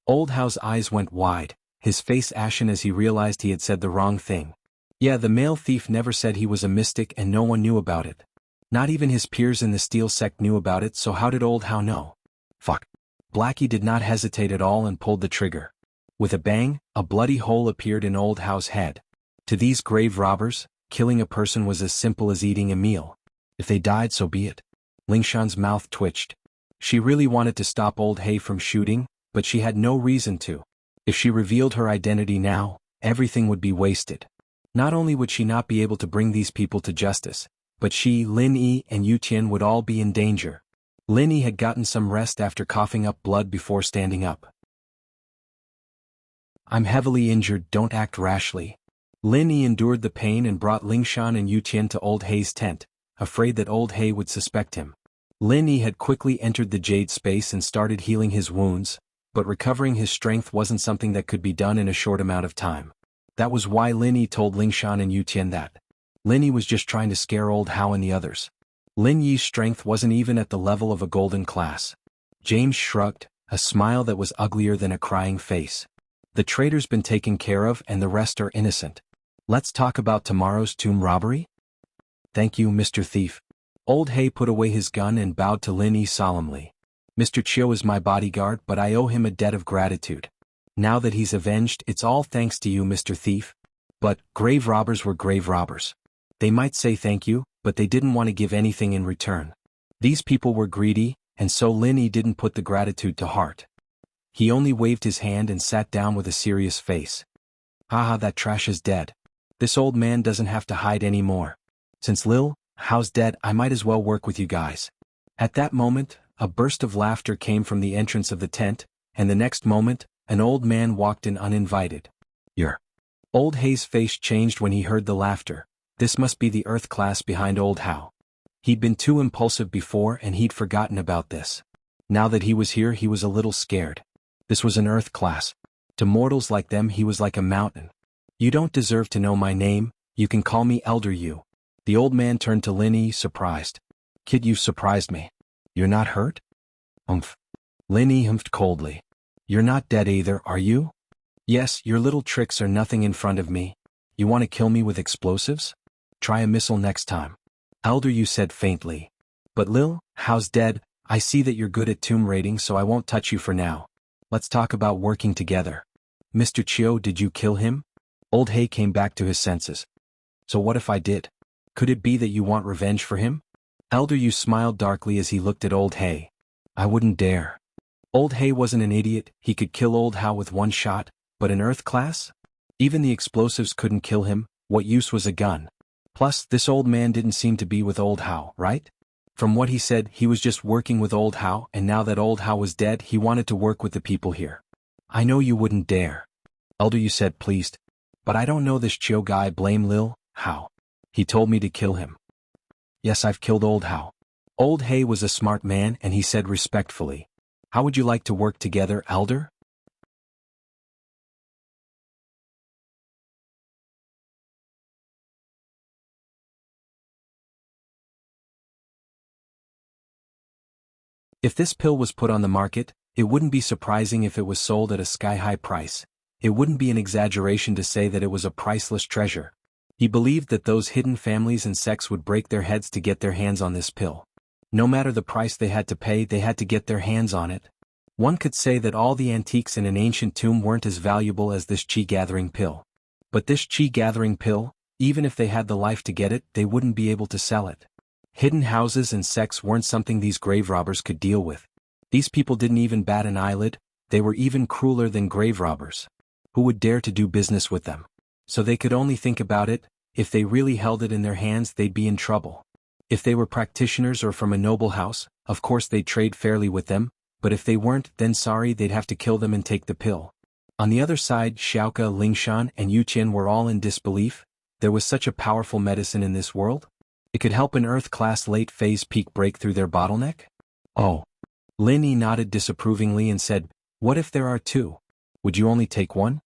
Old How's eyes went wide, his face ashen as he realized he had said the wrong thing. Yeah, the male thief never said he was a mystic and no one knew about it. Not even his peers in the Steel sect knew about it, so how did Old How know? Fuck. Blackie did not hesitate at all and pulled the trigger. With a bang, a bloody hole appeared in Old How's head. To these grave robbers, killing a person was as simple as eating a meal. If they died, so be it. Lingshan's mouth twitched. She really wanted to stop Old Hay from shooting, but she had no reason to. If she revealed her identity now, everything would be wasted. Not only would she not be able to bring these people to justice, but she, Lin Yi, and Yu Tian would all be in danger. Lin Yi had gotten some rest after coughing up blood before standing up. I'm heavily injured, don't act rashly. Lin Yi endured the pain and brought Lingshan and Yu Tian to Old Hay's tent, afraid that Old Hay would suspect him. Lin Yi had quickly entered the jade space and started healing his wounds, but recovering his strength wasn't something that could be done in a short amount of time. That was why Lin Yi told Lingshan and Yu Tian that. Lin Yi was just trying to scare Old How and the others. Lin Yi's strength wasn't even at the level of a golden class. James shrugged, a smile that was uglier than a crying face. The traitor's been taken care of and the rest are innocent. Let's talk about tomorrow's tomb robbery? Thank you, Mr. Thief. Old Hay put away his gun and bowed to Lin Yi solemnly. Mr. Chiu is my bodyguard, but I owe him a debt of gratitude. Now that he's avenged, it's all thanks to you, Mr. Thief. But grave robbers were grave robbers. They might say thank you, but they didn't want to give anything in return. These people were greedy, and so Lin Yi didn't put the gratitude to heart. He only waved his hand and sat down with a serious face. Haha, that trash is dead. This old man doesn't have to hide anymore. Since Lil How's dead, I might as well work with you guys. At that moment, a burst of laughter came from the entrance of the tent, and the next moment, an old man walked in uninvited. You're. Old Hay's face changed when he heard the laughter. This must be the Earth class behind Old How. He'd been too impulsive before and he'd forgotten about this. Now that he was here, he was a little scared. This was an Earth class. To mortals like them, he was like a mountain. You don't deserve to know my name, you can call me Elder Yu. The old man turned to Lin Yi, surprised. Kid, you surprised me. You're not hurt? Umph. Lin Yi humphed coldly. You're not dead either, are you? Yes, your little tricks are nothing in front of me. You want to kill me with explosives? Try a missile next time. Elder Yu said faintly. But Lil How's dead, I see that you're good at tomb raiding, so I won't touch you for now. Let's talk about working together. Mr. Chiu, did you kill him? Old Hay came back to his senses. So what if I did? Could it be that you want revenge for him? Elder Yu smiled darkly as he looked at Old Hay. I wouldn't dare. Old Hay wasn't an idiot, he could kill Old How with one shot, but an Earth class? Even the explosives couldn't kill him, what use was a gun? Plus, this old man didn't seem to be with Old How, right? From what he said, he was just working with Old How, and now that Old How was dead, he wanted to work with the people here. I know you wouldn't dare. Elder Yu said, pleased. But I don't know this Chiu guy. Blame Lil How. He told me to kill him. Yes, I've killed Old How. Old Hay was a smart man and he said respectfully. How would you like to work together, Elder? If this pill was put on the market, it wouldn't be surprising if it was sold at a sky-high price. It wouldn't be an exaggeration to say that it was a priceless treasure. He believed that those hidden families and sects would break their heads to get their hands on this pill. No matter the price they had to pay, they had to get their hands on it. One could say that all the antiques in an ancient tomb weren't as valuable as this chi-gathering pill. But this chi-gathering pill, even if they had the life to get it, they wouldn't be able to sell it. Hidden houses and sects weren't something these grave robbers could deal with. These people didn't even bat an eyelid, they were even crueler than grave robbers. Who would dare to do business with them? So they could only think about it, if they really held it in their hands they'd be in trouble. If they were practitioners or from a noble house, of course they'd trade fairly with them, but if they weren't, then sorry, they'd have to kill them and take the pill. On the other side, Xiaoke, Lingshan, and Yuqian were all in disbelief. There was such a powerful medicine in this world? It could help an Earth-class late-phase peak break through their bottleneck? Oh. Lin Yi nodded disapprovingly and said, what if there are two? Would you only take one?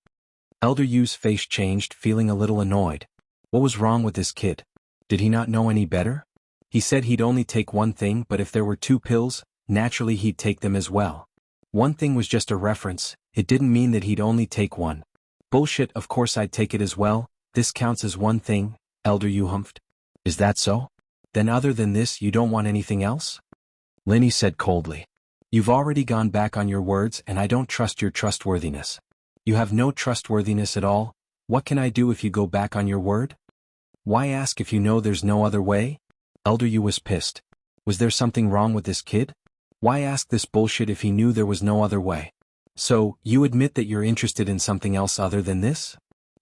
Elder Yu's face changed, feeling a little annoyed. What was wrong with this kid? Did he not know any better? He said he'd only take one thing, but if there were 2 pills, naturally he'd take them as well. One thing was just a reference, it didn't mean that he'd only take one. Bullshit, of course I'd take it as well, this counts as one thing, Elder Yu humphed. Is that so? Then other than this you don't want anything else? Linny said coldly. You've already gone back on your words and I don't trust your trustworthiness. You have no trustworthiness at all, what can I do if you go back on your word? Why ask if you know there's no other way? Elder Yu was pissed. Was there something wrong with this kid? Why ask this bullshit if he knew there was no other way? So, you admit that you're interested in something else other than this?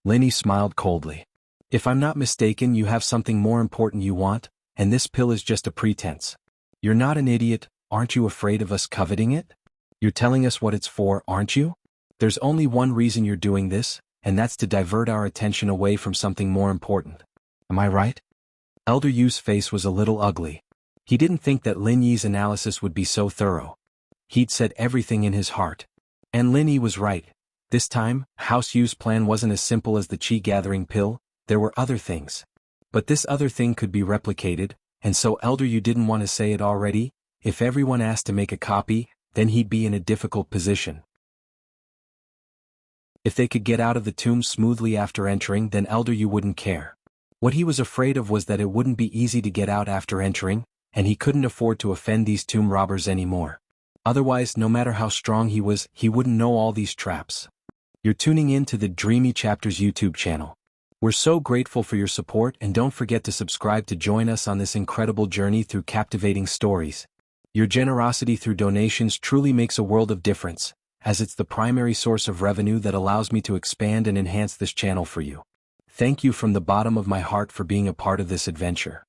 Linny smiled coldly. If I'm not mistaken, you have something more important you want, and this pill is just a pretense. You're not an idiot, aren't you afraid of us coveting it? You're telling us what it's for, aren't you? There's only one reason you're doing this, and that's to divert our attention away from something more important. Am I right? Elder Yu's face was a little ugly. He didn't think that Lin Yi's analysis would be so thorough. He'd said everything in his heart. And Lin Yi was right. This time, House Yu's plan wasn't as simple as the chi-gathering pill, there were other things. But this other thing could be replicated, and so Elder Yu didn't want to say it already. If everyone asked to make a copy, then he'd be in a difficult position. If they could get out of the tomb smoothly after entering, then Elder Yu wouldn't care. What he was afraid of was that it wouldn't be easy to get out after entering, and he couldn't afford to offend these tomb robbers anymore. Otherwise, no matter how strong he was, he wouldn't know all these traps. You're tuning in to the Dreamy Chapters YouTube channel. We're so grateful for your support, and don't forget to subscribe to join us on this incredible journey through captivating stories. Your generosity through donations truly makes a world of difference, as it's the primary source of revenue that allows me to expand and enhance this channel for you. Thank you from the bottom of my heart for being a part of this adventure.